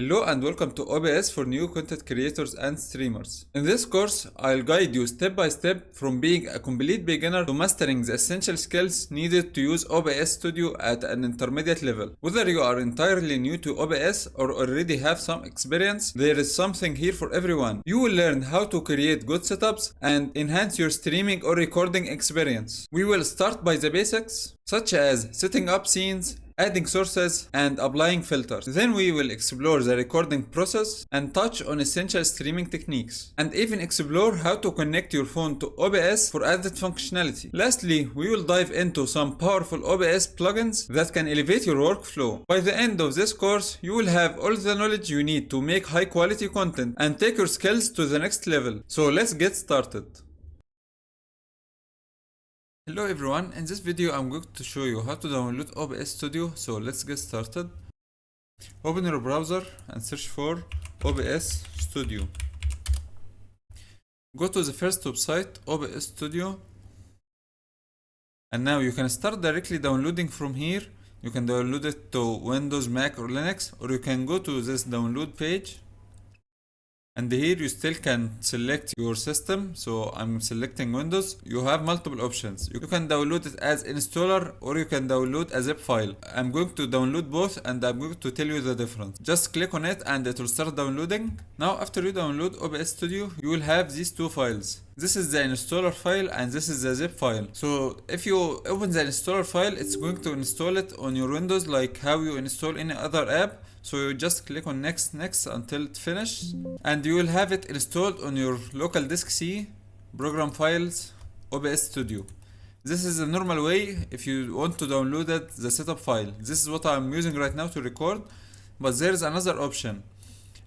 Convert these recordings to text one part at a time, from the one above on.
Hello and welcome to OBS for new content creators and streamers. In this course, I'll guide you step by step from being a complete beginner to mastering the essential skills needed to use OBS Studio at an intermediate level. Whether you are entirely new to OBS or already have some experience, there is something here for everyone. You will learn how to create good setups and enhance your streaming or recording experience. We will start by the basics, such as setting up scenes, adding sources, and applying filters. Then we will explore the recording process and touch on essential streaming techniques, and even explore how to connect your phone to OBS for added functionality. Lastly, we will dive into some powerful OBS plugins that can elevate your workflow. By the end of this course, you will have all the knowledge you need to make high quality content and take your skills to the next level. So let's get started. Hello everyone, in this video I'm going to show you how to download OBS Studio, so let's get started. Open your browser and search for OBS Studio. Go to the first website, OBS Studio, and now you can start directly downloading from here. You can download it to Windows, Mac or Linux, or you can go to this download page. And here you still can select your system, so I'm selecting Windows. You have multiple options. You can download it as installer or you can download a zip file. I'm going to download both and I'm going to tell you the difference. Just click on it and it will start downloading. Now after you download OBS Studio, you will have these two files. This is the installer file and this is the zip file. So if you open the installer file, it's going to install it on your Windows like how you install any other app. So you just click on next until it finishes, and you will have it installed on your local disk C, program files, OBS Studio. This is the normal way if you want to download it, the setup file. This is what I'm using right now to record, but there is another option.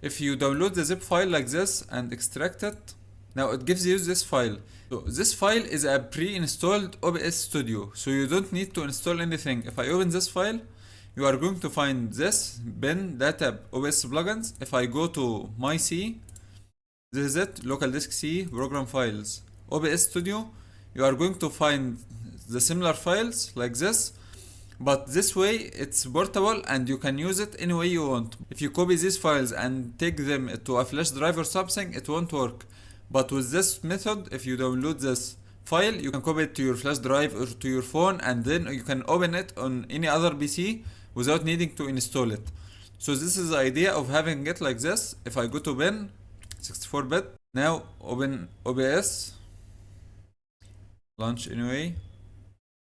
If you download the zip file like this and extract it, now it gives you this file. So this file is a pre-installed OBS Studio, so you don't need to install anything. If I open this file, you are going to find this bin data OBS plugins. If I go to my C, this is it, local disk C, program files, OBS Studio. You are going to find the similar files like this, but this way it's portable and you can use it any way you want. If you copy these files and take them to a flash drive or something, it won't work. But with this method, if you download this file, you can copy it to your flash drive or to your phone, and then you can open it on any other PC without needing to install it. So this is the idea of having it like this. If I go to bin 64-bit, now open OBS, launch anyway.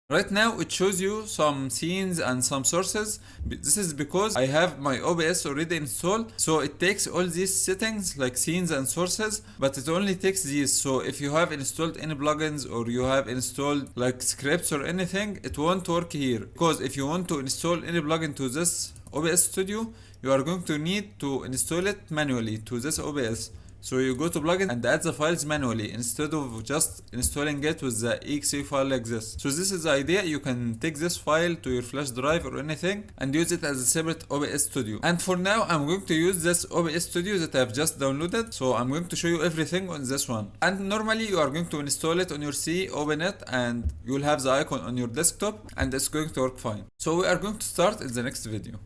Right now it shows you some scenes and some sources. This is because I have my OBS already installed, so it takes all these settings like scenes and sources, but it only takes these. So if you have installed any plugins or you have installed like scripts or anything, it won't work here, because if you want to install any plugin to this OBS Studio, you are going to need to install it manually to this OBS. So you go to plugin and add the files manually instead of just installing it with the exe file like this. So this is the idea. You can take this file to your flash drive or anything and use it as a separate OBS Studio. And for now, I'm going to use this OBS Studio that I've just downloaded. So I'm going to show you everything on this one. And normally you are going to install it on your C, open it, and you will have the icon on your desktop and it's going to work fine. So we are going to start in the next video.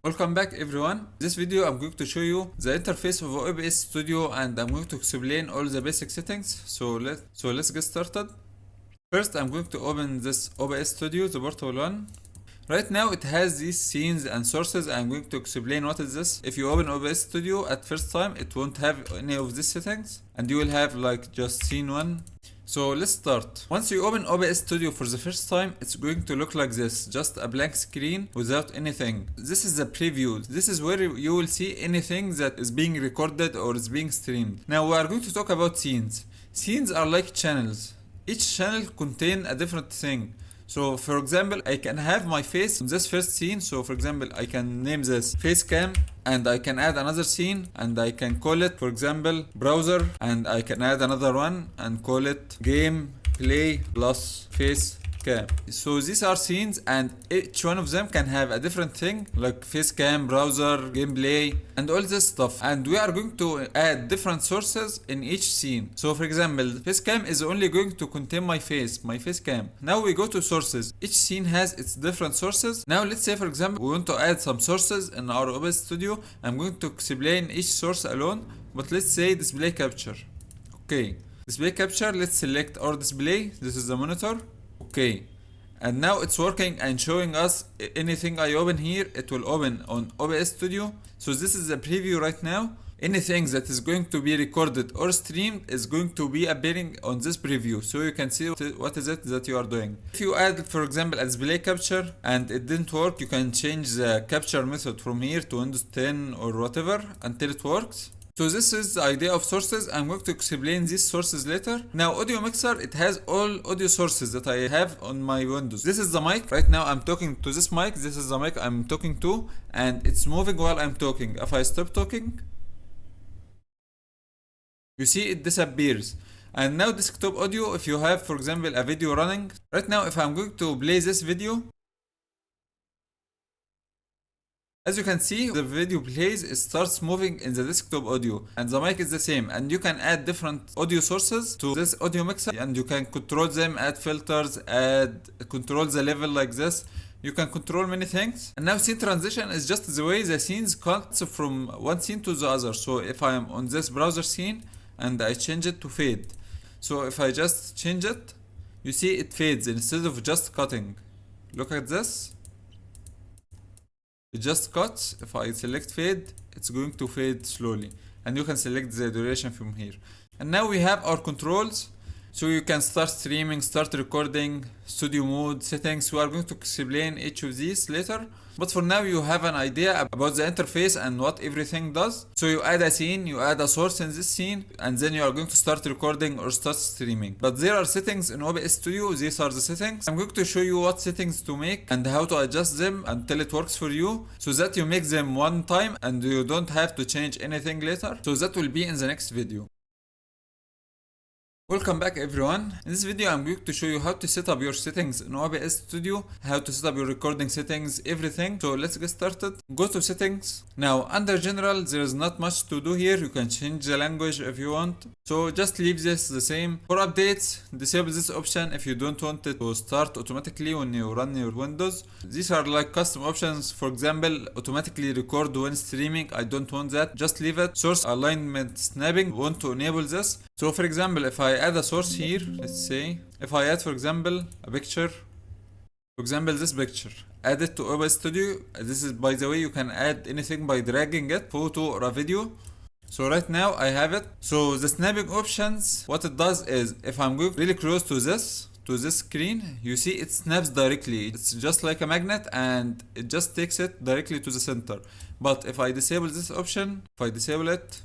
Welcome back everyone. This video I'm going to show you the interface of OBS Studio and I'm going to explain all the basic settings. So let's get started. First I'm going to open this OBS Studio, the portable one. Right now it has these scenes and sources. I'm going to explain what is this. If you open OBS Studio at first time, it won't have any of these settings and you will have like just scene one. So let's start. Once you open OBS Studio for the first time, it's going to look like this, just a blank screen without anything. This is the preview. This is where you will see anything that is being recorded or is being streamed. Now we are going to talk about scenes. Scenes are like channels. Each channel contains a different thing. So for example, I can have my face in this first scene. So for example, I can name this face cam, and I can add another scene and I can call it, for example, browser, and I can add another one and call it game play plus face cam. So these are scenes and each one of them can have a different thing like face cam, browser, gameplay and all this stuff, and we are going to add different sources in each scene. So for example, face cam is only going to contain my face cam. Now we go to sources. Each scene has its different sources. Now let's say for example we want to add some sources in our OBS studio. I'm going to explain each source alone, but let's say display capture. Okay, display capture, let's select our display. This is the monitor. Okay, and now it's working and showing us anything I open here, it will open on OBS studio. So this is a preview right now. Anything that is going to be recorded or streamed is going to be appearing on this preview, so you can see what is it that you are doing. If you add for example a display capture and it didn't work, you can change the capture method from here to Windows 10 or whatever until it works. So this is the idea of sources. I'm going to explain these sources later. Now audio mixer, it has all audio sources that I have on my Windows. This is the mic. Right now I'm talking to this mic. This is the mic I'm talking to and it's moving while I'm talking. If I stop talking, you see it disappears. And now desktop audio, if you have for example a video running. Right now if I'm going to play this video, as you can see the video plays, it starts moving in the desktop audio and the mic is the same, and you can add different audio sources to this audio mixer and you can control them, add filters, control the level like this. You can control many things. And now scene transition is just the way the scenes cuts from one scene to the other. So if I am on this browser scene and I change it to fade, so if I just change it, you see it fades instead of just cutting. Look at this, it just cuts. If I select fade, it's going to fade slowly, and you can select the duration from here. And now we have our controls. So you can start streaming, start recording, studio mode, settings. We are going to explain each of these later. But for now you have an idea about the interface and what everything does. So you add a scene, you add a source in this scene, and then you are going to start recording or start streaming. But there are settings in OBS Studio. These are the settings. I'm going to show you what settings to make and how to adjust them until it works for you, so that you make them one time and you don't have to change anything later. So that will be in the next video. Welcome back everyone. In this video I'm going to show you how to set up your settings in OBS Studio, how to set up your recording settings, everything. So let's get started. Go to settings. Now under general there is not much to do here. You can change the language if you want. So just leave this the same. For updates, disable this option if you don't want it to start automatically when you run your Windows. These are like custom options. For example, automatically record when streaming. I don't want that. Just leave it. Source alignment snapping, want to enable this. So for example, if I add a source here, let's say, if I add for example a picture, for example this picture, add it to OBS Studio. This is, by the way, you can add anything by dragging it, photo or a video. So right now I have it. So the snapping options, what it does is, if I'm going really close to this screen, you see it snaps directly. It's just like a magnet and it just takes it directly to the center. But if I disable this option, if I disable it,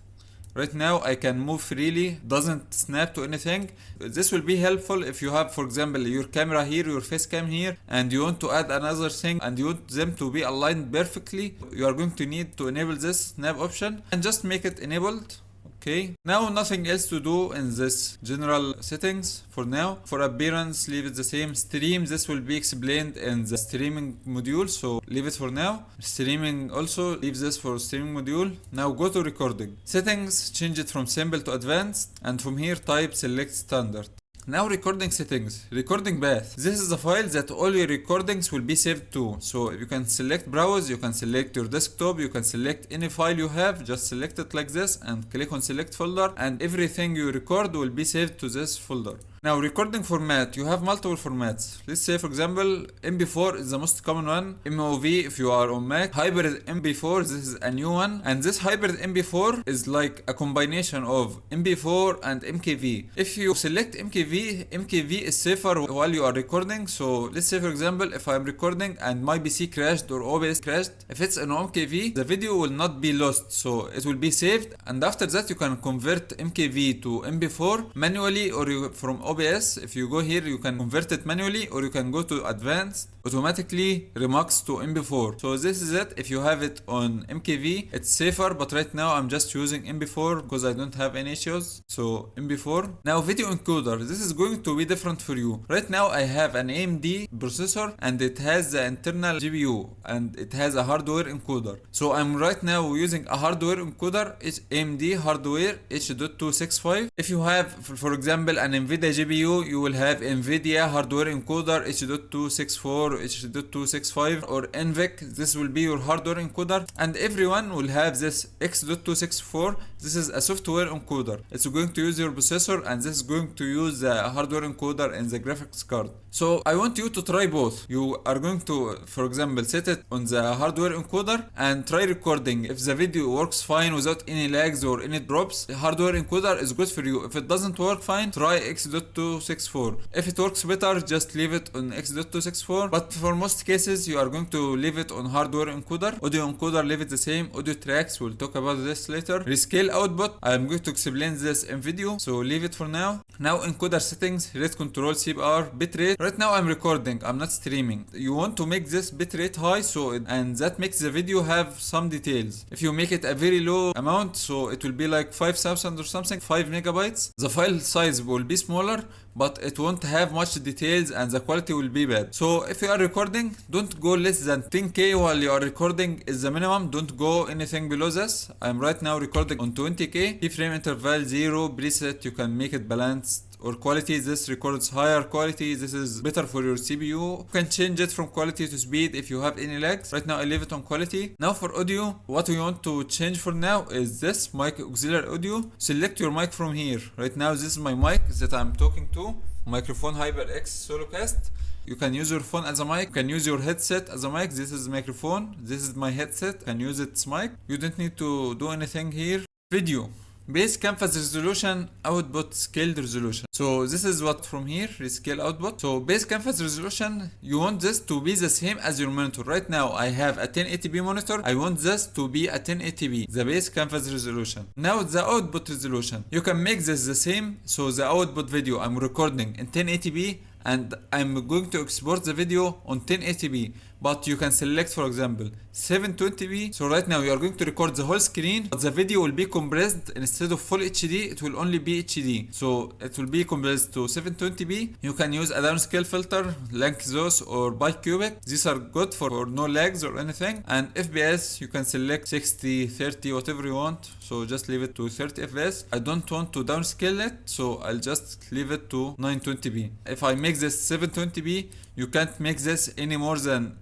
right now I can move freely, doesn't snap to anything. This will be helpful if you have, for example, your camera here, your face cam here, and you want to add another thing and you want them to be aligned perfectly. You are going to need to enable this snap option and just make it enabled. Okay, now nothing else to do in this general settings for now. For appearance, leave it the same. Stream, this will be explained in the streaming module, so leave it for now. Streaming also, leave this for streaming module. Now go to recording. Settings, change it from simple to advanced, and from here type select standard. Now recording settings, recording path. This is the file that all your recordings will be saved to. So you can select browse, you can select your desktop, you can select any file you have, just select it like this and click on select folder, and everything you record will be saved to this folder. Now recording format, you have multiple formats. Let's say for example MP4 is the most common one, MOV if you are on Mac, hybrid MP4, this is a new one, and this hybrid MP4 is like a combination of MP4 and MKV. If you select MKV is safer while you are recording. So let's say for example if I am recording and my PC crashed or OBS crashed, if it's an MKV the video will not be lost, so it will be saved, and after that you can convert MKV to MP4 manually, or from OBS, if you go here you can convert it manually, or you can go to advanced automatically remux to MP4. So this is it. If you have it on MKV, it's safer, but right now I'm just using MP4 because I don't have any issues. So MP4. Now video encoder, this is going to be different for you. Right now I have an AMD processor and it has the internal GPU and it has a hardware encoder. So I'm right now using a hardware encoder, it's AMD hardware H.265. If you have, for example, an NVIDIA GPU, you will have NVIDIA hardware encoder H.264, H.265 or NVIC. This will be your hardware encoder, and everyone will have this X.264. This is a software encoder. It's going to use your processor, and this is going to use the hardware encoder in the graphics card. So I want you to try both. You are going to, for example, set it on the hardware encoder and try recording. If the video works fine without any lags or any drops, the hardware encoder is good for you. If it doesn't work fine, try X.264. If it works better, just leave it on X.264. But for most cases, you are going to leave it on hardware encoder. Audio encoder, leave it the same. Audio tracks, we'll talk about this later. Rescale output, I am going to explain this in video, so leave it for now. Now encoder settings, rate control, CPR, bitrate. Right now I'm recording, I'm not streaming. You want to make this bitrate high, and that makes the video have some details. If you make it a very low amount, so it will be like 5,000 or something, 5 megabytes, the file size will be smaller, but it won't have much details and the quality will be bad. So if you are recording, don't go less than 10K while you are recording is the minimum. Don't go anything below this. I'm right now recording on 20K. Keyframe interval 0 preset, you can make it balanced. Or quality, this records higher quality, this is better for your CPU. You can change it from quality to speed if you have any lags. Right now I leave it on quality. Now for audio, what we want to change for now is this mic auxiliary audio. Select your mic from here. Right now this is my mic that I'm talking to, microphone HyperX Solocast. You can use your phone as a mic, you can use your headset as a mic. This is the microphone, this is my headset, you can use its mic. You don't need to do anything here. Video. Base canvas resolution, output scaled resolution. So this is what from here, rescale output. So base canvas resolution, you want this to be the same as your monitor. Right now I have a 1080p monitor. I want this to be a 1080p, the base canvas resolution. Now the output resolution, you can make this the same. So the output video I'm recording in 1080p and I'm going to export the video on 1080p. But you can select, for example, 720p. So right now you are going to record the whole screen, but the video will be compressed. Instead of full HD, it will only be HD. So it will be compressed to 720p. You can use a downscale filter, Lankzos or bicubic. These are good for no lags or anything. And FPS, you can select 60, 30, whatever you want. So just leave it to 30 FPS. I don't want to downscale it, so I'll just leave it to 920p. If I make this 720p, you can't make this any more than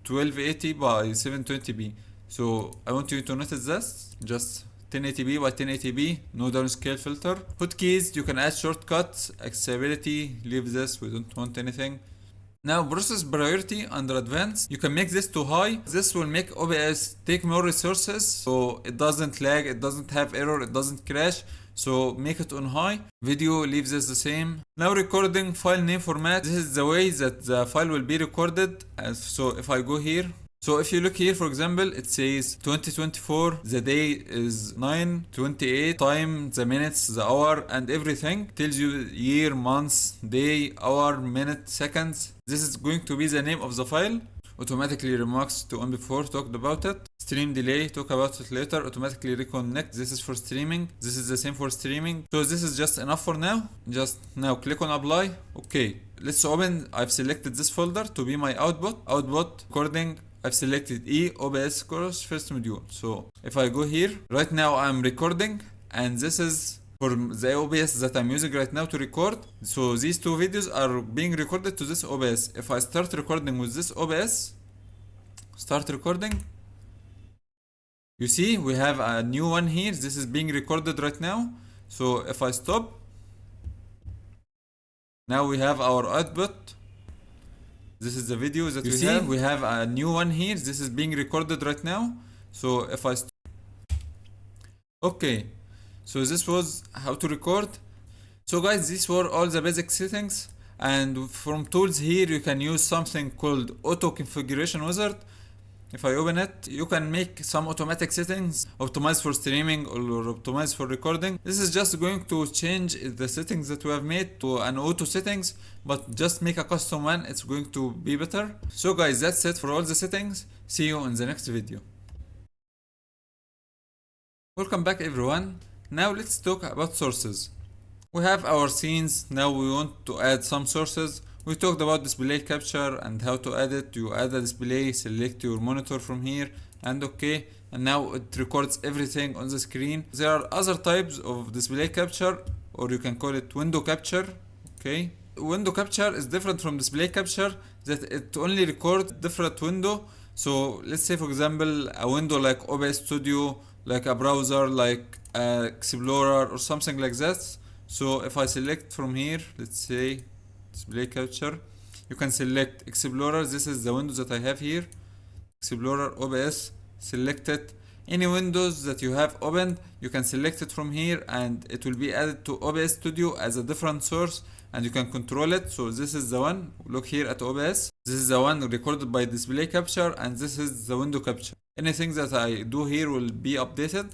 1280 by 720p. So I want you to notice this, just 1080p by 1080p, no downscale filter. Hotkeys, you can add shortcuts. Accessibility, leave this, we don't want anything. Now process priority under advanced, you can make this to high. This will make OBS take more resources, so it doesn't lag, it doesn't have error, it doesn't crash. So make it on high. Video, leave this the same. Now recording, file name format, this is the way that the file will be recorded. So if I go here, so if you look here, for example, it says 2024, the day is 9/28, time, the minutes, the hour, and everything. Tells you year, months, day, hour, minute, seconds. This is going to be the name of the file. Automatically remux to MP4, talked about it. Stream delay, talk about it later. Automatically reconnect, this is for streaming. This is the same for streaming. So this is just enough for now. Just now click on apply. Okay, let's open. I've selected this folder to be my output. Output, recording. I've selected OBS course first module. So if I go here, right now I'm recording, and this is for the OBS that I'm using right now to record. So these two videos are being recorded to this OBS. If I start recording with this OBS, start recording, you see we have a new one here. This is being recorded right now. So if I stop, now we have our output. This is the video that you see. We have a new one here. This is being recorded right now. So if I okay, so this was how to record. So guys, these were all the basic settings, and from tools here you can use something called auto configuration wizard. If I open it, you can make some automatic settings, optimize for streaming or optimize for recording. This is just going to change the settings that we have made to an auto settings, but just make a custom one, it's going to be better. So guys, that's it for all the settings. See you in the next video. Welcome back everyone. Now let's talk about sources. We have our scenes, now we want to add some sources. We talked about display capture and how to add it. You add a display, select your monitor from here and okay, and now it records everything on the screen. There are other types of display capture, or you can call it window capture. Okay, window capture is different from display capture, that it only records different window. So let's say for example a window like OBS Studio, like a browser, like Explorer or something like that. So if I select from here, let's say display capture, you can select Explorer. This is the windows that I have here, Explorer, OBS, select it. Any windows that you have opened, you can select it from here and it will be added to OBS Studio as a different source and you can control it. So this is the one, look here at OBS, this is the one recorded by display capture and this is the window capture. Anything that I do here will be updated.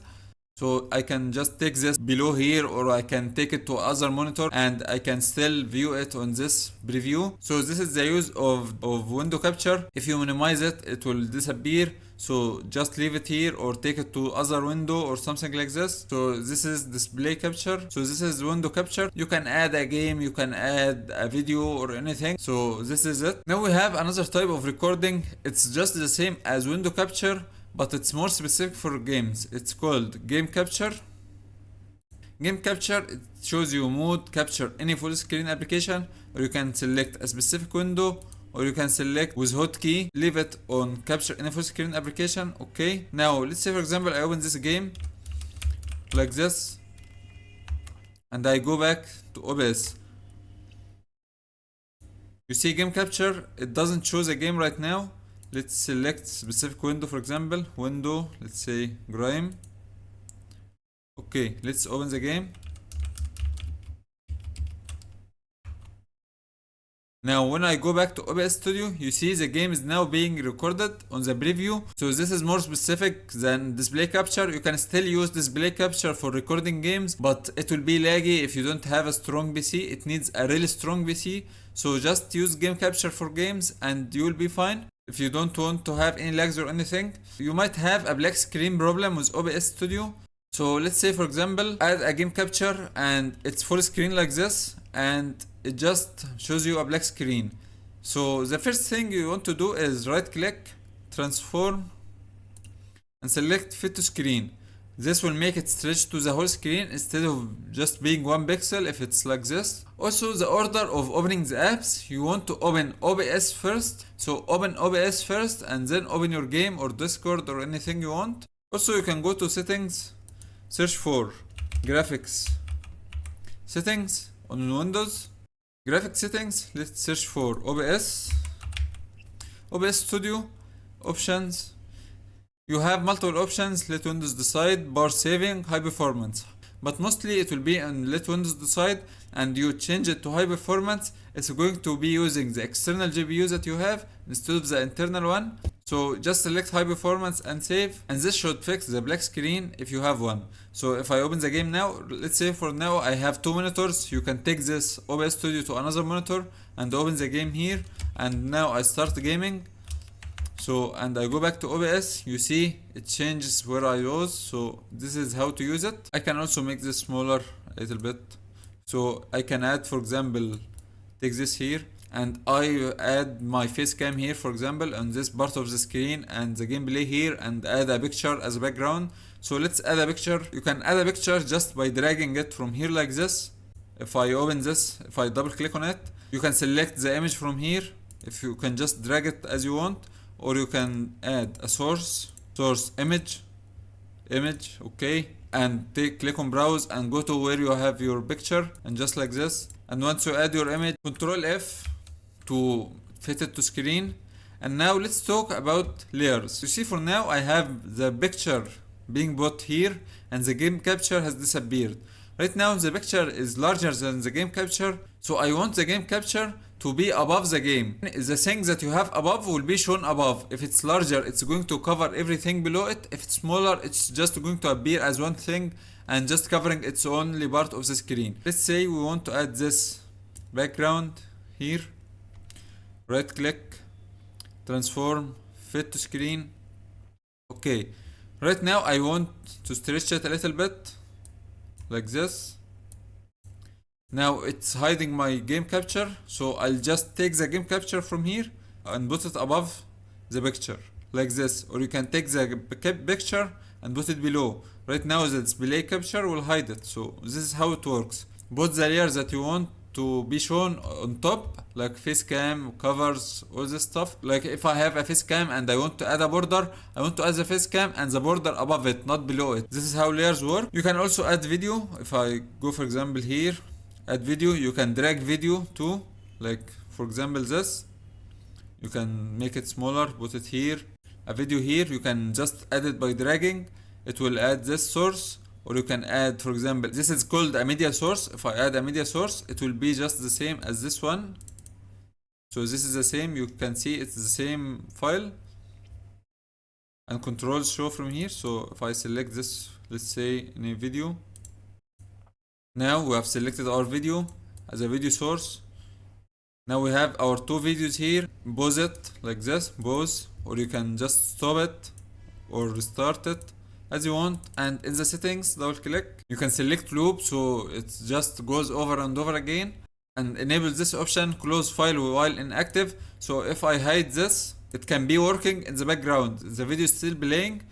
So I can just take this below here, or I can take it to other monitor and I can still view it on this preview. So this is the use of window capture. If you minimize it, it will disappear. So just leave it here or take it to other window or something like this. So this is display capture. So this is window capture. You can add a game, you can add a video or anything. So this is it. Now we have another type of recording. It's just the same as window capture, but it's more specific for games. It's called game capture. Game capture, it shows you mode, capture any full screen application, or you can select a specific window, or you can select with hotkey, leave it on capture any full screen application. Okay, now let's say for example I open this game like this and I go back to OBS. You see game capture, it doesn't show the game right now. Let's select specific window, for example window, let's say Grime. Okay, let's open the game. Now when I go back to OBS Studio, you see the game is now being recorded on the preview. So this is more specific than display capture. You can still use display capture for recording games, but it will be laggy if you don't have a strong PC. It needs a really strong PC. So just use game capture for games and you will be fine. If you don't want to have any lags or anything, you might have a black screen problem with OBS Studio. So let's say for example, add a game capture and it's full screen like this and it just shows you a black screen. So the first thing you want to do is right click, transform and select fit to screen. This will make it stretch to the whole screen instead of just being 1 pixel if it's like this. Also the order of opening the apps, you want to open OBS first. So open OBS first and then open your game or Discord or anything you want. Also you can go to settings, search for graphics settings on Windows. Graphics settings, let's search for OBS Studio, options. You have multiple options, let Windows decide, bar saving, high performance. But mostly it will be on let Windows decide, and you change it to high performance. It's going to be using the external GPU that you have instead of the internal one. So just select high performance and save, and this should fix the black screen if you have one. So if I open the game now, let's say for now I have 2 monitors. You can take this OBS Studio to another monitor and open the game here, and now I start gaming. So and I go back to OBS, you see it changes where I was. So this is how to use it. I can also make this smaller a little bit. So I can add, for example, take this here and I add my face cam here, for example, on this part of the screen and the gameplay here, and add a picture as a background. So let's add a picture. You can add a picture just by dragging it from here like this. If I open this, if I double click on it, you can select the image from here. If you can just drag it as you want, or you can add a source image, okay, and click on browse and go to where you have your picture, and just like this. And once you add your image, Control F to fit it to screen. And now let's talk about layers. You see, for now I have the picture being put here and the game capture has disappeared. Right now the picture is larger than the game capture, so I want the game capture to be above the game. The thing that you have above will be shown above. If it's larger, it's going to cover everything below it. If it's smaller, it's just going to appear as one thing and just covering its only part of the screen. Let's say we want to add this background here. Right click, transform, fit to screen. Okay, right now I want to stretch it a little bit like this. Now it's hiding my game capture, so I'll just take the game capture from here and put it above the picture like this, or you can take the picture and put it below. Right now the display capture will hide it, so this is how it works. Put the layers that you want to be shown on top, like face cam, covers, all this stuff. Like if I have a face cam and I want to add a border, I want to add the face cam and the border above it, not below it. This is how layers work. You can also add video. If I go for example here, add video, you can drag video too, like for example this. You can make it smaller, put it here. A video here, you can just add it by dragging. It will add this source, or you can add, for example, this is called a media source. If I add a media source, it will be just the same as this one. So this is the same, you can see it's the same file. And controls show from here. So if I select this, let's say in a video. Now we have selected our video as a video source. Now we have our two videos here. Pause it like this, pause, or you can just stop it or restart it as you want. And in the settings, double click, you can select loop, so it just goes over and over again, and enable this option, close file while inactive. So if I hide this, it can be working in the background, the video is still playing,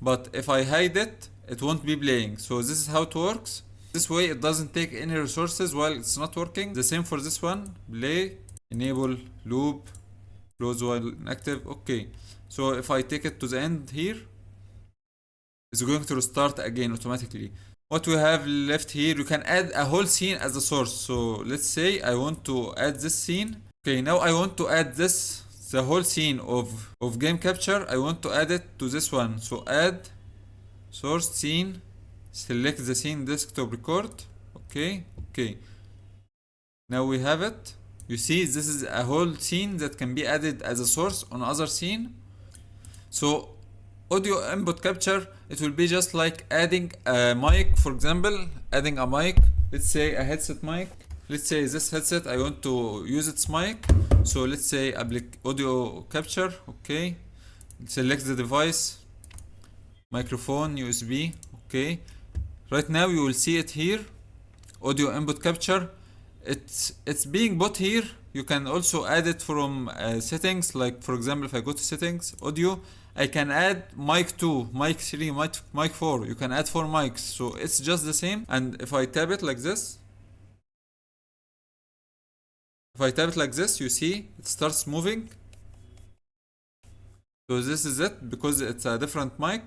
but if I hide it, it won't be playing. So this is how it works. This way it doesn't take any resources while it's not working. The same for this one, play, enable loop, close while inactive. Okay, so if I take it to the end here, it's going to restart again automatically. What we have left here, you can add a whole scene as a source. So let's say I want to add this scene. Okay, now I want to add this, the whole scene of game capture. I want to add it to this one. So add source scene, select the scene desktop record. Okay, okay. Now we have it. You see, this is a whole scene that can be added as a source on other scene. So audio input capture, it will be just like adding a mic, for example, adding a mic, let's say a headset mic. Let's say this headset, I want to use its mic. So let's say audio capture, okay. Select the device, microphone, USB, okay. Right now you will see it here, audio input capture. It's being put here. You can also add it from settings, like for example, if I go to settings, audio, I can add mic 2, mic 3, mic 4. You can add 4 mics, so it's just the same. And if I tap it like this, you see it starts moving. So this is it, because it's a different mic.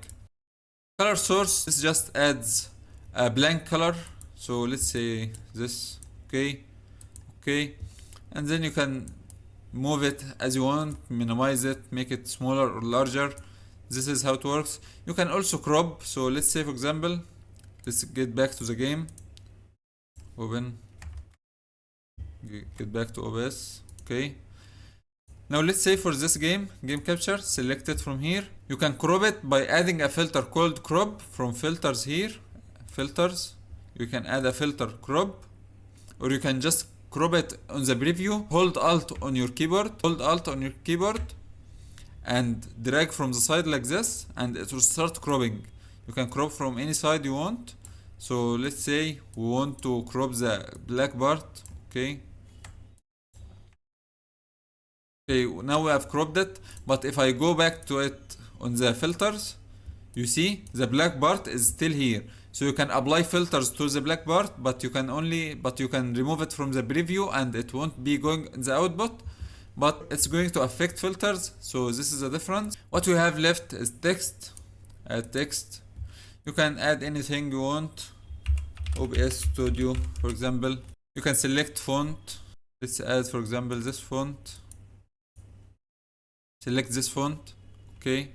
Color source, this just adds a blank color. So let's say this, okay, okay. And then you can move it as you want, minimize it, make it smaller or larger. This is how it works. You can also crop. So let's say for example, let's get back to the game, open, get back to OBS. Okay, now let's say for this game capture, select it from here. You can crop it by adding a filter called crop from filters here, filters. You can add a filter crop, or you can just crop it on the preview. Hold Alt on your keyboard, and drag from the side like this, and it will start cropping. You can crop from any side you want. So let's say we want to crop the black part. Okay, okay, now we have cropped it. But if I go back to it on the filters, you see the black part is still here. So you can apply filters to the black part, but you can remove it from the preview, and it won't be going in the output, but it's going to affect filters. So this is the difference. What we have left is text. Add text. You can add anything you want. OBS Studio, for example. You can select font. Let's add, for example, this font. Select this font. Okay.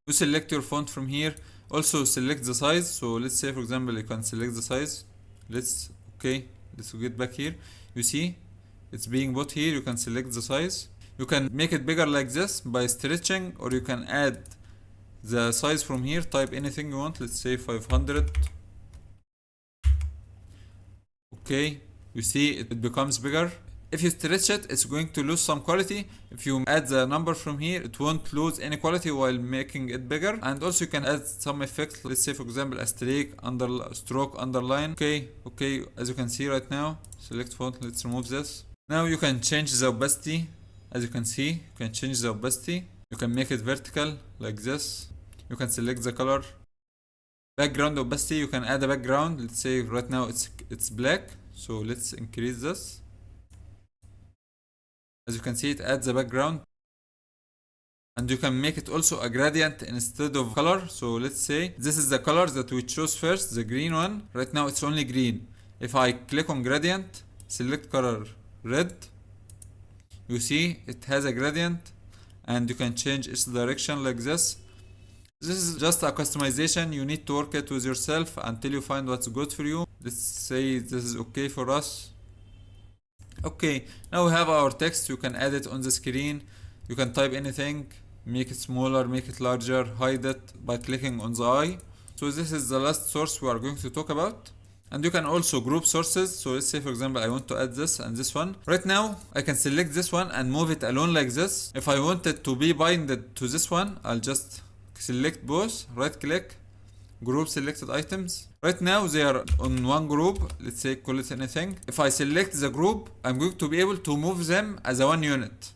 You select your font from here. Also select the size. So let's say for example, you can select the size. Let's get back here. You see it's being put here. You can select the size. You can make it bigger like this by stretching, or you can add the size from here. Type anything you want, let's say 500. Okay, you see it becomes bigger. If you stretch it, it's going to lose some quality. If you add the number from here, it won't lose any quality while making it bigger. And also you can add some effects. Let's say for example a stroke, underline. Okay, as you can see right now, select font, let's remove this. Now you can change the opacity. As you can see, you can change the opacity. You can make it vertical like this. You can select the color. Background opacity, you can add a background. Let's say right now it's black, so let's increase this. As you can see, it adds a background. And you can make it also a gradient instead of color. So let's say this is the color that we chose first, the green one. Right now it's only green. If I click on gradient, select color red, you see it has a gradient, and you can change its direction like this. This is just a customization. You need to work it with yourself until you find what's good for you. Let's say this is okay for us. Okay, now we have our text. You can add it on the screen. You can type anything, make it smaller, make it larger, hide it by clicking on the eye. So this is the last source we are going to talk about. And you can also group sources. So let's say for example I want to add this and this one. Right now I can select this one and move it alone like this. If I want it to be binded to this one, I'll just select both, right click, group selected items. Right now they are on one group. Let's say call it anything. If I select the group, I'm going to be able to move them as a one unit.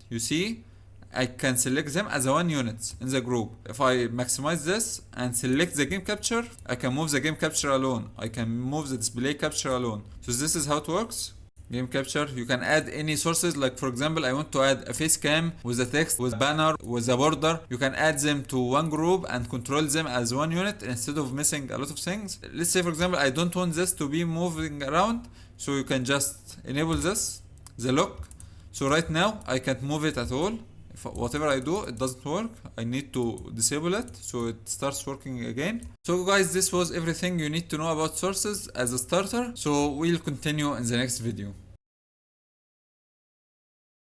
You see, I can select them as a one unit in the group. If I maximize this and select the game capture, I can move the game capture alone. I can move the display capture alone. So this is how it works. Game capture, you can add any sources. Like for example, I want to add a face cam with a text, with a banner, with a border. You can add them to one group and control them as one unit instead of missing a lot of things. Let's say for example, I don't want this to be moving around. So you can just enable this, the lock. So right now I can't move it at all. If whatever I do, it doesn't work. I need to disable it so it starts working again. So guys, this was everything you need to know about sources as a starter. So we'll continue in the next video.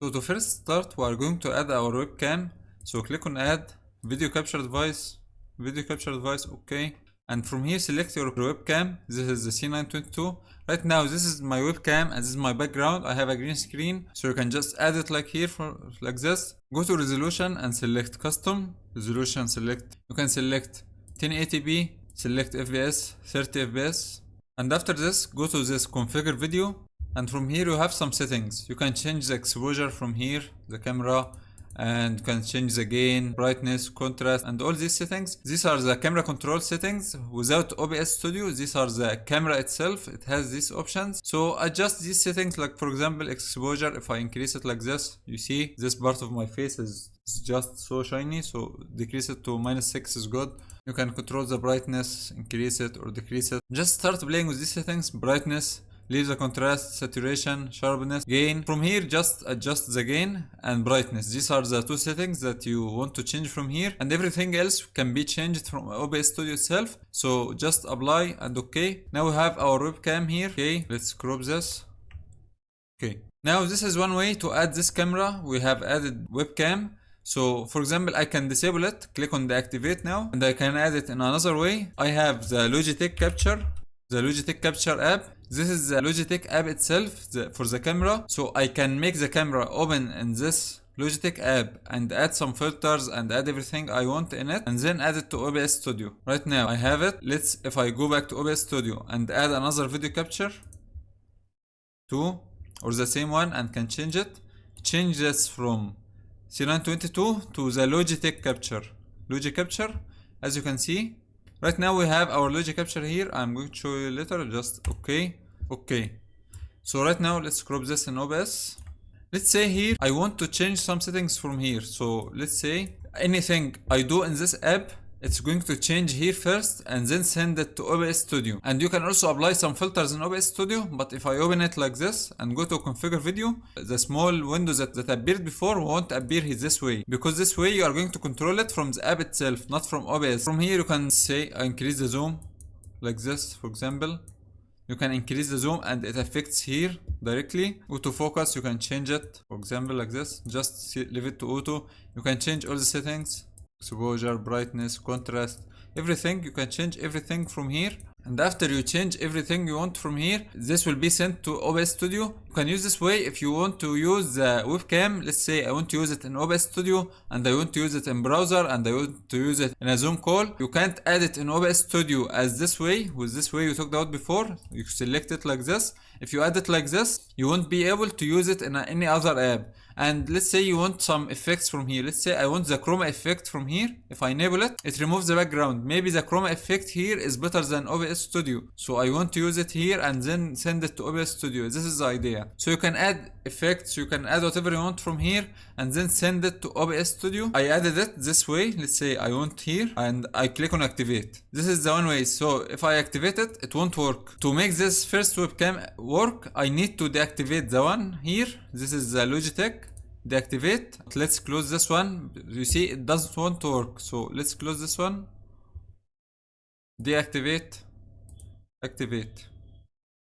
So to first start, we are going to add our webcam. So click on add, video capture device, okay. And from here select your webcam. This is the C922. Right now this is my webcam and this is my background. I have a green screen, so you can just add it like here, like this. Go to resolution and select custom resolution. You can select 1080p, select FPS 30 FPS, and after this go to this configure video, and from here you have some settings. You can change the exposure from here, the camera, and you can change the gain, brightness, contrast, and all these settings. These are the camera control settings. Without OBS Studio, these are the camera itself. It has these options. So adjust these settings, like for example exposure. If I increase it like this, you see this part of my face is just so shiny, so decrease it to -6 is good. You can control the brightness, increase it or decrease it. Just start playing with these settings. Brightness, leave the contrast, saturation, sharpness, gain. From here just adjust the gain and brightness. These are the two settings that you want to change from here, and everything else can be changed from OBS Studio itself. So just apply and okay. Now we have our webcam here. Okay, let's crop this. Okay, now this is one way to add this camera. We have added webcam. So for example, I can disable it, click on deactivate now, and I can add it in another way. I have the Logitech Capture app. This is the Logitech app itself for the camera. So I can make the camera open in this Logitech app and add some filters and add everything I want in it, and then add it to OBS Studio. Right now I have it. If I go back to OBS Studio and add another video capture or the same one, and can change it. Change this from C922 to the Logitech Capture. As you can see, right now we have our Logic Capture here. I'm going to show you later. Just okay. So right now let's crop this in OBS. Let's say here I want to change some settings from here. So let's say anything I do in this app, it's going to change here first and then send it to OBS Studio. And you can also apply some filters in OBS Studio, but if I open it like this and go to configure video, the small window that appeared before won't appear this way, because this way you are going to control it from the app itself, not from OBS. From here you can say increase the zoom like this, for example. You can increase the zoom and it affects here directly. Autofocus, you can change it. For example, like this, just leave it to auto. You can change all the settings, exposure, brightness, contrast, everything. You can change everything from here. And after you change everything you want from here, this will be sent to OBS Studio. You can use this way if you want to use the webcam. Let's say I want to use it in OBS Studio and I want to use it in browser and I want to use it in a Zoom call. You can't add it in OBS Studio as this way, with this way you talked about before. You select it like this. If you add it like this, you won't be able to use it in any other app. And let's say you want some effects from here. Let's say I want the chroma effect from here. If I enable it, it removes the background. Maybe the chroma effect here is better than OBS Studio. So I want to use it here and then send it to OBS Studio. This is the idea. So you can add effects, you can add whatever you want from here and then send it to OBS Studio. I added it this way. Let's say I want here and I click on activate. This is the one way. So if I activate it, it won't work. To make this first webcam work, I need to deactivate the one here. This is the Logitech. Deactivate. Let's close this one. You see it doesn't want to work, so let's close this one. Deactivate. Activate.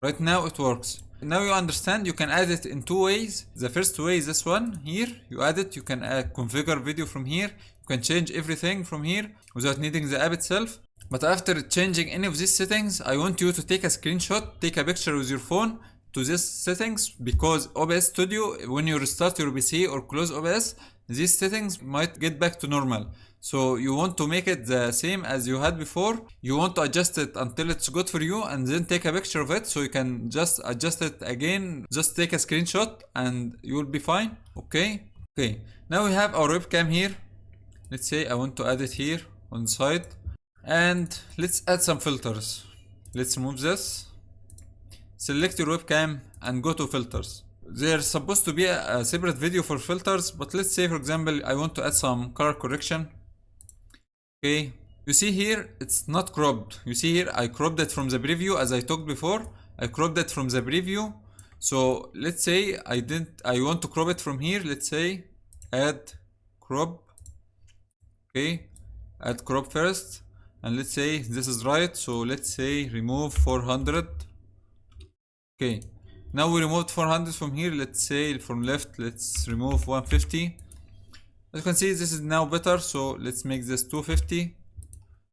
Right now it works. Now you understand you can add it in two ways. The first way is this one here. You add it, you can configure video from here. You can change everything from here without needing the app itself. But after changing any of these settings, I want you to take a screenshot, take a picture with your phone to these settings, because OBS Studio, when you restart your PC or close OBS, these settings might get back to normal. So you want to make it the same as you had before. You want to adjust it until it's good for you and then take a picture of it so you can just adjust it again. Just take a screenshot and you will be fine. Okay. Now we have our webcam here. Let's say I want to add it here on the side. And let's add some filters. Let's remove this. Select your webcam and go to filters. There's supposed to be a separate video for filters, but let's say for example I want to add some color correction. Okay, you see here it's not cropped. You see here I cropped it from the preview, as I talked before. I cropped it from the preview. So let's say I want to crop it from here. Let's say add crop. Okay, add crop first, and let's say this is right. So let's say remove 400. Okay, now we removed 400 from here. Let's say from left, let's remove 150. As you can see, this is now better. So let's make this 250.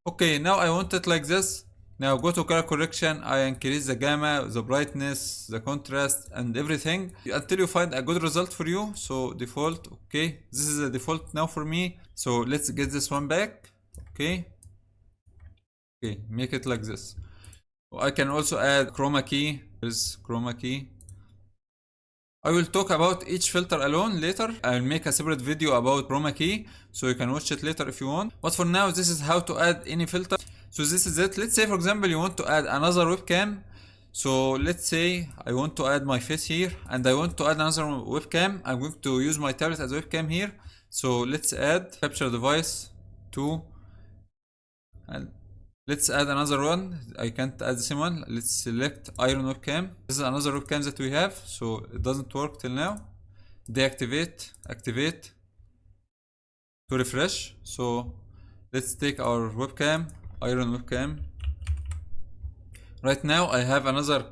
Okay, now I want it like this. Now go to color correction. I increase the gamma, the brightness, the contrast, and everything until you find a good result for you. So default. Okay, this is the default now for me. So let's get this one back. Okay, make it like this. I can also add chroma key. Here's chroma key. I will talk about each filter alone later. I'll make a separate video about chroma key, so you can watch it later if you want. But for now, this is how to add any filter. So this is it. Let's say for example you want to add another webcam. So let's say I want to add my face here and I want to add another webcam. I'm going to use my tablet as a webcam here. So let's add capture device 2 and let's add another one. I can't add the same one. Let's select iron webcam. This is another webcam that we have, so it doesn't work till now. Deactivate, activate to refresh. So let's take our webcam, iron webcam. Right now I have another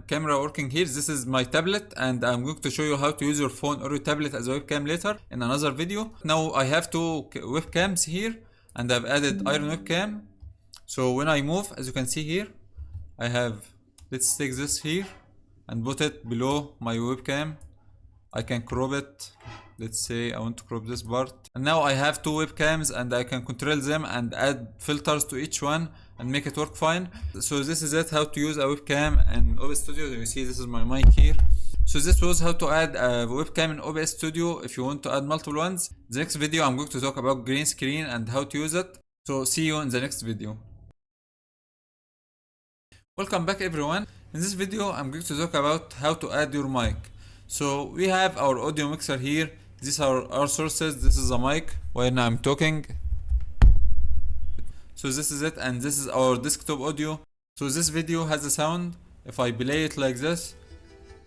camera working here. This is my tablet and I'm going to show you how to use your phone or your tablet as a webcam later in another video. Now I have two webcams here and I've added iron webcam. So when I move, as you can see here, I have, let's take this here and put it below my webcam. I can crop it. Let's say I want to crop this part. And now I have two webcams and I can control them and add filters to each one and make it work fine. So this is it, how to use a webcam in OBS Studio. You see this is my mic here. So this was how to add a webcam in OBS Studio if you want to add multiple ones. The next video I'm going to talk about green screen and how to use it. So see you in the next video. Welcome back everyone. In this video I'm going to talk about how to add your mic. So we have our audio mixer here. These are our sources. This is a mic when I'm talking. So this is it, and this is our desktop audio. So this video has a sound. If I play it like this,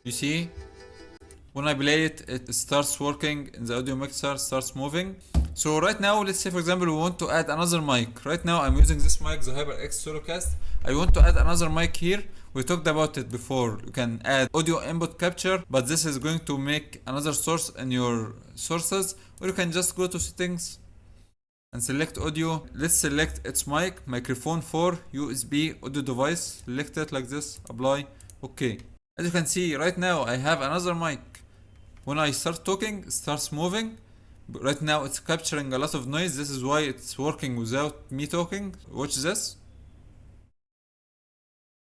you see when I play it, it starts working and the audio mixer starts moving. So right now, let's say for example, we want to add another mic. Right now I'm using this mic, the HyperX Solocast. I want to add another mic here. We talked about it before. You can add audio input capture, but this is going to make another source in your sources, or you can just go to settings and select audio. Let's select its mic, microphone 4, USB audio device. Select it like this, apply, okay. As you can see right now, I have another mic. When I start talking, it starts moving. But right now it's capturing a lot of noise. This is why it's working without me talking. Watch this.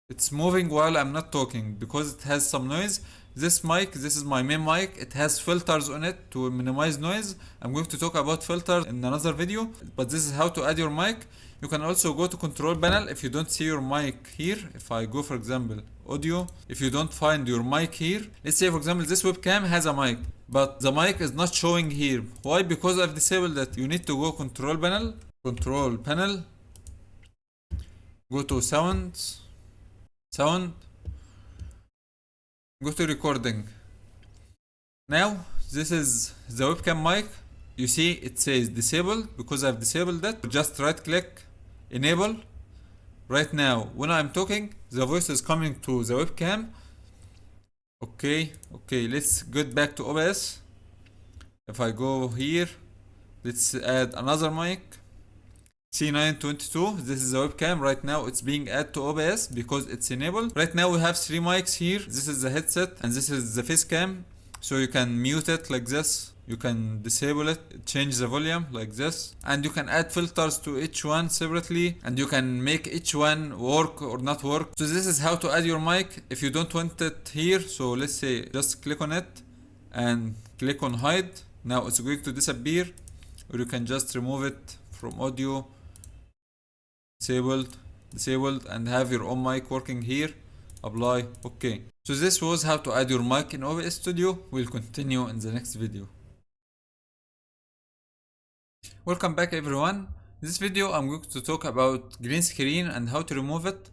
It's moving while I'm not talking because it has some noise. This mic, this is my main mic. It has filters on it to minimize noise. I'm going to talk about filters in another video, but this is how to add your mic. You can also go to control panel if you don't see your mic here. If I go, for example, audio, if you don't find your mic here, let's say for example this webcam has a mic, but the mic is not showing here. Why? Because I've disabled it. You need to go control panel, go to sound, go to recording. Now this is the webcam mic. You see it says disabled because I've disabled it. Just right click, enable. Right now when I'm talking, the voice is coming to the webcam. Okay, let's get back to OBS. If I go here, let's add another mic, C922. This is the webcam. Right now it's being added to OBS because it's enabled. Right now we have 3 mics here. This is the headset and this is the face cam. So you can mute it like this. You can disable it, change the volume like this, and you can add filters to each one separately, and you can make each one work or not work. So this is how to add your mic if you don't want it here. So let's say just click on it and click on hide. Now it's going to disappear, or you can just remove it from audio, disabled, and have your own mic working here. Apply, okay. So this was how to add your mic in OBS Studio. We'll continue in the next video. Welcome back everyone. In this video I'm going to talk about green screen and how to remove it.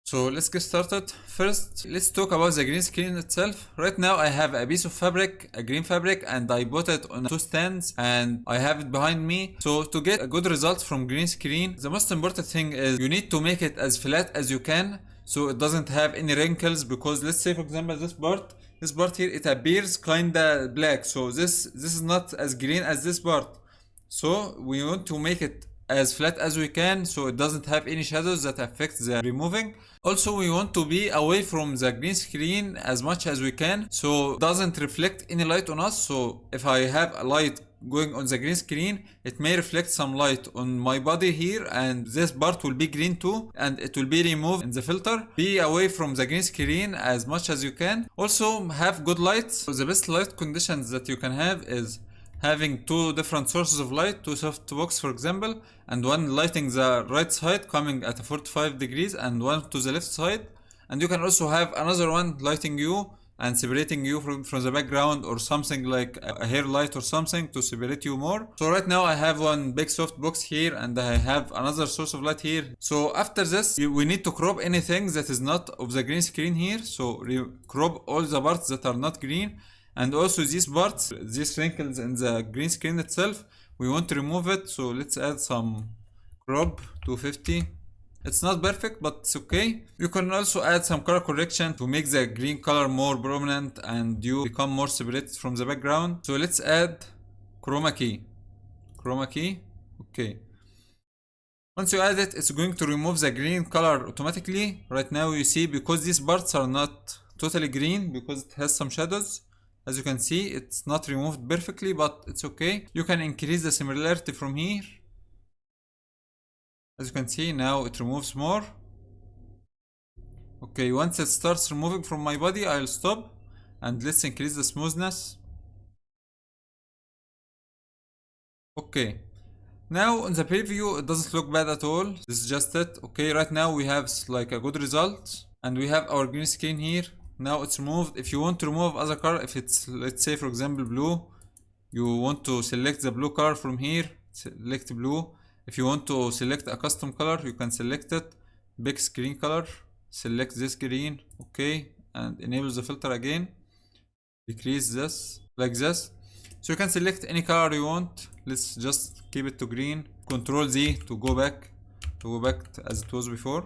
So let's get started. First, let's talk about the green screen itself. Right now I have a piece of fabric, a green fabric, and I put it on 2 stands and I have it behind me. So to get a good result from green screen, the most important thing is you need to make it as flat as you can so it doesn't have any wrinkles, because let's say for example this part here, it appears kinda black, so this is not as green as this part. So we want to make it as flat as we can so it doesn't have any shadows that affect the removing. Also we want to be away from the green screen as much as we can so it doesn't reflect any light on us. So if I have a light going on the green screen, it may reflect some light on my body here, and this part will be green too, and it will be removed in the filter. Be away from the green screen as much as you can. Also have good light. So the best light conditions that you can have is having 2 different sources of light, 2 softbox for example, and one lighting the right side coming at a 45 degrees and one to the left side. And you can also have another one lighting you and separating you from the background, or something like a hair light or something to separate you more. So right now I have one big softbox here and I have another source of light here. So after this we need to crop anything that is not of the green screen here. So crop all the parts that are not green. And also these parts, these wrinkles in the green screen itself, we want to remove it. So let's add some crop 250. It's not perfect, but it's okay. You can also add some color correction to make the green color more prominent and you become more separated from the background. So let's add chroma key. Okay. Once you add it, it's going to remove the green color automatically. Right now you see, because these parts are not totally green because it has some shadows. As you can see, it's not removed perfectly, but it's okay. You can increase the similarity from here. As you can see, now it removes more. Okay, once it starts removing from my body, I'll stop. And let's increase the smoothness. Okay. Now in the preview, it doesn't look bad at all. This is just it. Okay, right now we have like a good result. And we have our green screen here. Now it's removed. If you want to remove other color, if it's, let's say for example blue, you want to select the blue color from here, select blue. If you want to select a custom color, you can select it. Big screen color, select this green, okay, and enable the filter again. Decrease this like this. So you can select any color you want. Let's just keep it to green. Control Z to go back as it was before.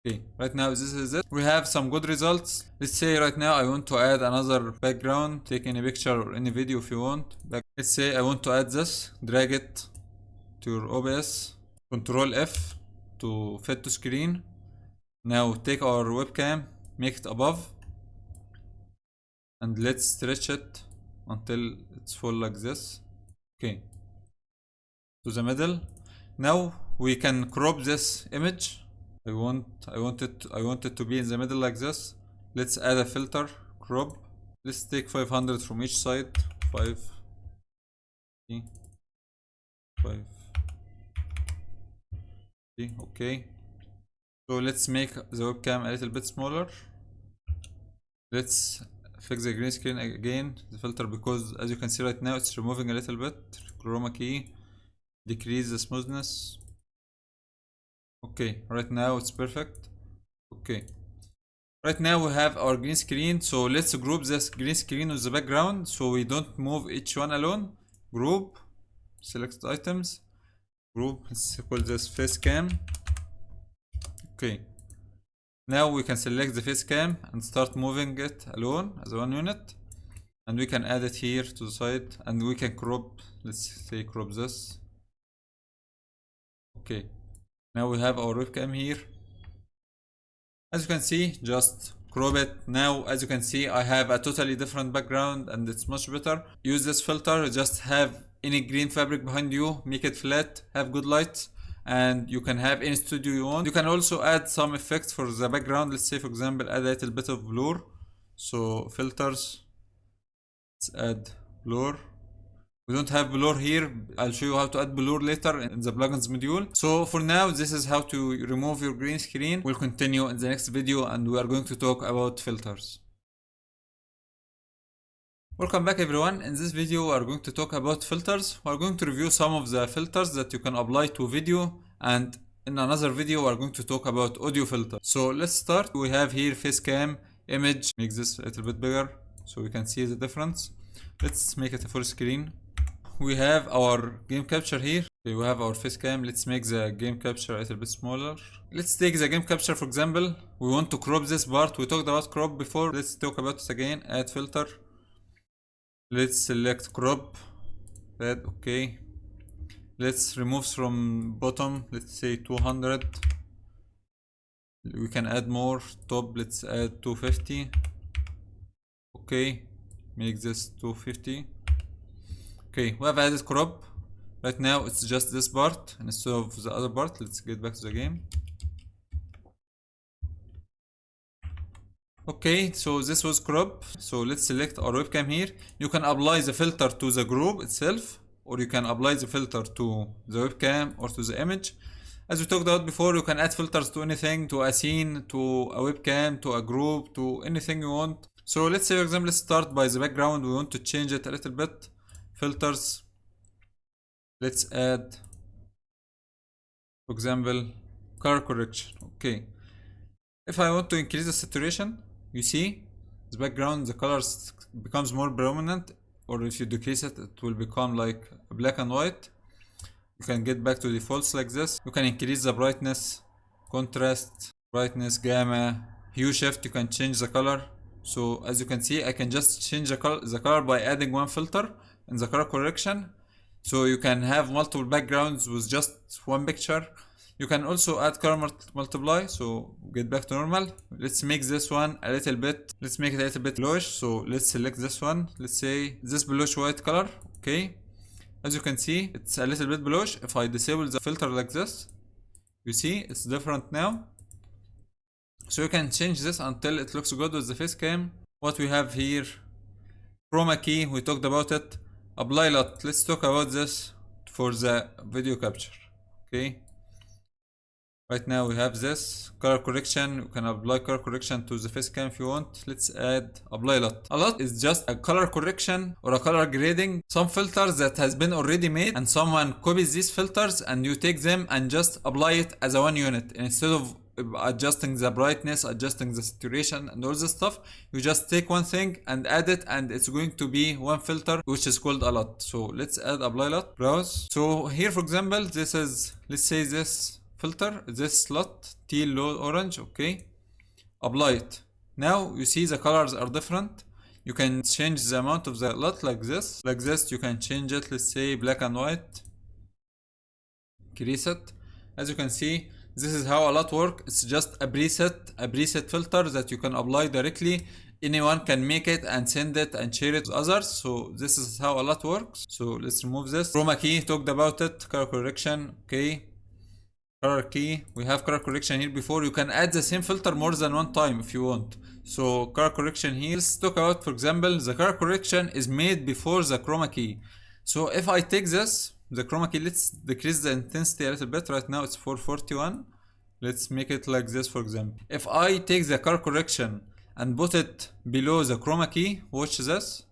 Okay, right now this is it. We have some good results. Let's say right now I want to add another background. Take any picture or any video if you want. Let's say I want to add this. Drag it to your OBS. Control F to fit to screen. Now take our webcam, make it above, and let's stretch it until it's full like this. Okay, to the middle. Now we can crop this image. I want it to be in the middle like this. Let's add a filter, crop. Let's take 500 from each side. 5, 5. Okay. So let's make the webcam a little bit smaller. Let's fix the green screen again, the filter, because as you can see right now it's removing a little bit. Chroma key, decrease the smoothness. Okay, right now it's perfect. Okay, right now we have our green screen. So let's group this green screen with the background so we don't move each one alone. Group, select items, group, let's call this face cam. Okay, now we can select the face cam and start moving it alone as one unit, and we can add it here to the side, and we can crop. Let's say crop this. Okay, now we have our webcam here. As you can see, just crop it. Now as you can see, I have a totally different background and it's much better. Use this filter, just have any green fabric behind you, make it flat, have good light, and you can have any studio you want. You can also add some effects for the background. Let's say for example add a little bit of blur. So filters, let's add blur. We don't have blur here. I'll show you how to add blur later in the plugins module. So for now, this is how to remove your green screen. We'll continue in the next video and we are going to talk about filters. Welcome back everyone. In this video we are going to talk about filters. We are going to review some of the filters that you can apply to video, and in another video we are going to talk about audio filters. So let's start. We have here face cam, image. Make this a little bit bigger so we can see the difference. Let's make it a full screen. We have our game capture here. Okay, we have our face cam. Let's make the game capture a little bit smaller. Let's take the game capture for example. We want to crop this part. We talked about crop before. Let's talk about it again. Add filter. Let's select crop. Add, okay. Let's remove from bottom. Let's say 200. We can add more. Top. Let's add 250. Okay. Make this 250. Okay, we have added crop. Right now it's just this part instead of the other part. Let's get back to the game. Okay, so this was crop. So let's select our webcam here. You can apply the filter to the group itself, or you can apply the filter to the webcam or to the image. As we talked about before, you can add filters to anything, to a scene, to a webcam, to a group, to anything you want. So let's say for example, let's start by the background. We want to change it a little bit. Filters. Let's add, for example, color correction. Okay. If I want to increase the saturation, you see the background, the colors becomes more prominent, or if you decrease it, it will become like black and white. You can get back to defaults like this. You can increase the brightness, contrast, brightness, gamma, hue shift. You can change the color. So as you can see, I can just change the color by adding one filter in the color correction. So you can have multiple backgrounds with just one picture. You can also add color multiply, so get back to normal. Let's make this one a little bit, let's make it a little bit bluish. So let's select this one. Let's say this bluish white color. Okay. As you can see, it's a little bit bluish. If I disable the filter like this, you see it's different now. So you can change this until it looks good with the face cam. What we have here, chroma key, we talked about it. Apply LUT, let's talk about this for the video capture. Okay. Right now we have this color correction. You can apply color correction to the face cam if you want. Let's add apply LUT. A LUT is just a color correction or a color grading. Some filters that has been already made, and someone copies these filters and you take them and just apply it as a one unit instead of adjusting the brightness, adjusting the saturation, and all this stuff. You just take one thing and add it, and it's going to be one filter, which is called a LUT. So let's add apply LUT, browse. So here, for example, this is, let's say this filter, this LUT, teal, low orange, okay. Apply it. Now you see the colors are different. You can change the amount of the LUT like this. Like this, you can change it, let's say black and white. Increase it. As you can see, this is how a LUT works. It's just a preset filter that you can apply directly. Anyone can make it and send it and share it to others. So this is how a LUT works. So let's remove this. Chroma key, talked about it. Color correction, okay. Color key, we have color correction here before. You can add the same filter more than one time if you want. So color correction here, let's talk about, for example, the color correction is made before the chroma key. So if I take this, the chroma key, let's decrease the intensity a little bit. Right now it's 441. Let's make it like this, for example. If I take the color correction and put it below the chroma key, watch this.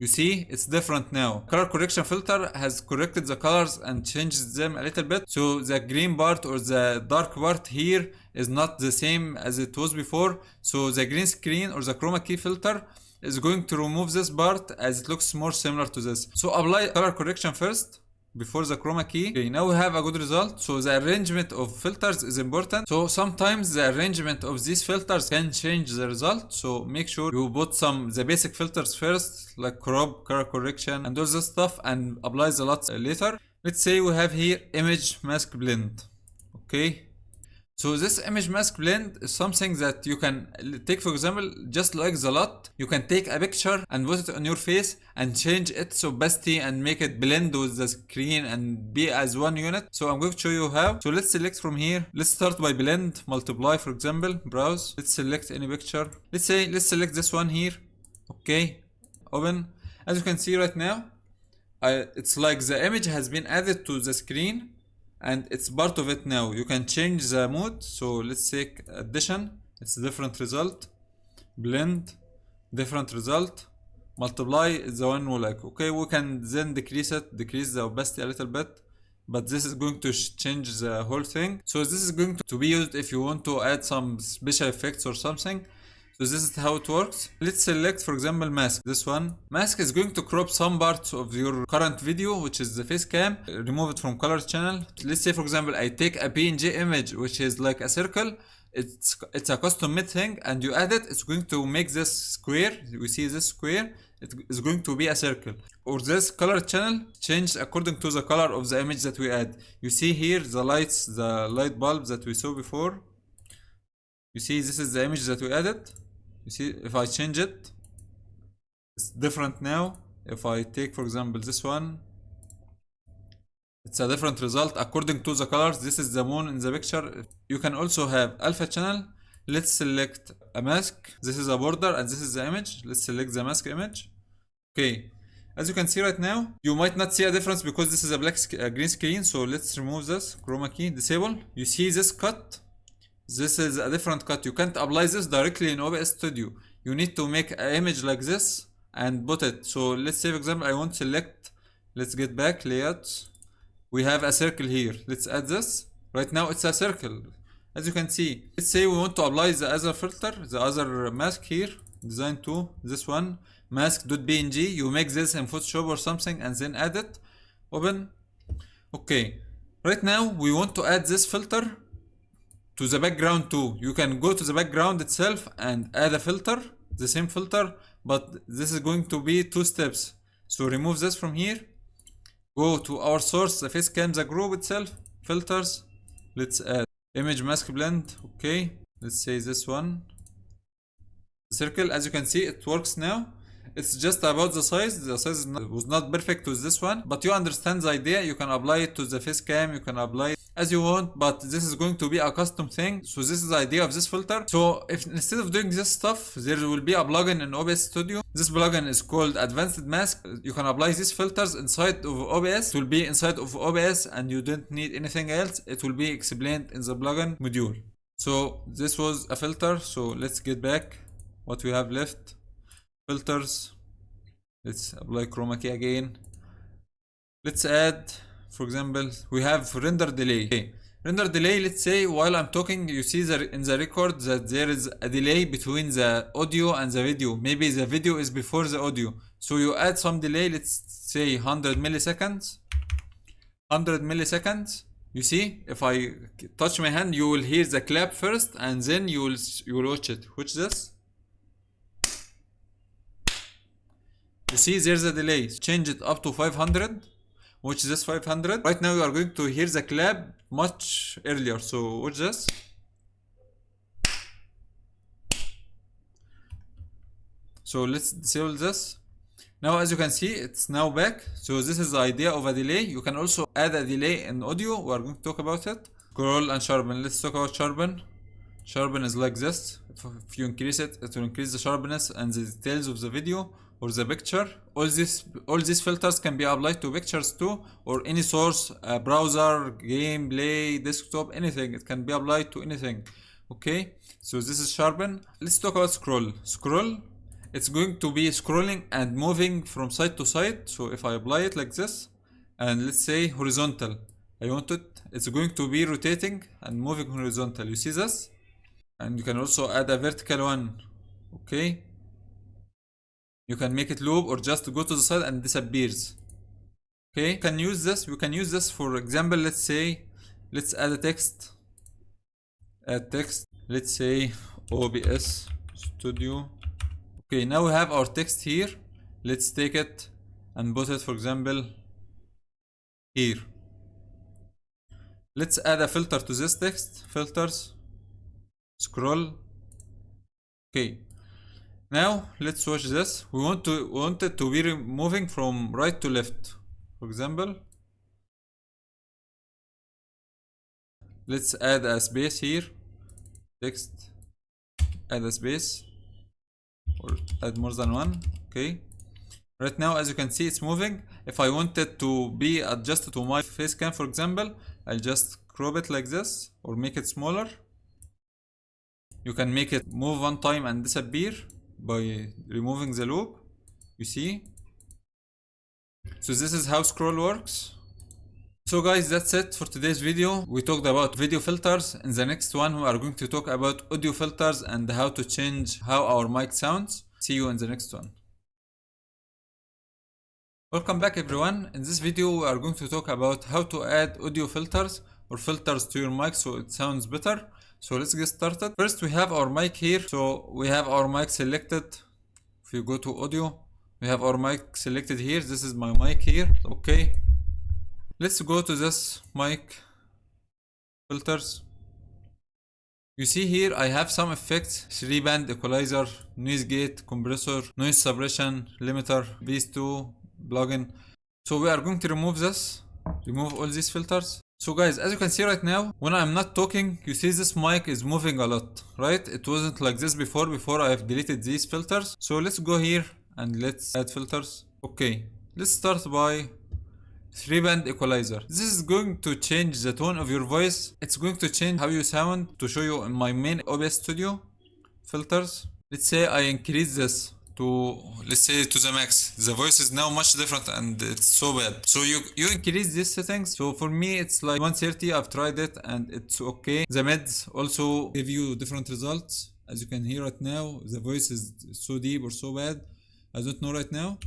You see, it's different now. Color correction filter has corrected the colors and changed them a little bit. So the green part or the dark part here is not the same as it was before. So the green screen or the chroma key filter is going to remove this part as it looks more similar to this. So apply color correction first before the chroma key. Okay, now we have a good result. So the arrangement of filters is important. So sometimes the arrangement of these filters can change the result. So make sure you put the basic filters first, like crop, color correction, and all this stuff, and apply the LUTs later. Let's say we have here image mask blend. Okay. So this image mask blend is something that you can take, for example, just like the LUT, you can take a picture and put it on your face and change its opacity and make it blend with the screen and be as one unit. So I'm going to show you how. So let's select from here. Let's start by blend, multiply, for example, browse. Let's select any picture. Let's select this one here. Okay, open. As you can see right now, it's like the image has been added to the screen. And it's part of it now. You can change the mode. So let's take addition. It's a different result. Blend, different result. Multiply is the one we like. Okay, we can then decrease the opacity a little bit. But this is going to change the whole thing. So this is going to be used if you want to add some special effects or something. So this is how it works. Let's select, for example, mask. This one. Mask is going to crop some parts of your current video, which is the face cam. Remove it from color channel. Let's say, for example, I take a PNG image, which is like a circle. It's a custom made thing, and you add it. It's going to make this square. You see this square? It is going to be a circle. Or this color channel changed according to the color of the image that we add. You see here the lights, the light bulbs that we saw before. You see, this is the image that we added. You see, if I change it, it's different now. If I take, for example, this one, it's a different result according to the colors. This is the moon in the picture. You can also have alpha channel. Let's select a mask. This is a border and this is the image. Let's select the mask image. Okay. As you can see right now, you might not see a difference because this is a green screen. So let's remove this. Chroma key, disable. You see this cut? This is a different cut. You can't apply this directly in OBS Studio. You need to make an image like this and put it. So let's say, for example, I want to select, let's get back, layouts. We have a circle here. Let's add this. Right now it's a circle. As you can see, let's say we want to apply the other filter, the other mask here, design 2, this one, mask.png. You make this in Photoshop or something and then add it. Open. Okay. Right now we want to add this filter to the background too. You can go to the background itself and add a filter, the same filter, but this is going to be 2 steps. So remove this from here, go to our source, the face cam, the group itself, filters. Let's add image mask blend. Okay, let's say this one, circle. As you can see, it works now. It's just about the size. The size was not perfect with this one, but you understand the idea. You can apply it to the face cam, you can apply it as you want, but this is going to be a custom thing. So this is the idea of this filter. So if instead of doing this stuff, there will be a plugin in OBS Studio. This plugin is called Advanced Mask. You can apply these filters inside of OBS. It will be inside of OBS and you don't need anything else. It will be explained in the plugin module. So this was a filter. So let's get back what we have left. Filters. Let's apply chroma key again. Let's add, for example, we have render delay. Okay. Render delay, let's say while I'm talking, you see in the record that there is a delay between the audio and the video. Maybe the video is before the audio. So you add some delay, let's say 100 milliseconds. 100 milliseconds. You see, if I touch my hand, you will hear the clap first, and then you will watch it. Watch this. You see, there's a delay. Change it up to 500. Watch this 500. Right now, you are going to hear the clap much earlier. So watch this. So let's disable this. Now, as you can see, it's now back. So this is the idea of a delay. You can also add a delay in audio. We are going to talk about it. Scroll and sharpen. Let's talk about sharpen. Sharpen is like this. If you increase it, it will increase the sharpness and the details of the video or the picture. All these filters can be applied to pictures too, or any source, browser, gameplay, desktop, anything. It can be applied to anything. Okay. So this is sharpen. Let's talk about scroll. Scroll. It's going to be scrolling and moving from side to side. So if I apply it like this, and let's say horizontal, I want it, it's going to be rotating and moving horizontal. You see this? And you can also add a vertical one. Okay. You can make it loop or just go to the side and disappears. Okay. You can use this. You can use this for example. Let's say, let's add a text. Add text. Let's say OBS Studio. Okay, now we have our text here. Let's take it and put it, for example, here. Let's add a filter to this text. Filters. Scroll. Okay. Now let's watch this. We want it to be moving from right to left. For example, let's add a space here. Text. Add a space. Or add more than one. Okay. Right now, as you can see, it's moving. If I want it to be adjusted to my face cam, for example, I'll just crop it like this or make it smaller. You can make it move one time and disappear by removing the loop. You see? So this is how scroll works. So guys, that's it for today's video. We talked about video filters. In the next one, we are going to talk about audio filters and how to change how our mic sounds. See you in the next one. Welcome back everyone. In this video, we are going to talk about how to add audio filters or filters to your mic so it sounds better. So let's get started. First, we have our mic here. So we have our mic selected. If you go to audio, we have our mic selected here. This is my mic here. Okay. Let's go to this mic filters. You see here I have some effects: 3-band equalizer, noise gate, compressor, noise suppression, limiter, bass2, plugin. So we are going to remove this, remove all these filters. So guys, as you can see right now, when I'm not talking, you see this mic is moving a lot, right? It wasn't like this before I have deleted these filters. So let's go here and let's add filters. Okay, let's start by 3-band equalizer. This is going to change the tone of your voice. It's going to change how you sound. To show you in my main OBS Studio filters, let's say I increase this to, let's say, to the max. The voice is now much different and it's so bad. So you increase these settings. So for me it's like 130. I've tried it and it's okay. The mids also give you different results. As you can hear right now, the voice is so deep or so bad. I don't know right now.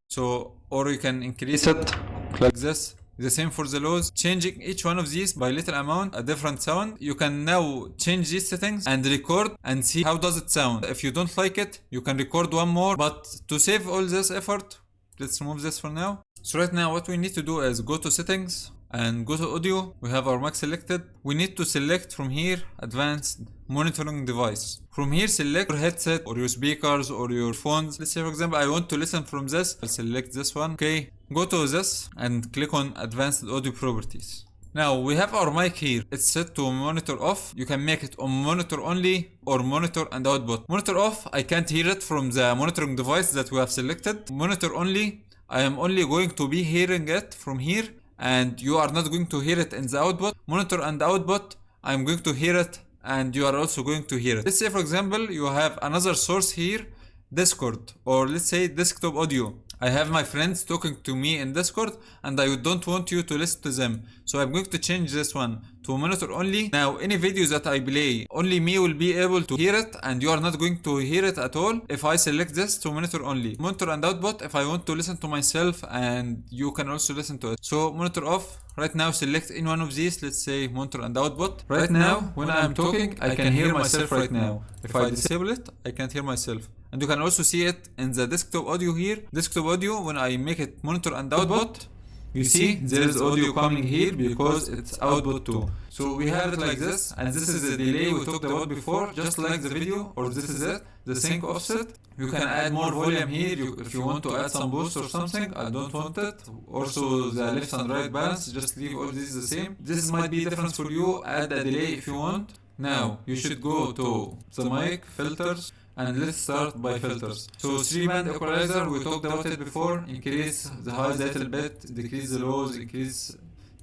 So, or you can increase it like this. The same for the lows. Changing each one of these by little amount, a different sound. You can now change these settings and record and see how does it sound. If you don't like it, you can record one more. But to save all this effort, let's remove this for now. So right now what we need to do is go to settings and go to audio. We have our mic selected. We need to select from here advanced monitoring device. From here select your headset or your speakers or your phones. Let's say for example I want to listen from this. I'll select this one. Okay, go to this and click on advanced audio properties. Now we have our mic here. It's set to monitor off. You can make it on monitor only or monitor and output. Monitor off, I can't hear it from the monitoring device that we have selected. Monitor only, I am only going to be hearing it from here and you are not going to hear it in the output. Monitor and output, I'm going to hear it and you are also going to hear it. Let's say for example you have another source here, Discord, or let's say desktop audio, I have my friends talking to me in Discord and I don't want you to listen to them. So I'm going to change this one to monitor only. Now any videos that I play, only me will be able to hear it and you are not going to hear it at all if I select this to monitor only. Monitor and output if I want to listen to myself and you can also listen to it. So monitor off. Right now select in one of these, let's say monitor and output. Right now when I'm talking I can hear myself right now. If I disable it I can't hear myself. And you can also see it in the desktop audio here. Desktop audio, when I make it monitor and output, you see there is audio coming here because it's output too. So we have it like this, and this is the delay we talked about before, just like the video, or this is it, the sync offset. You can add more volume here if you want to add some boost or something. I don't want it. Also the left and right balance, just leave all these the same. This might be different for you, add a delay if you want. Now you should go to the mic, filters, and let's start by filters. So 3-band equalizer, we talked about it before. Increase the highs a little bit, decrease the lows, decrease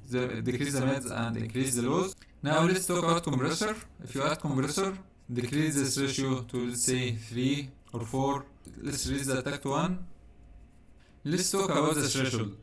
the mids and increase the lows. Now let's talk about compressor. If you add compressor, decrease this ratio to let's say 3 or 4. Let's raise the attack to 1. Let's talk about the threshold.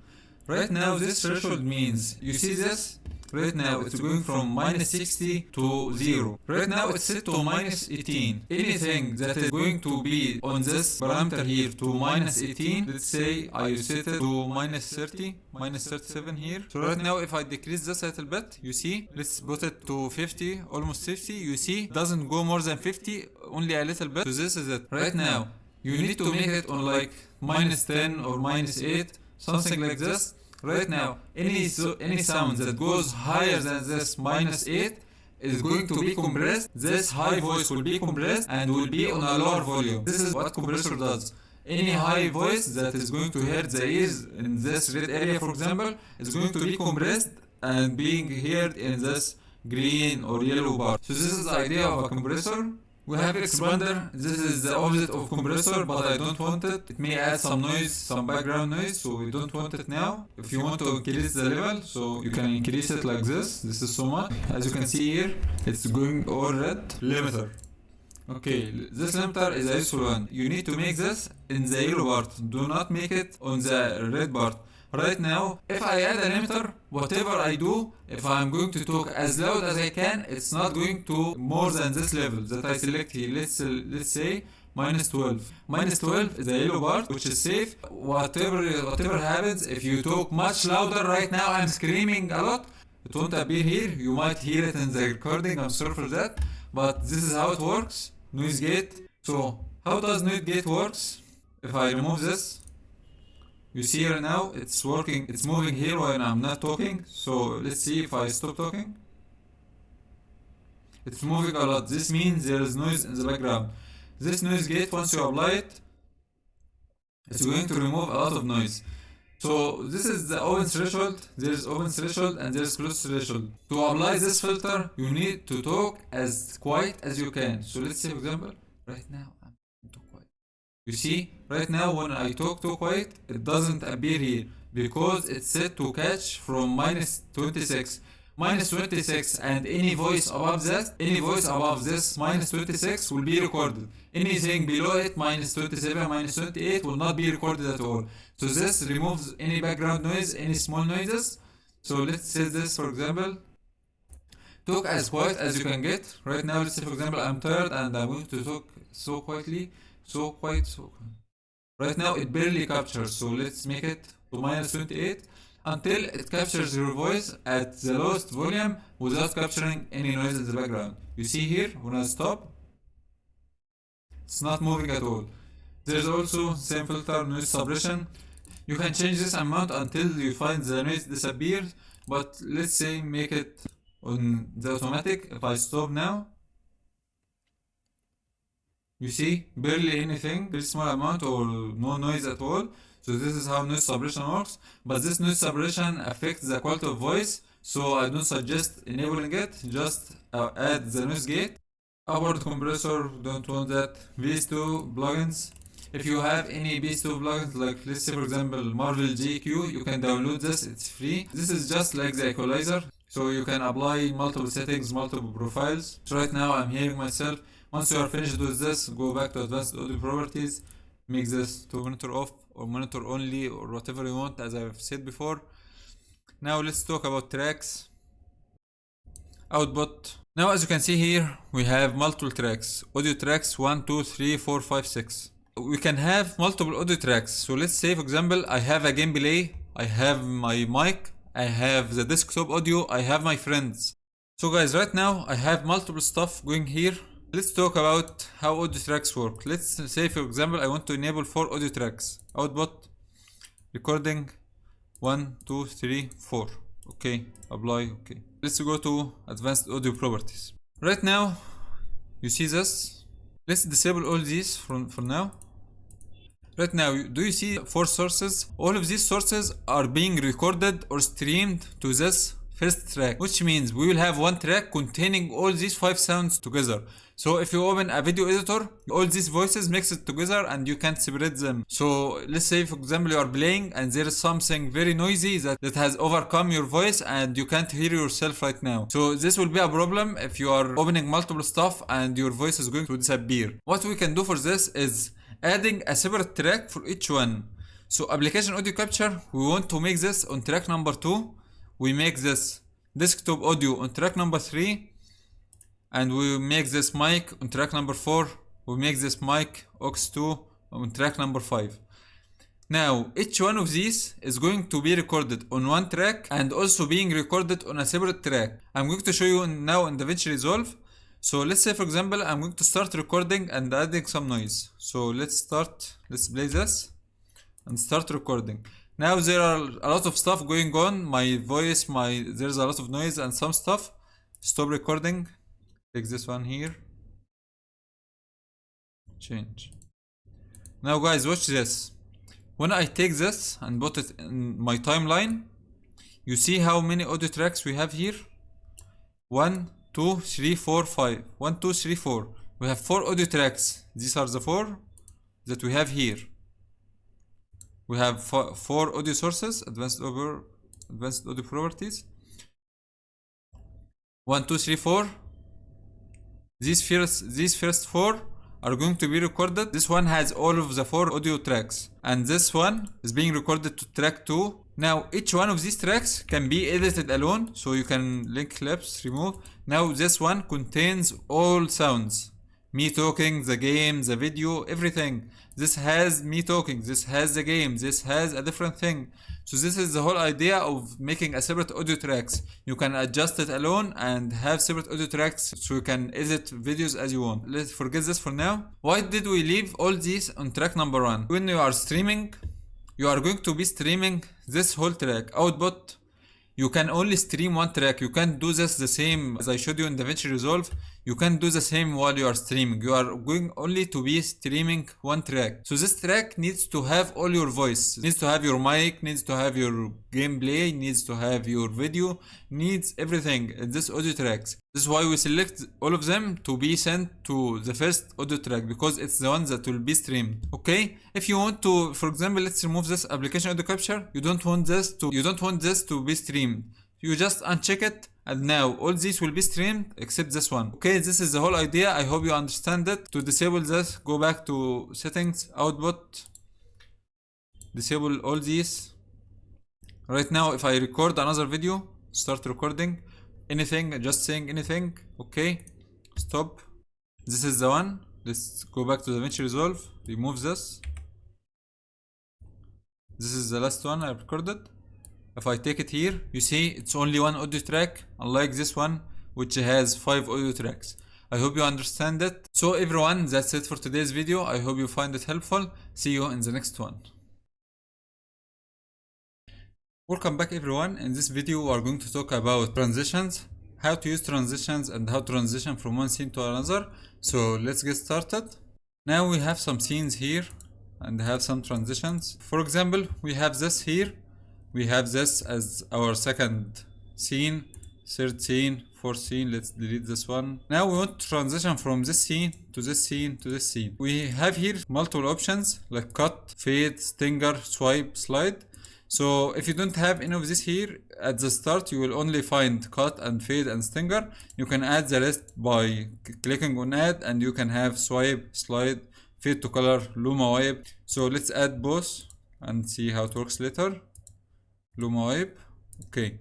Right now this threshold means, you see this? Right now it's going from minus 60 to 0. Right now it's set to minus 18. Anything that is going to be on this parameter here to minus 18, let's say I set it to minus 30, minus 37 here. So right now if I decrease this a little bit, you see, let's put it to 50, almost 50, you see, doesn't go more than 50, only a little bit. So this is it. Right now, you need to make it on like minus 10 or minus 8, something like this. Right now, any sound that goes higher than this minus 8 is going to be compressed. This high voice will be compressed and will be on a lower volume. This is what compressor does. Any high voice that is going to hurt the ears in this red area, for example, is going to be compressed and being heard in this green or yellow part. So this is the idea of a compressor. We have expander. This is the opposite of compressor, but I don't want it. It may add some noise, some background noise, so we don't want it now. If you want to increase the level, so you can increase it like this. This is so much. As you can see here, it's going over red. Limiter. Okay, this limiter is a useful one. You need to make this in the yellow part. Do not make it on the red part. Right now, if I add a limiter, whatever I do, if I'm going to talk as loud as I can, it's not going to more than this level that I select here. Let's say minus 12. Minus 12 is the yellow part, which is safe. Whatever happens, if you talk much louder right now, I'm screaming a lot, it won't appear here. You might hear it in the recording, I'm sorry for that. But this is how it works. Noise gate. So how does noise gate works? If I remove this, you see here now, it's working, it's moving here when I'm not talking. So let's see if I stop talking. It's moving a lot. This means there is noise in the background. This noise gate, once you apply it, it's going to remove a lot of noise. So this is the open threshold. There's open threshold and there's closed threshold. To apply this filter, you need to talk as quiet as you can. So let's say, for example, right now, you see, right now when I talk too quiet, it doesn't appear here because it's set to catch from minus 26. Minus 26 and any voice above that, any voice above this minus 26 will be recorded. Anything below it, minus 27, minus 28 will not be recorded at all. So this removes any background noise, any small noises. So let's say this, for example, talk as quiet as you can get. Right now, let's say, for example, I'm tired and I'm going to talk so quietly. So quiet, so quiet. Right now it barely captures, so let's make it to minus 28 until it captures your voice at the lowest volume without capturing any noise in the background. You see here, when I stop, it's not moving at all. There's also same filter, noise suppression. You can change this amount until you find the noise disappears, but let's say make it on the automatic. If I stop now, you see, barely anything, very small amount or no noise at all. So this is how noise suppression works. But this noise suppression affects the quality of voice, so I don't suggest enabling it. Just add the noise gate. Upward compressor, don't want that. VS2 plugins. If you have any VS2 plugins, like let's say for example Marvel GQ, you can download this, it's free. This is just like the equalizer, so you can apply multiple settings, multiple profiles. So right now I'm hearing myself. Once you are finished with this, go back to advanced audio properties, make this to monitor off. or monitor only or whatever you want, as I've said before. Now let's talk about tracks. Output. Now as you can see here, we have multiple tracks. Audio tracks 1, 2, 3, 4, 5, 6. We can have multiple audio tracks. So let's say for example, I have a gameplay, I have my mic, I have the desktop audio, I have my friends. So guys, right now I have multiple stuff going here. Let's talk about how audio tracks work. Let's say for example, I want to enable 4 audio tracks. Output, recording, 1, 2, 3, 4. Okay, apply, okay. Let's go to advanced audio properties. Right now, you see this. Let's disable all these for now. Right now, do you see 4 sources? All of these sources are being recorded or streamed to this first track, which means we will have one track containing all these 5 sounds together. So if you open a video editor, all these voices mix it together and you can't separate them. So let's say for example you are playing and there is something very noisy that has overcome your voice and you can't hear yourself right now. So this will be a problem if you are opening multiple stuff and your voice is going to disappear. What we can do for this is adding a separate track for each one. So application audio capture, we want to make this on track number 2. We make this desktop audio on track number 3. And we make this mic on track number 4. We make this mic aux2 on track number 5. Now each one of these is going to be recorded on one track and also being recorded on a separate track. I'm going to show you now in DaVinci Resolve. So let's say for example I'm going to start recording and adding some noise. So let's play this and start recording. Now there are a lot of stuff going on, my voice, there's a lot of noise and some stuff. Stop recording. Take this one here, change. Now guys, watch this. When I take this and put it in my timeline, you see how many audio tracks we have here? 1, 2, 3, 4, 5. 1, 2, 3, 4. We have 4 audio tracks. These are the 4 that we have here. We have 4 audio sources, advanced audio properties. 1, 2, 3, 4. These first 4 are going to be recorded. This one has all of the 4 audio tracks, and this one is being recorded to track 2. Now each one of these tracks can be edited alone, so you can link clips, remove. Now this one contains all sounds. Me talking, the game, the video, everything. This has me talking, this has the game, this has a different thing. So this is the whole idea of making a separate audio tracks. You can adjust it alone and have separate audio tracks so you can edit videos as you want. Let's forget this for now. Why did we leave all these on track number 1? When you are streaming, you are going to be streaming this whole track. Output, you can only stream one track. You can't do this the same as I showed you in DaVinci Resolve. You can't do the same while you are streaming. You are going only to be streaming one track. So this track needs to have all your voice. It needs to have your mic, needs to have your gameplay, needs to have your video, needs everything in this audio tracks. This is why we select all of them to be sent to the first audio track, because it's the one that will be streamed. Okay? If you want to, for example, let's remove this application audio capture. You don't want this to be streamed. You just uncheck it, and now all these will be streamed except this one. Okay, this is the whole idea. I hope you understand it. To disable this, go back to settings, output, disable all these. Right now, if I record another video, start recording anything, just saying anything. Okay, stop. This is the one. Let's go back to DaVinci Resolve, remove this. This is the last one I recorded. If I take it here, you see it's only one audio track, unlike this one, which has 5 audio tracks. I hope you understand it. So everyone, that's it for today's video. I hope you find it helpful. See you in the next one. Welcome back everyone. In this video, we are going to talk about transitions, how to use transitions and how to transition from one scene to another. So let's get started. Now we have some scenes here and have some transitions. For example, we have this here. We have this as our second scene, third scene, fourth scene. Let's delete this one. Now we want to transition from this scene to this scene to this scene. We have here multiple options like cut, fade, stinger, swipe, slide. So if you don't have any of this here at the start, you will only find cut and fade and stinger. You can add the rest by clicking on add, and you can have swipe, slide, fade to color, luma wipe. So let's add both and see how it works later. Luma wipe. Okay.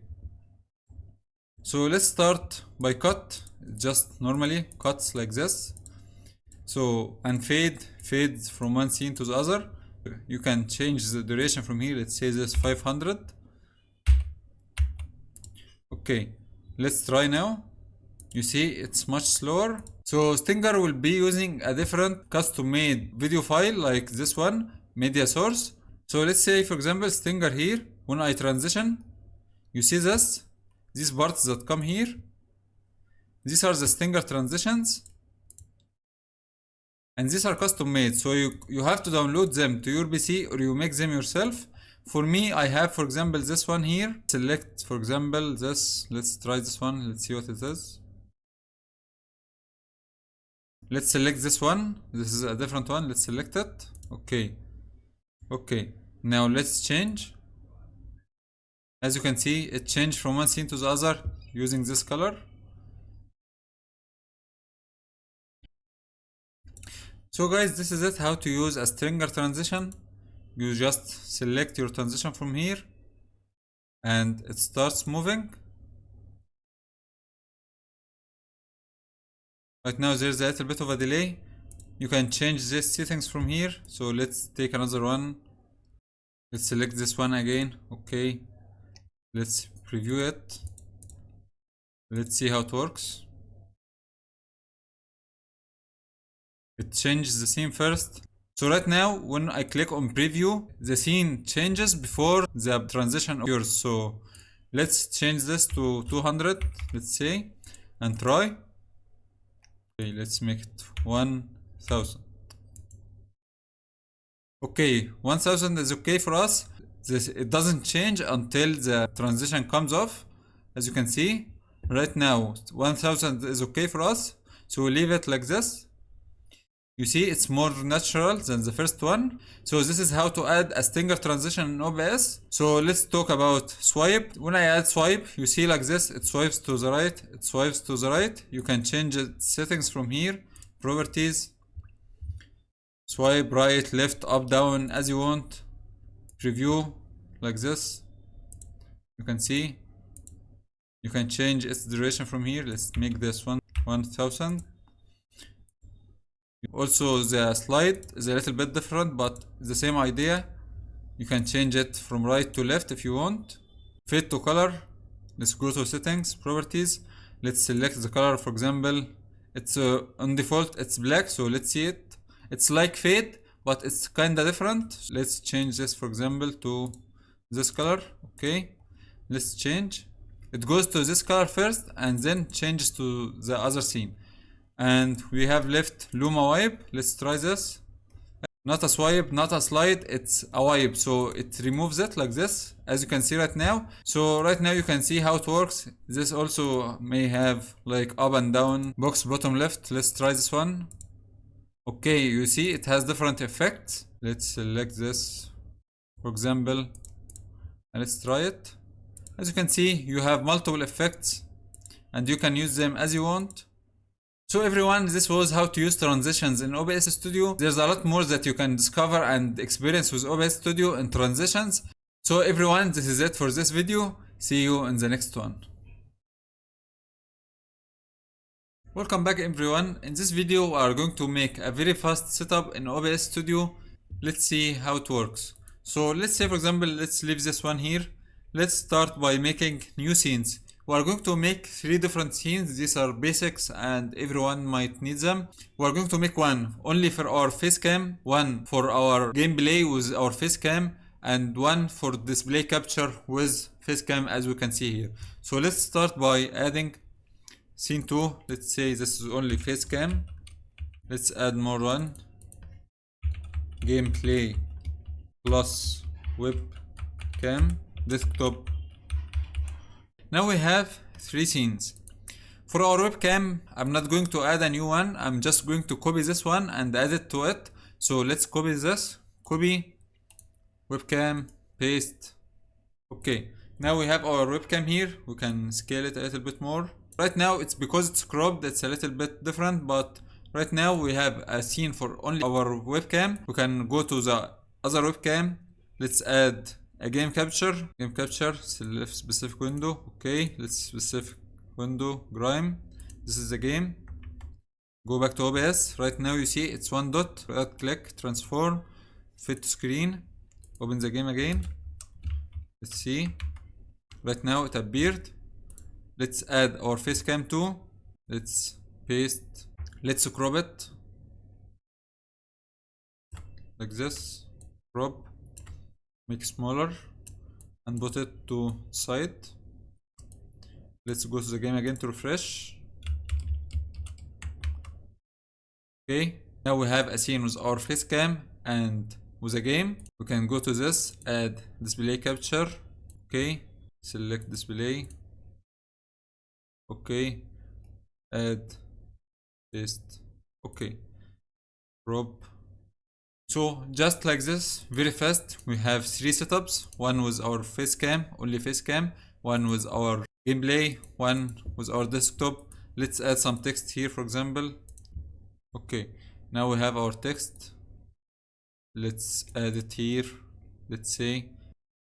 So let's start by cut, just normally cuts like this. So, and fades from one scene to the other. You can change the duration from here. Let's say this 500. Okay, let's try now. You see it's much slower. So Stinger will be using a different custom made video file like this one, media source. So let's say for example Stinger here, when I transition, you see this, these parts that come here, these are the Stinger transitions, and these are custom made, so you have to download them to your PC or you make them yourself. For me, I have for example this one here. Select for example this, let's try this one, let's see what it is. Let's select this one, this is a different one, let's select it. Okay, okay, now let's change. As you can see, it changed from one scene to the other using this color. So guys, this is it, how to use a Stinger transition. You just select your transition from here and it starts moving. Right now there's a little bit of a delay. You can change these settings from here. So let's take another one. Let's select this one again. Okay, let's preview it. Let's see how it works. It changes the scene first. So right now when I click on preview, the scene changes before the transition occurs. So let's change this to 200, let's say, and try. Okay, let's make it 1000. Okay, 1000 is okay for us. It doesn't change until the transition comes off. As you can see right now 1000 is okay for us, so we leave it like this. You see it's more natural than the first one. So this is how to add a Stinger transition in OBS. So let's talk about swipe. When I add swipe, you see like this, it swipes to the right, it swipes to the right. You can change its settings from here, properties, swipe right, left, up, down as you want. Preview like this. You can see you can change its duration from here. Let's make this one 1000. Also the slide is a little bit different, but the same idea. You can change it from right to left if you want. Fade to color. Let's go to settings, properties. Let's select the color. For example, it's on default it's black, so let's see it. It's like fade, but it's kinda different. Let's change this for example to this color. Okay, let's change. It goes to this color first and then changes to the other scene. And we have left Luma wipe. Let's try this. Not a swipe, not a slide, it's a wipe. So it removes it like this, as you can see right now. So right now you can see how it works. This also may have like up and down, box, bottom, left. Let's try this one. Okay, you see it has different effects. Let's select this, for example, and let's try it. As you can see, you have multiple effects and you can use them as you want. So everyone, this was how to use transitions in OBS Studio. There's a lot more that you can discover and experience with OBS Studio and transitions. So everyone, this is it for this video. See you in the next one. Welcome back everyone. In this video we are going to make a very fast setup in OBS Studio. Let's see how it works. So let's say for example, let's leave this one here. Let's start by making new scenes. We are going to make 3 different scenes. These are basics and everyone might need them. We are going to make one only for our face cam, one for our gameplay with our face cam, and one for display capture with face cam, as we can see here. So let's start by adding scene 2. Let's say this is only face cam. Let's add more one. Gameplay plus webcam desktop. Now we have 3 scenes. For our webcam, I'm not going to add a new one. I'm just going to copy this one and add it to it. So let's copy this. Copy, webcam, paste. Okay, now we have our webcam here. We can scale it a little bit more. Right now, it's because it's cropped, it's a little bit different, but right now we have a scene for only our webcam. We can go to the other webcam, let's add a game capture. Select specific window. Okay, let's specific window grime. This is the game. Go back to OBS. Right now you see it's one dot. Right click, transform, fit to screen. Open the game again. Let's see. Right now it appeared. Let's add our face cam too. Let's paste. Let's crop it like this. Crop, make smaller, and put it to side. Let's go to the game again to refresh. Okay, now we have a scene with our face cam and with a game. We can go to this, add display capture. Okay, select display. Okay, add, paste. Okay, crop. So just like this, very fast, we have 3 setups. One with our face cam, only face cam. One with our gameplay. One with our desktop. Let's add some text here, for example. Okay, now we have our text. Let's add it here. Let's say,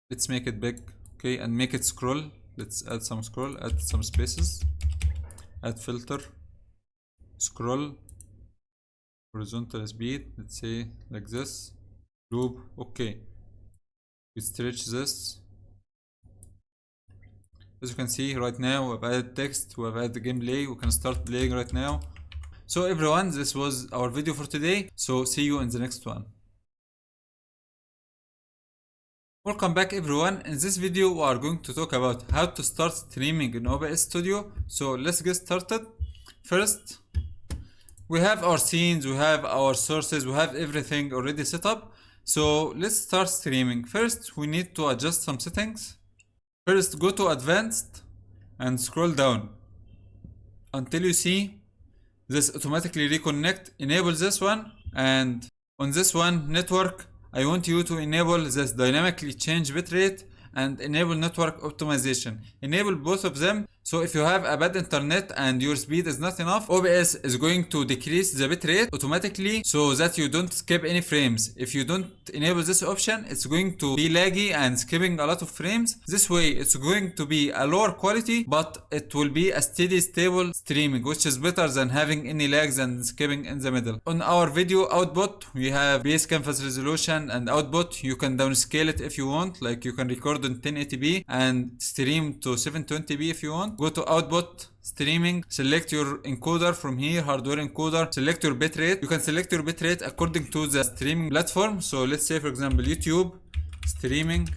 let's make it big. Okay, and make it scroll. Let's add some scroll, add some spaces, add filter, scroll, horizontal speed, let's say like this, loop. Okay, we stretch this. As you can see right now, we've added text, we've added the gameplay. We can start playing right now. So everyone, this was our video for today. So see you in the next one. Welcome back everyone. In this video we are going to talk about how to start streaming in OBS Studio. So let's get started. First, we have our scenes, we have our sources, we have everything already set up. So let's start streaming. First, we need to adjust some settings. First, go to advanced and scroll down until you see this automatically reconnect. Enable this one, and on this one, network, I want you to enable this dynamically change bitrate and enable network optimization. Enable both of them. So if you have a bad internet and your speed is not enough, OBS is going to decrease the bitrate automatically so that you don't skip any frames. If you don't enable this option, it's going to be laggy and skipping a lot of frames. This way it's going to be a lower quality, but it will be a steady, stable streaming, which is better than having any lags and skipping in the middle. On our video output, we have base canvas resolution and output. You can downscale it if you want, like you can record on 1080p and stream to 720p if you want. Go to output, streaming, select your encoder from here, hardware encoder, select your bitrate. You can select your bitrate according to the streaming platform. So let's say for example YouTube, streaming,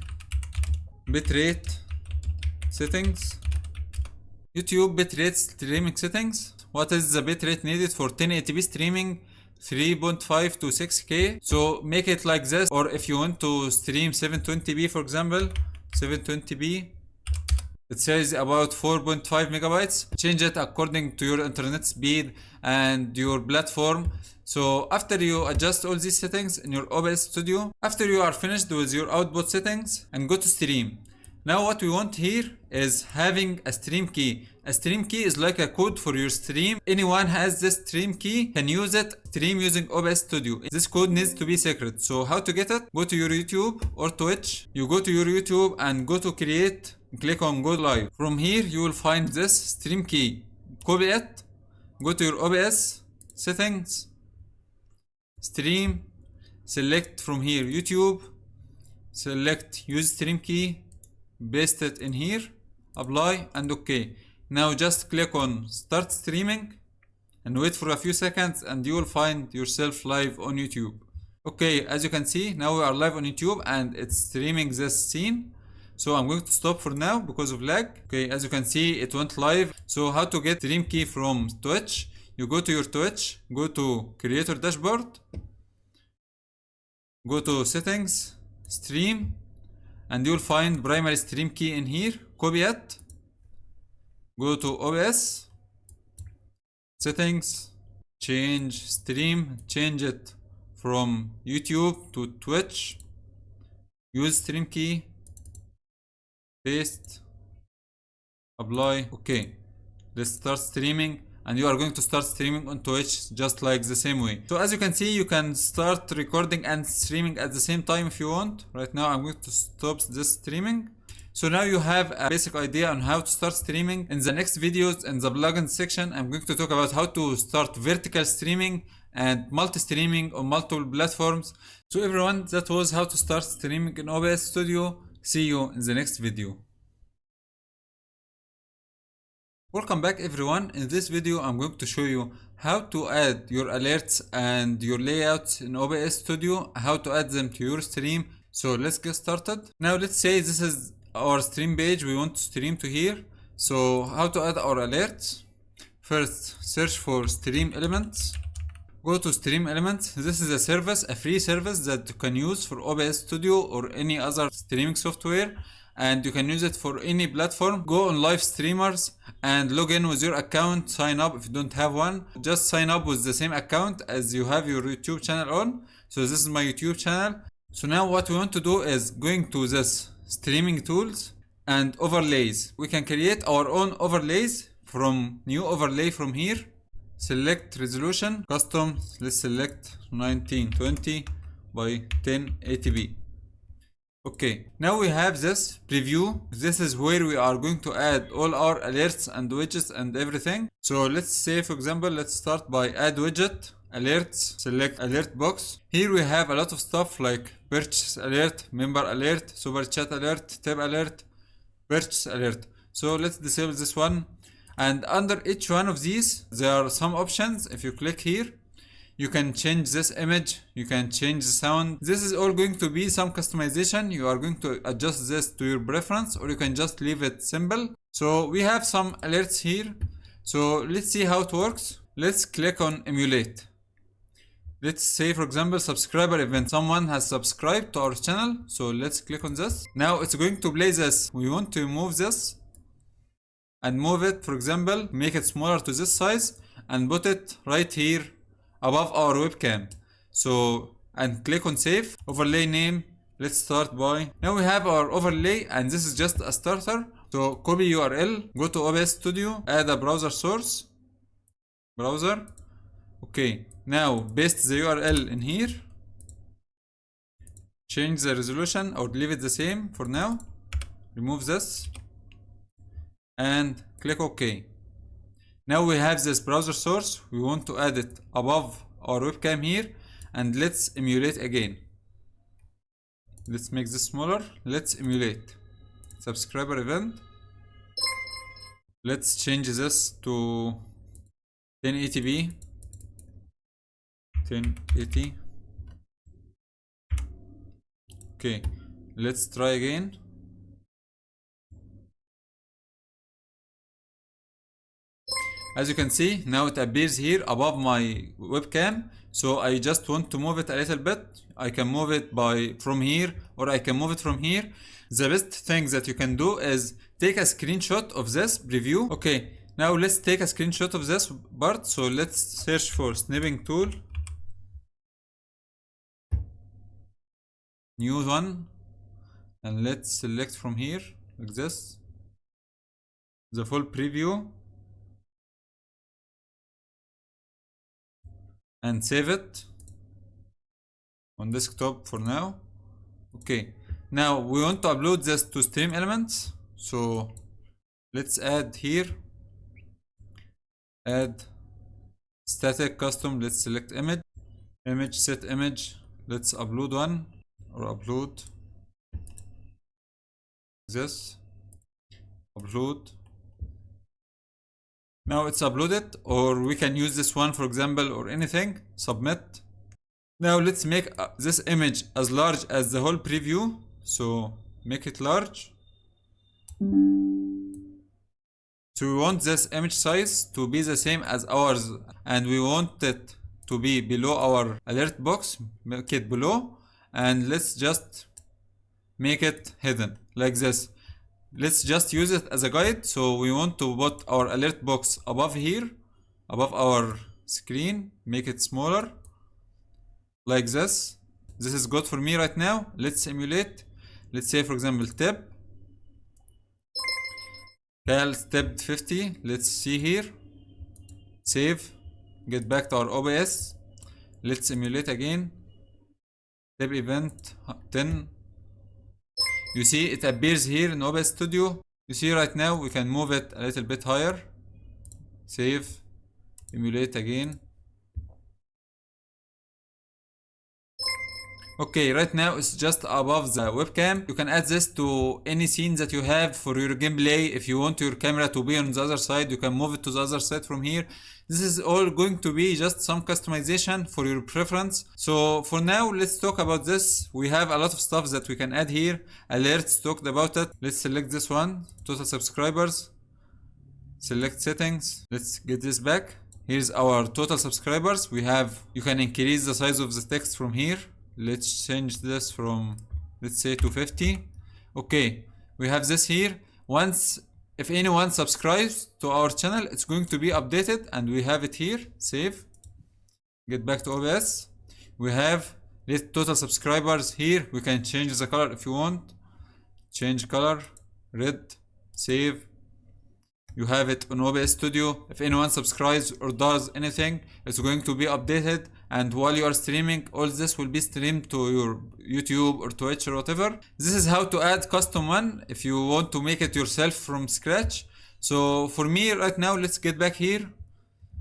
bitrate, settings, YouTube bitrate streaming settings. What is the bitrate needed for 1080p streaming? 3.5 to 6K. So make it like this, or if you want to stream 720p for example, 720p, it says about 4.5 megabytes. Change it according to your internet speed and your platform. So after you adjust all these settings in your OBS Studio, after you are finished with your output settings, and go to stream. Now what we want here is having a stream key. A stream key is like a code for your stream. Anyone has this stream key can use it, stream using OBS Studio. This code needs to be secret. So how to get it? Go to your YouTube or Twitch. You go to your YouTube and go to create, click on go live. From here you will find this stream key. Copy it, go to your OBS settings, stream, select from here YouTube, select use stream key, paste it in here, apply, and okay. Now just click on start streaming and wait for a few seconds and you will find yourself live on YouTube. Okay, as you can see, now we are live on YouTube and it's streaming this scene. So I'm going to stop for now because of lag. Okay, as you can see, it went live. So how to get stream key from Twitch? You go to your Twitch, go to creator dashboard, go to settings, stream, and you'll find primary stream key in here. Copy it, go to OBS, settings, change stream, change it from YouTube to Twitch, use stream key, paste, apply. Okay, let's start streaming. and you are going to start streaming on Twitch just like the same way. So as you can see, you can start recording and streaming at the same time if you want. Right now I'm going to stop this streaming. So now you have a basic idea on how to start streaming. In the next videos in the plugins section, I'm going to talk about how to start vertical streaming and multi-streaming on multiple platforms. So everyone, that was how to start streaming in OBS Studio. See you in the next video. Welcome back everyone. In this video I'm going to show you how to add your alerts and your layouts in OBS Studio, how to add them to your stream. So let's get started. Now let's say this is our stream page, we want to stream to here. So how to add our alerts? First, search for stream elements. Go to stream elements. This is a service, a free service that you can use for OBS Studio or any other streaming software, and you can use it for any platform. Go on live streamers and log in with your account. Sign up if you don't have one. Just sign up with the same account as you have your YouTube channel on. So this is my YouTube channel. So now what we want to do is going to this streaming tools and overlays. We can create our own overlays from new overlay from here. Select resolution, custom, let's select 1920 by 1080p. Okay, now we have this preview. This is where we are going to add all our alerts and widgets and everything. So let's say, for example, let's start by add widget, alerts, select alert box. Here we have a lot of stuff like purchase alert, member alert, super chat alert, tab alert, purchase alert. So let's disable this one. And under each one of these, there are some options. If you click here, you can change this image, you can change the sound. This is all going to be some customization. You are going to adjust this to your preference, or you can just leave it simple. So we have some alerts here. So let's see how it works. Let's click on emulate. Let's say, for example, subscriber event. Someone has subscribed to our channel. So let's click on this. Now it's going to play this. We want to move this and move it, for example, make it smaller to this size and put it right here above our webcam. So, and click on save. Overlay name, let's start by. Now we have our overlay and this is just a starter. So copy URL, go to OBS Studio, add a browser source. Browser. Okay, now paste the URL in here. Change the resolution or leave it the same for now. Remove this. And click OK. Now we have this browser source. We want to add it above our webcam here, and let's emulate again. Let's make this smaller. Let's emulate subscriber event. Let's change this to 1080p. 1080. Okay, let's try again. As you can see, now it appears here above my webcam. So I just want to move it a little bit. I can move it from here, or I can move it from here. The best thing that you can do is take a screenshot of this preview. Okay, now let's take a screenshot of this part. So let's search for snipping tool. New one. And let's select from here, like this, the full preview. And save it on desktop for now. Okay, now we want to upload this to stream elements. So let's add here, add static custom. Let's select image, set image. Let's upload one, or upload this, upload. Now it's uploaded, or we can use this one, for example, or anything. Submit. Now let's make this image as large as the whole preview. So make it large. So we want this image size to be the same as ours, and we want it to be below our alert box. Make it below, and let's just make it hidden like this. Let's just use it as a guide. So we want to put our alert box above here, above our screen, make it smaller like this. This is good for me right now. Let's emulate. Let's say, for example, tab cal step 50. Let's see here. save, get back to our OBS. Let's emulate again. Tab event 10. You see it appears here in OBS Studio. You see right now we can move it a little bit higher. Save, emulate again. Okay, right now it's just above the webcam. You can add this to any scene that you have for your gameplay. If you want your camera to be on the other side, you can move it to the other side from here. This is all going to be just some customization for your preference. So for now, let's talk about this. We have a lot of stuff that we can add here. Alerts, talked about it. Let's select this one, total subscribers. Select settings. Let's get this back. Here's our total subscribers. You can increase the size of the text from here. Let's change this from, let's say, to 50. Okay, we have this here. If anyone subscribes to our channel, it's going to be updated, and we have it here. Save, get back to OBS. We have the total subscribers here. We can change the color if you want. Change color, red, save. You have it on OBS Studio. If anyone subscribes or does anything, it's going to be updated. And while you are streaming, all this will be streamed to your YouTube or Twitch or whatever. This is how to add custom one if you want to make it yourself from scratch. So for me right now, let's get back here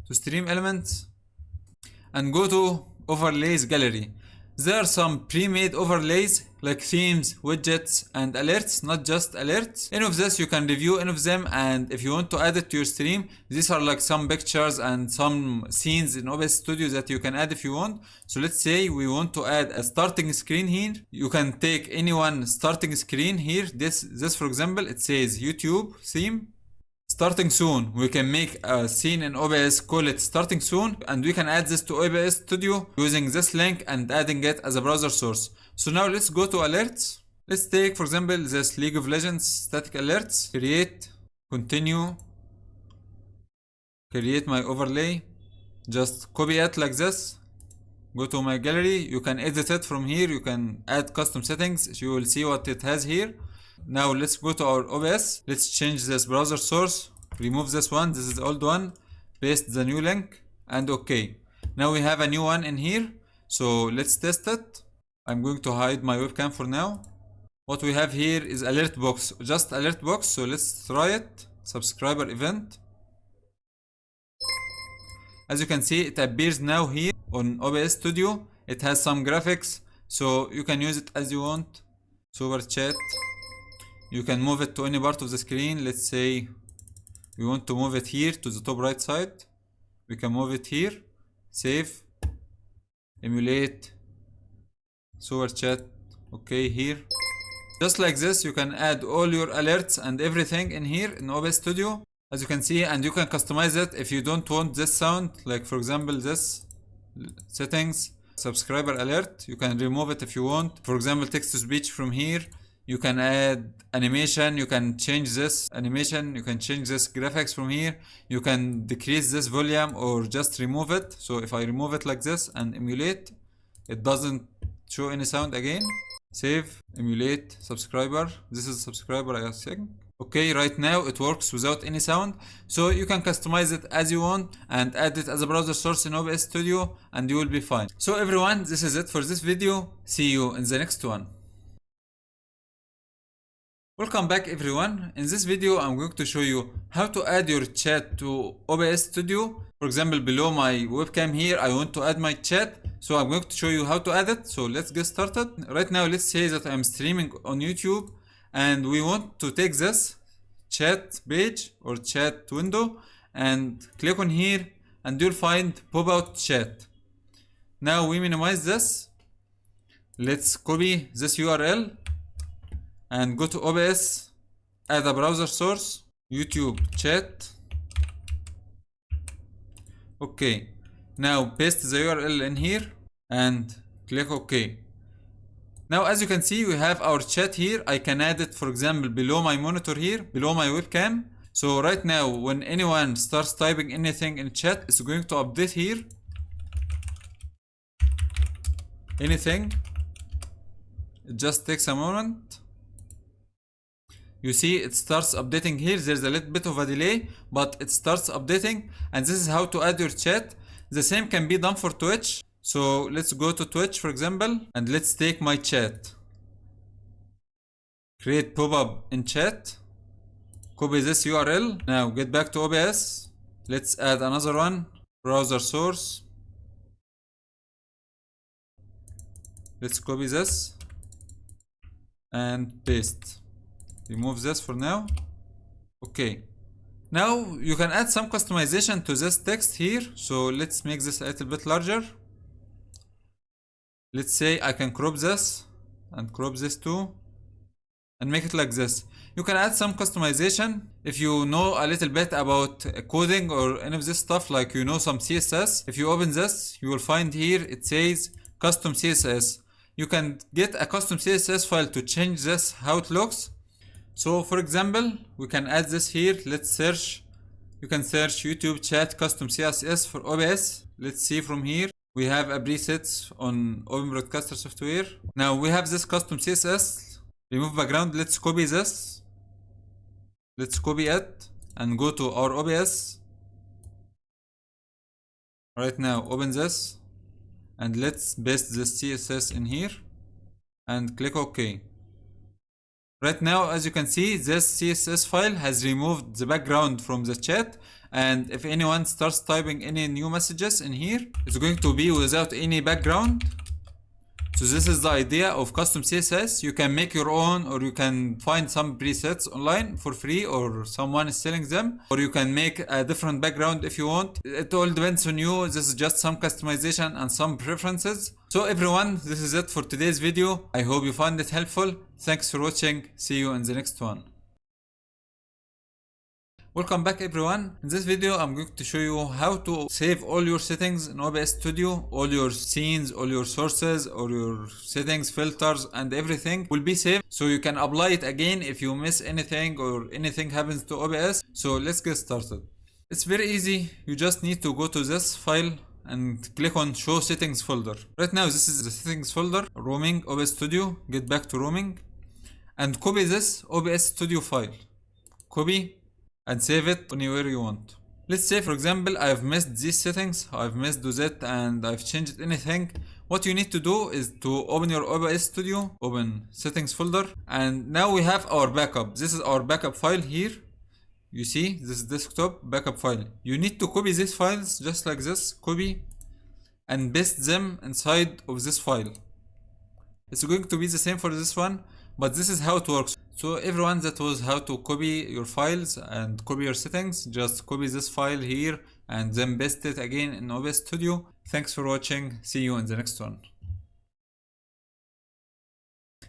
to stream elements and go to overlays gallery. There are some pre-made overlays like themes, widgets, and alerts, not just alerts. Any of this you can review any of them, and if you want to add it to your stream, these are like some pictures and some scenes in OBS Studio that you can add if you want. So let's say we want to add a starting screen here. You can take any one starting screen here. This for example, it says YouTube theme. Starting soon. We can make a scene in OBS, call it starting soon, and we can add this to OBS Studio using this link and adding it as a browser source. So now let's go to alerts. Let's take, for example, this League of Legends static alerts. Create, continue, create my overlay. Just copy it like this. Go to my gallery. You can edit it from here. You can add custom settings. You will see what it has here. Now let's go to our OBS. Let's change this browser source. Remove this one. This is the old one. Paste the new link and OK. Now we have a new one in here. So let's test it. I'm going to hide my webcam for now. What we have here is alert box. Just alert box. So let's try it. Subscriber event. As you can see, it appears now here on OBS Studio. It has some graphics. So you can use it as you want. Super chat. You can move it to any part of the screen. Let's say we want to move it here to the top right side. We can move it here. Save. Emulate. Super chat. Okay, here. Just like this, you can add all your alerts and everything in here in OBS Studio. As you can see, and you can customize it if you don't want this sound. Like for example, this settings, subscriber alert. You can remove it if you want. For example, text to speech from here. You can add animation, you can change this animation, you can change this graphics from here. You can decrease this volume or just remove it. So if I remove it like this and emulate, it doesn't show any sound again. Save, emulate, subscriber. This is subscriber, I think. Okay, right now it works without any sound. So you can customize it as you want and add it as a browser source in OBS Studio and you will be fine. So everyone, this is it for this video. See you in the next one. Welcome back everyone. In this video I'm going to show you how to add your chat to OBS Studio. For example, below my webcam here I want to add my chat, so I'm going to show you how to add it. So let's get started. Right now let's say that I'm streaming on YouTube and we want to take this chat page or chat window and click on here and you'll find pop out chat. Now we minimize this. Let's copy this URL and go to OBS, add a browser source, YouTube chat. Okay, now paste the URL in here and click OK. Now as you can see, we have our chat here. I can add it, for example, below my monitor here, below my webcam. So right now, when anyone starts typing anything in chat, it's going to update here. Anything. It just takes a moment. You see it starts updating here. There's a little bit of a delay, but it starts updating. And this is how to add your chat. The same can be done for Twitch. So let's go to Twitch, for example, and let's take my chat. Create pop-up in chat. Copy this URL. Now get back to OBS. Let's add another one. Browser source. Let's copy this and paste. Remove this for now. Okay. Now you can add some customization to this text here. So let's make this a little bit larger. Let's say I can crop this and crop this too and make it like this. You can add some customization if you know a little bit about coding or any of this stuff, like you know some CSS. If you open this, you will find here it says custom CSS. You can get a custom CSS file to change this how it looks. So for example, we can add this here. Let's search. You can search YouTube chat custom CSS for OBS. Let's see from here. We have a preset on Open Broadcaster software. Now we have this custom CSS. Remove background. Let's copy this. Let's copy it and go to our OBS. Right now, open this and let's paste this CSS in here and click OK. Right now, as you can see, this CSS file has removed the background from the chat, and if anyone starts typing any new messages in here, it's going to be without any background. So this is the idea of custom CSS. You can make your own, or you can find some presets online for free, or someone is selling them, or you can make a different background if you want. It all depends on you. This is just some customization and some preferences. So everyone, this is it for today's video. I hope you found it helpful. Thanks for watching. See you in the next one. Welcome back everyone. In this video I'm going to show you how to save all your settings in OBS Studio. All your scenes, all your sources, all your settings, filters and everything will be saved, so you can apply it again if you miss anything or anything happens to OBS. So let's get started. It's very easy. You just need to go to this file and click on show settings folder. Right now this is the settings folder, roaming OBS Studio. Get back to roaming and copy this OBS Studio file. Copy and save it anywhere you want. Let's say for example I've missed these settings, I've missed that and I've changed anything. What you need to do is to open your OBS Studio, open settings folder, and now we have our backup. This is our backup file here. You see this is desktop backup file. You need to copy these files just like this, copy and paste them inside of this file. It's going to be the same for this one, but this is how it works. So everyone, that was how to copy your files and copy your settings. Just copy this file here and then paste it again in OBS Studio. Thanks for watching. See you in the next one.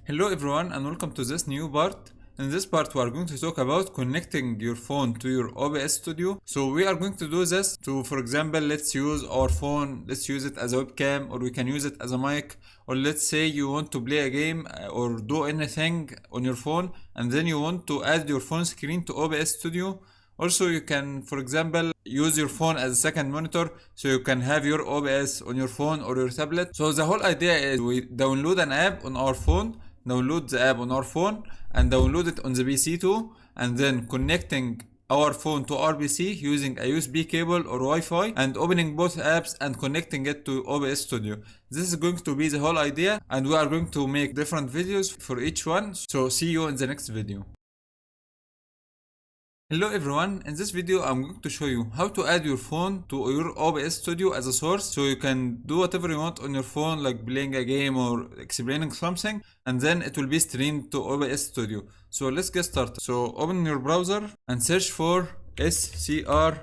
Hello everyone and welcome to this new part. In this part we are going to talk about connecting your phone to your OBS Studio. So we are going to do this to, for example, let's use our phone, let's use it as a webcam, or we can use it as a mic, or let's say you want to play a game or do anything on your phone and then you want to add your phone screen to OBS Studio. Also you can, for example, use your phone as a second monitor, so you can have your OBS on your phone or your tablet. So the whole idea is we download an app on our phone, download the app on our phone and download it on the PC too, and then connecting our phone to our PC using a USB cable or Wi-Fi and opening both apps and connecting it to OBS Studio. This is going to be the whole idea, and we are going to make different videos for each one. So see you in the next video. Hello everyone, in this video I'm going to show you how to add your phone to your OBS Studio as a source, so you can do whatever you want on your phone, like playing a game or explaining something, and then it will be streamed to OBS Studio. So let's get started. So open your browser and search for SCRCPY.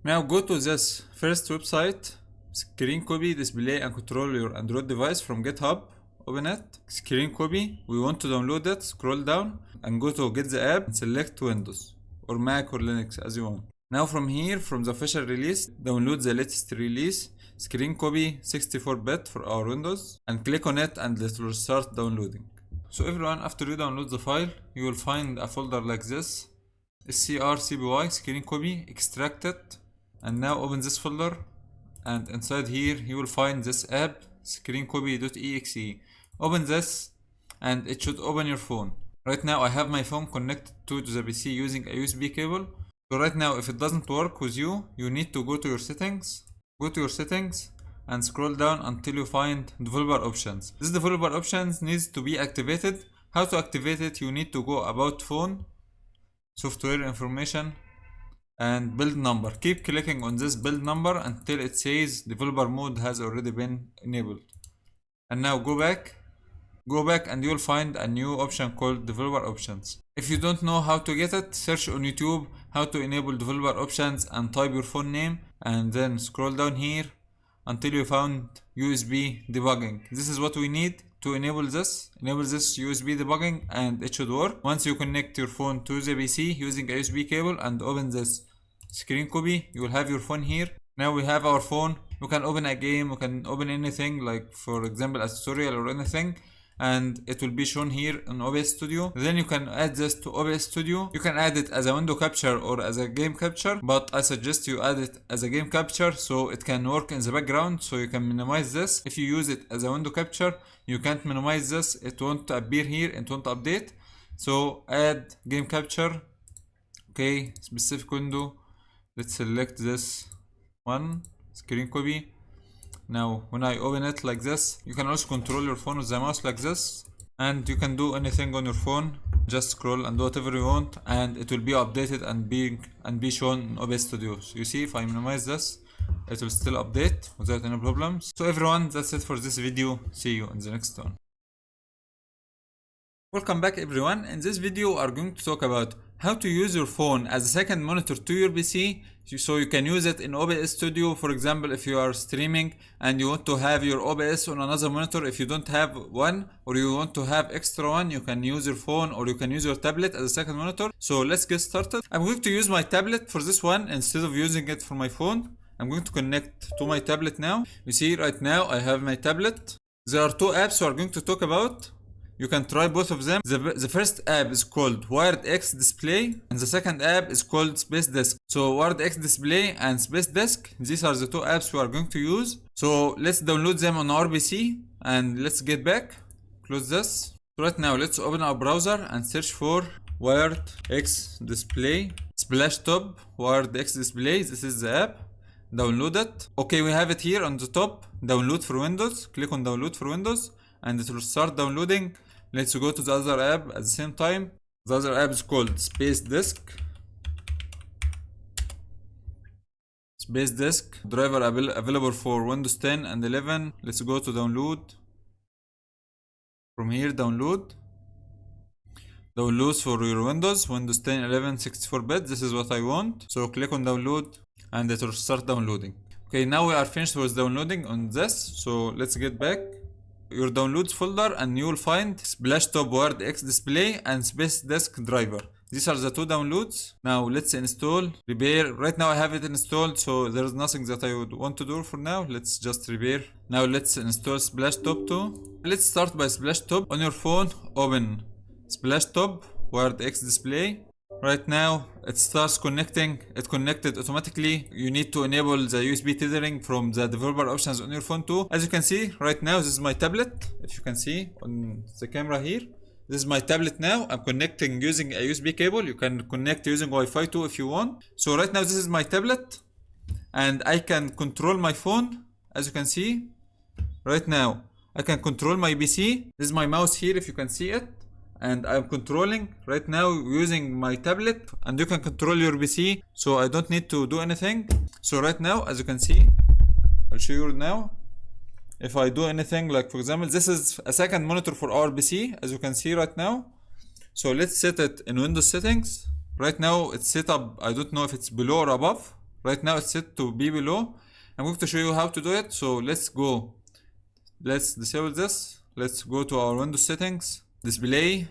Now go to this first website, screen copy, display and control your Android device from GitHub. Open it, screen copy, we want to download it, scroll down and go to get the app and select Windows or Mac or Linux as you want. Now from here, from the official release, download the latest release, screen copy 64-bit for our Windows and click on it and it will start downloading. So everyone, after you download the file, you will find a folder like this, SCRCPY, screen copy, extract it, and now open this folder and inside here you will find this app, screencopy.exe. Open this and it should open your phone. Right now I have my phone connected to the PC using a USB cable. So right now if it doesn't work with you, you need to go to your settings. Go to your settings and scroll down until you find developer options. This developer options needs to be activated. How to activate it? You need to go about phone, software information, and build number. Keep clicking on this build number until it says developer mode has already been enabled. And now go back and you'll find a new option called developer options. If you don't know how to get it, search on YouTube how to enable developer options and type your phone name and then scroll down here until you found USB debugging. This is what we need to enable this USB debugging, and it should work. Once you connect your phone to the PC using a USB cable and open this screen copy, you will have your phone here. Now we have our phone. We can open a game, we can open anything, like for example a tutorial or anything, and it will be shown here in OBS Studio. Then you can add this to OBS Studio. You can add it as a window capture or as a game capture, but I suggest you add it as a game capture so it can work in the background, so you can minimize this. If you use it as a window capture, you can't minimize this, it won't appear here, it won't update. So add game capture. Okay, specific window. Let's select this one, screen copy. Now when I open it like this, you can also control your phone with the mouse like this, and you can do anything on your phone. Just scroll and do whatever you want, and it will be updated and be shown in OBS Studio. So you see, if I minimize this, it will still update without any problems. So everyone, that's it for this video. See you in the next one. Welcome back everyone. In this video we are going to talk about how to use your phone as a second monitor to your PC, so you can use it in OBS Studio. For example, if you are streaming and you want to have your OBS on another monitor, if you don't have one or you want to have extra one, you can use your phone or you can use your tablet as a second monitor. So let's get started. I'm going to use my tablet for this one instead of using it for my phone. I'm going to connect to my tablet now. You see right now I have my tablet. There are two apps we are going to talk about. You can try both of them. The first app is called WiredX Display and the second app is called Space Disk. So WiredX Display and Space Disk, these are the two apps we are going to use. So let's download them on our PC and let's get back. Close this. Right now let's open our browser and search for WiredX Display /top WiredX Display. This is the app. Download it. Okay, we have it here on the top. Download for Windows. Click on download for Windows and it will start downloading. Let's go to the other app at the same time. The other app is called Space Disk. Space Disk driver available for Windows 10 and 11. Let's go to download. From here, download. Downloads for your Windows 10, 11, 64-bit. This is what I want. So click on download and it will start downloading. Okay, now we are finished with downloading on this. So let's get back. Your downloads folder and you will find /top WiredX Display and Space Disk driver. These are the two downloads. Now let's install, repair. Right now I have it installed, so there is nothing that I would want to do for now. Let's just repair. Now let's install /top too. Let's start by /top. On your phone, open /top WiredX Display. Right now it starts connecting. It connected automatically. You need to enable the USB tethering from the developer options on your phone too. As you can see right now, this is my tablet. If you can see on the camera here, this is my tablet now. I'm connecting using a USB cable. You can connect using Wi-Fi too if you want. So right now this is my tablet and I can control my phone. As you can see right now, I can control my PC. This is my mouse here if you can see it. And I'm controlling right now using my tablet, and you can control your PC, so I don't need to do anything. So right now, as you can see, I'll show you now. If I do anything, like for example, this is a second monitor for our PC, as you can see right now. So let's set it in Windows settings. Right now it's set up, I don't know if it's below or above. Right now it's set to be below. I'm going to show you how to do it. So let's go. Let's disable this. Let's go to our Windows settings. Display.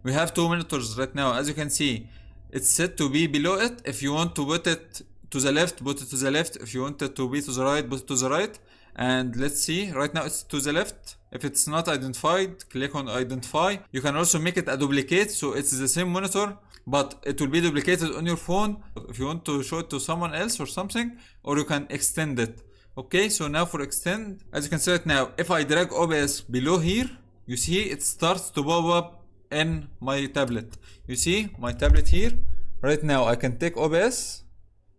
We have two monitors right now. As you can see, it's set to be below it. If you want to put it to the left, put it to the left. If you want it to be to the right, put it to the right. And let's see, right now it's to the left. If it's not identified, click on identify. You can also make it a duplicate, so it's the same monitor, but it will be duplicated on your phone if you want to show it to someone else or something, or you can extend it. Okay, so now for extend, as you can see right now, if I drag OBS below here, you see it starts to pop up in my tablet. You see my tablet here. Right now I can take OBS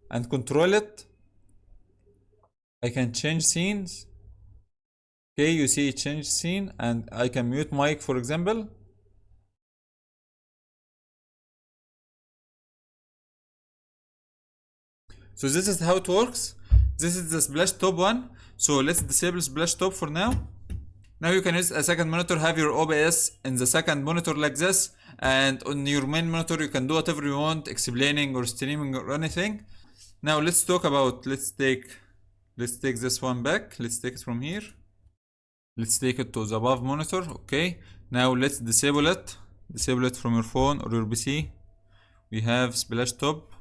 and control it. I can change scenes. Okay, you see change scene, and I can mute mic, for example. So this is how it works. This is the splash top one. So let's disable splash top for now. Now you can use a second monitor, have your OBS in the second monitor like this, and on your main monitor you can do whatever you want, explaining or streaming or anything. Now let's talk about, let's take this one back. Let's take it from here. Let's take it to the above monitor. Okay, now let's disable it. Disable it from your phone or your PC. We have splash top.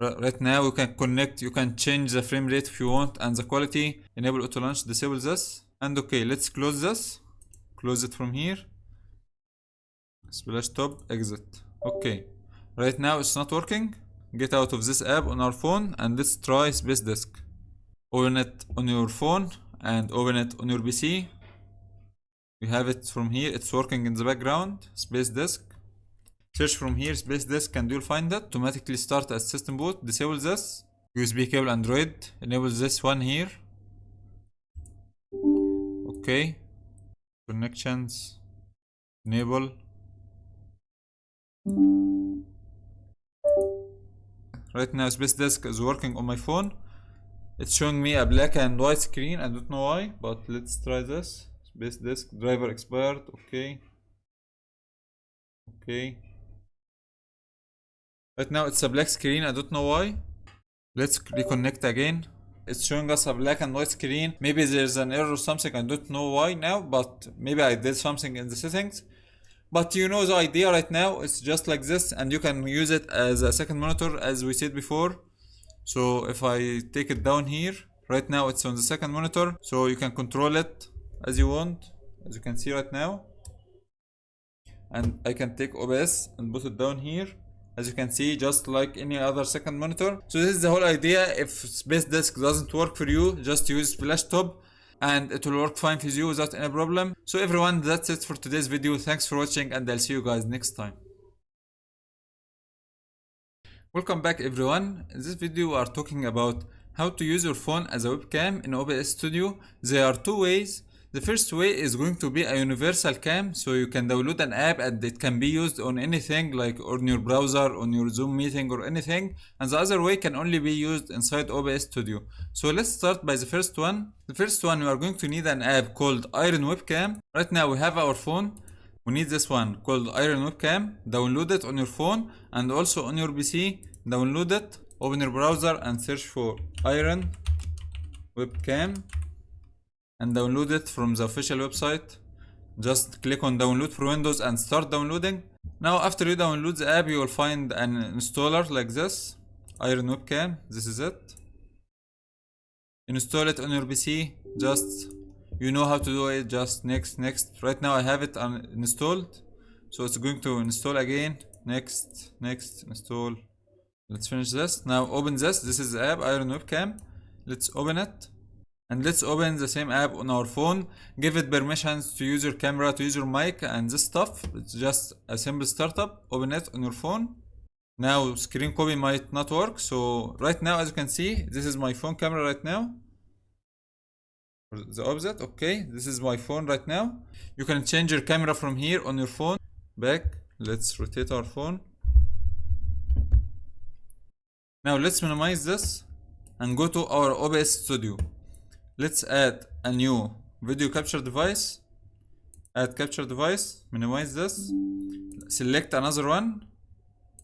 Right now you can connect, you can change the frame rate if you want, and the quality. Enable auto launch, disable this, and okay, let's close this. Close it from here. Splash top, exit. Okay, right now it's not working. Get out of this app on our phone and let's try Space Disk. Open it on your phone and open it on your PC. We have it from here, it's working in the background. Space Disk. Search from here Space Disk and you'll find it. Automatically start as system boot. Disable this. USB cable Android. Enable this one here. Okay. Connections. Enable. Right now Space Disk is working on my phone. It's showing me a black and white screen. I don't know why, but let's try this. Space Disk driver expired. Okay. Okay. Right now it's a black screen, I don't know why. Let's reconnect again. It's showing us a black and white screen. Maybe there's an error or something, I don't know why now, but maybe I did something in the settings. But you know the idea right now, it's just like this, and you can use it as a second monitor as we said before. So if I take it down here, right now it's on the second monitor, so you can control it as you want, as you can see right now. And I can take OBS and put it down here, as you can see, just like any other second monitor. So this is the whole idea. If Space Disk doesn't work for you, just use Splash Top and it will work fine for you without any problem. So everyone, that's it for today's video. Thanks for watching and I'll see you guys next time. Welcome back everyone. In this video we are talking about how to use your phone as a webcam in OBS Studio. There are two ways. The first way is going to be a universal cam, so you can download an app and it can be used on anything, like on your browser, on your Zoom meeting or anything. And the other way can only be used inside OBS Studio. So let's start by the first one. The first one, we are going to need an app called Iron Webcam. Right now we have our phone. We need this one called Iron Webcam. Download it on your phone and also on your PC. Download it, open your browser and search for Iron Webcam and download it from the official website. Just click on download for Windows and start downloading. Now after you download the app, you will find an installer like this, Iron Webcam. This is it. Install it on your PC. Just, you know how to do it, just next. Right now I have it installed, so it's going to install again. Next, install. Let's finish this. Now open this. This is the app, Iron Webcam. Let's open it. And let's open the same app on our phone. Give it permissions to use your camera, to use your mic and this stuff. It's just a simple startup. Open it on your phone. Now screen copy might not work. So right now, as you can see, this is my phone camera right now. Or the opposite. Okay, this is my phone right now. You can change your camera from here on your phone. Back. Let's rotate our phone. Now let's minimize this and go to our OBS Studio. Let's add a new video capture device. Add capture device, minimize this, select another one.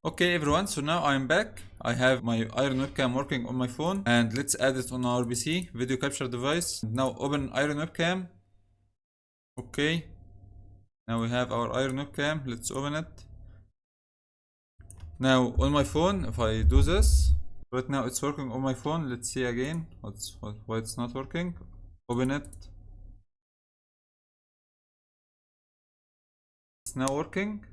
Okay everyone, so now I'm back. I have my Iron Webcam working on my phone and let's add it on our PC, video capture device. Now open Iron Webcam. Okay, now we have our Iron Webcam, let's open it. Now on my phone, if I do this, right now it's working on my phone. Let's see again why it's not working. Open it. It's now working.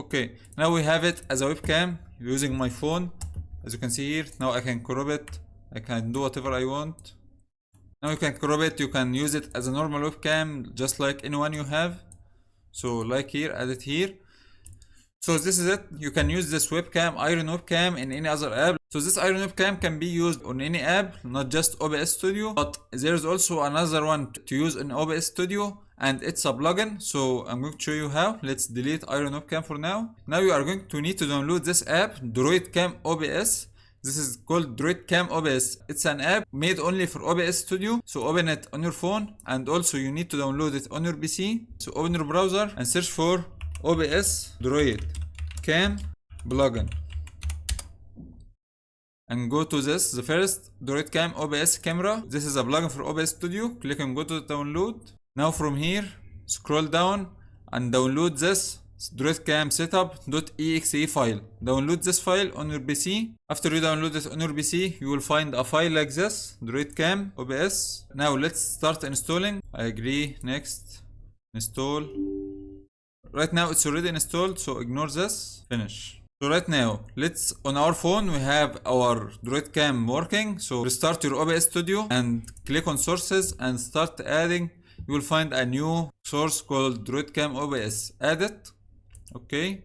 Okay, now we have it as a webcam using my phone. As you can see here, now I can crop it. I can do whatever I want. Now you can crop it, you can use it as a normal webcam just like anyone you have. So like here, add it here. So this is it. You can use this webcam, Iron webcam, in any other app. So this Iron webcam can be used on any app, not just OBS Studio, but there's also another one to use in OBS Studio, and it's a plugin. So I'm going to show you how. Let's delete Iron webcam for now. Now you are going to need to download this app, Droidcam OBS. This is called Droidcam OBS. It's an app made only for OBS Studio. So open it on your phone, and also you need to download it on your PC. So open your browser and search for OBS Droidcam plugin, and go to this, the first Droidcam OBS camera. This is a plugin for OBS Studio. Click and go to download. Now from here, scroll down and download this Droidcam setup.exe file. Download this file on your PC. After you download it on your PC, you will find a file like this, Droidcam OBS. Now let's start installing. I agree, next, install. Right now it's already installed, so ignore this, finish. So right now, let's, on our phone we have our Droidcam working. So restart your OBS Studio and click on sources and start adding. You will find a new source called Droidcam OBS. Add it. Okay.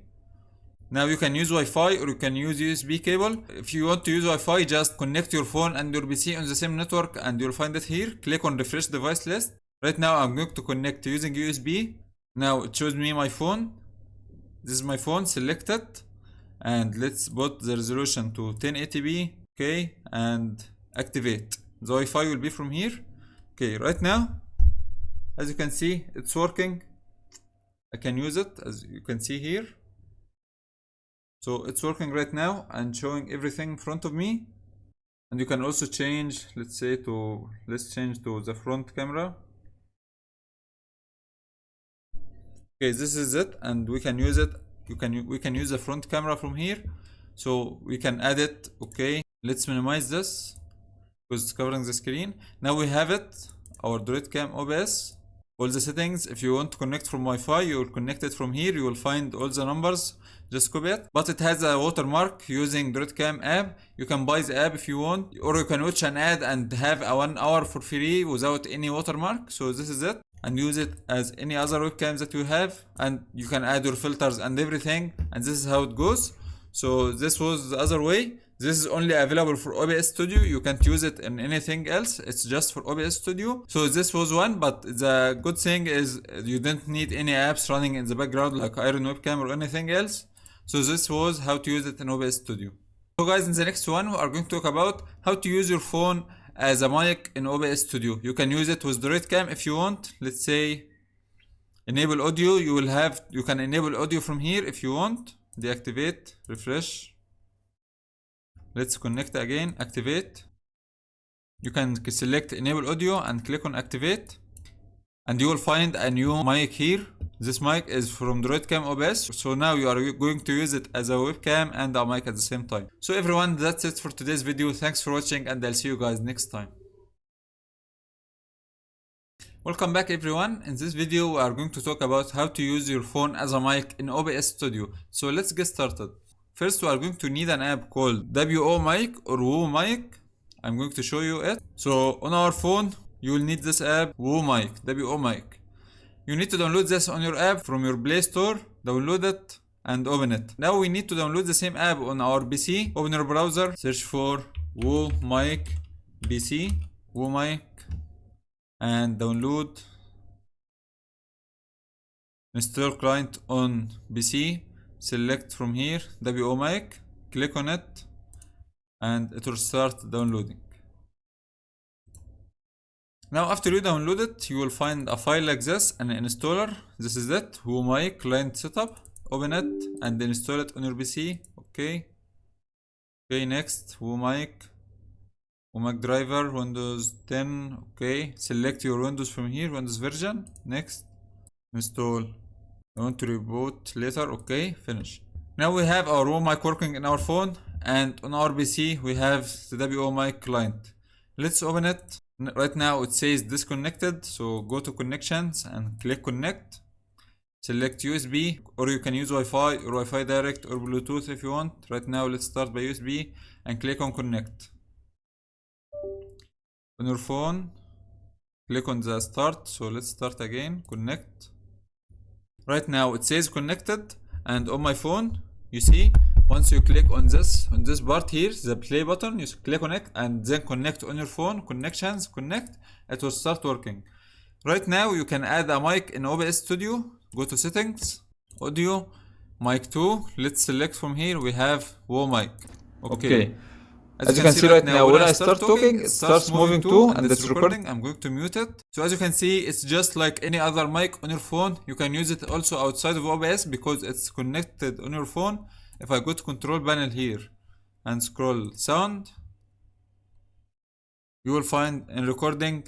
Now you can use Wi-Fi or you can use USB cable. If you want to use Wi-Fi, just connect your phone and your PC on the same network and you'll find it here. Click on refresh device list. Right now I'm going to connect using USB. Now it shows me my phone. This is my phone, select it, and let's put the resolution to 1080p. Okay, and activate. The Wi-Fi will be from here. Okay, right now, as you can see, it's working. I can use it, as you can see here. So it's working right now and showing everything in front of me. And you can also change, let's change to the front camera. Okay, this is it, and we can use it. We can use the front camera from here, so we can add it. Okay, let's minimize this because it's covering the screen. Now we have it, our Droidcam OBS. All the settings. If you want to connect from Wi-Fi, you will connect it from here. You will find all the numbers. Just copy it. But it has a watermark using Droidcam app. You can buy the app if you want, or you can watch an ad and have a 1 hour for free without any watermark. So this is it. And use it as any other webcams that you have, and you can add your filters and everything, and this is how it goes. So this was the other way. This is only available for OBS Studio. You can't use it in anything else. It's just for OBS Studio. So this was one, but the good thing is you don't need any apps running in the background like Iron Webcam or anything else. So this was how to use it in OBS Studio. So guys, in the next one we are going to talk about how to use your phone as a mic in OBS Studio. You can use it with Droidcam if you want. Let's say enable audio. You can enable audio from here if you want. Deactivate, refresh. Let's connect again, activate. You can select enable audio and click on activate, and you will find a new mic here. This mic is from Droidcam OBS. So now you are going to use it as a webcam and a mic at the same time. So everyone, that's it for today's video. Thanks for watching, and I'll see you guys next time. Welcome back everyone. In this video we are going to talk about how to use your phone as a mic in OBS Studio. So let's get started. First we are going to need an app called WO Mic or WO Mic. I'm going to show you it. So on our phone you will need this app, WO Mic, WO Mic. You need to download this on your app from your Play Store, download it and open it. Now we need to download the same app on our PC. Open your browser, search for WO Mic PC, WO Mic, and download. Install client on PC, select from here WO Mic, click on it, and it will start downloading. Now after you download it, you will find a file like this, an installer. This is it, WO Mic client setup. Open it and install it on your PC. Okay. Okay, next, WO Mic driver, Windows 10. Okay, select your Windows from here, Windows version. Next, install. I want to reboot later. Okay, finish. Now we have our WO Mic working in our phone, and on our PC we have the WO Mic client. Let's open it. Right now it says disconnected, so go to connections and click connect. Select USB, or you can use Wi-Fi or Wi-Fi direct or Bluetooth if you want. Right now let's start by USB and click on connect. On your phone, click on the start. So let's start again, connect. Right now it says connected, and on my phone, you see, once you click on this part here, the play button, you click on it and then connect on your phone, connections, connect, it will start working. Right now you can add a mic in OBS Studio. Go to settings, audio, mic 2. Let's select from here, we have WoW mic. Okay. As you can see right now, when I start talking, it starts moving too, and it's recording. I'm going to mute it. So as you can see, it's just like any other mic on your phone. You can use it also outside of OBS because it's connected on your phone. If I go to control panel here and scroll sound, you will find in recording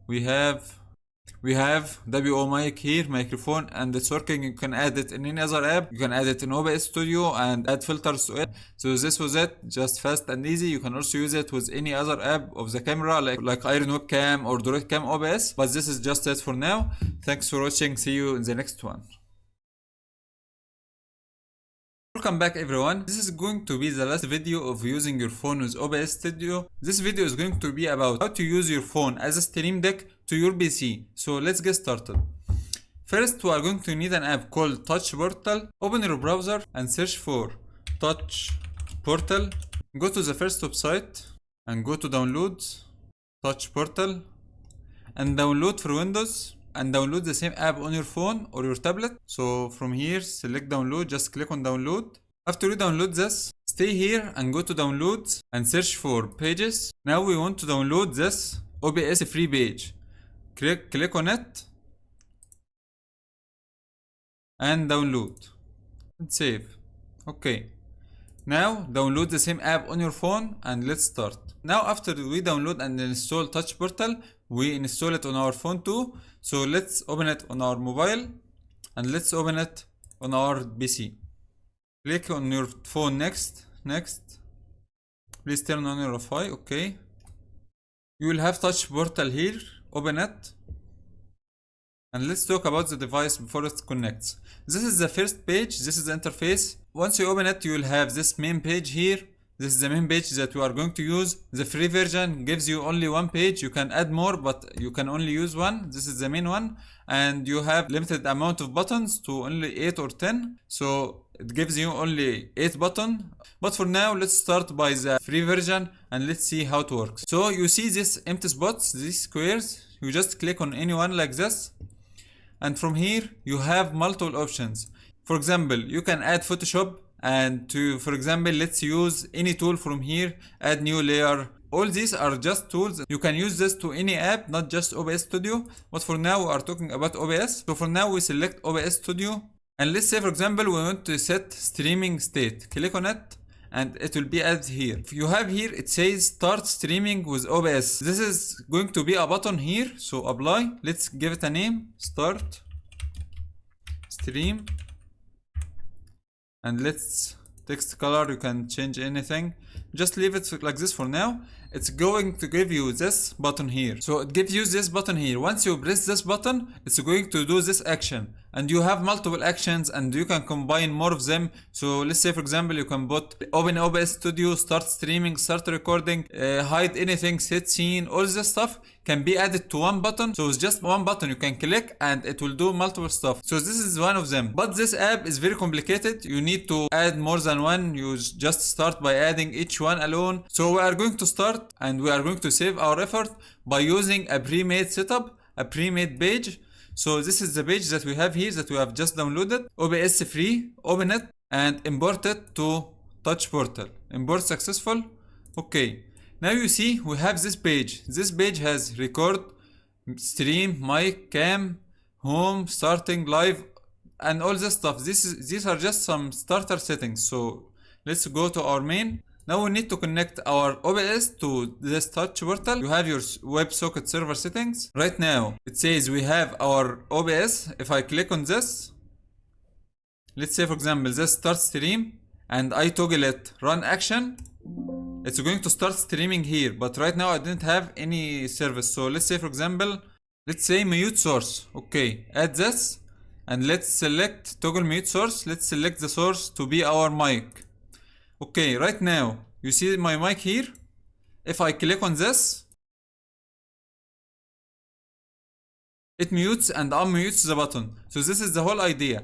we have WO mic here, microphone, and it's working. You can add it in any other app. You can add it in OBS Studio and add filters to it. So this was it, just fast and easy. You can also use it with any other app of the camera like Iron Webcam or Direct Cam OBS. But this is just it for now. Thanks for watching. See you in the next one. Welcome back everyone. This is going to be the last video of using your phone with OBS Studio. This video is going to be about how to use your phone as a stream deck to your PC. So let's get started. First, we are going to need an app called Touch Portal. Open your browser and search for Touch Portal. Go to the first website and go to downloads, Touch Portal, and download for Windows. And download the same app on your phone or your tablet. So from here, select download, just click on download. After you download this, stay here and go to downloads and search for pages. Now we want to download this OBS free page. Click on it and download and save. Okay. Now download the same app on your phone and let's start. Now after we download and install Touch Portal, we install it on our phone too. So let's open it on our mobile and let's open it on our PC. Click on your phone next. Please turn on your Wi-Fi. Okay. You will have Touch Portal here. Open it. And let's talk about the device before it connects. This is the first page. This is the interface. Once you open it, you will have this main page here. This is the main page that we are going to use. The free version gives you only one page. You can add more, but you can only use one. This is the main one. And you have limited amount of buttons to only 8 or 10. So it gives you only 8 buttons. But for now, let's start by the free version and let's see how it works. So you see these empty spots, these squares. You just click on any one like this. And from here, you have multiple options. For example, you can add Photoshop. And for example, let's use any tool from here, add new layer. All these are just tools. You can use this to any app, not just OBS Studio. But for now, we are talking about OBS. So for now, we select OBS Studio. And let's say, for example, we want to set streaming state. Click on it and it will be added here. If you have here, it says start streaming with OBS. This is going to be a button here. So apply. Let's give it a name. Start stream. And let's text color, you can change anything. Just leave it like this for now. It's going to give you this button here. So it gives you this button here. Once you press this button, it's going to do this action. And you have multiple actions and you can combine more of them. So let's say for example, you can put open OBS Studio, start streaming, start recording, hide anything, set scene, all this stuff can be added to one button. So it's just one button you can click and it will do multiple stuff. So this is one of them. But this app is very complicated. You need to add more than one. You just start by adding each one alone. So we are going to start and we are going to save our effort by using a pre-made setup, a pre-made page. So this is the page that we have here that we have just downloaded. OBS free, open it and import it to Touch Portal. Import successful. Okay. Now you see we have this page. This page has record, stream, mic, cam, home, starting, live, and all this stuff. These are just some starter settings. So let's go to our main. Now we need to connect our OBS to this Touch Portal. You have your WebSocket server settings. Right now, it says we have our OBS. If I click on this, let's say for example, this start stream, and I toggle it, run action, it's going to start streaming here. But right now I didn't have any service. So let's say for example, let's say mute source. Okay, add this, and let's select toggle mute source. Let's select the source to be our mic. Okay, right now, you see my mic here. If I click on this, it mutes and unmutes the button. So this is the whole idea.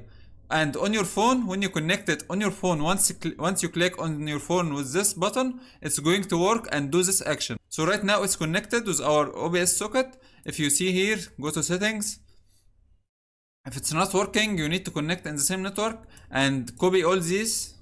And on your phone, when you connect it on your phone, once you click on your phone with this button, it's going to work and do this action. So right now it's connected with our OBS socket. If you see here, go to settings. If it's not working, you need to connect in the same network and copy all these.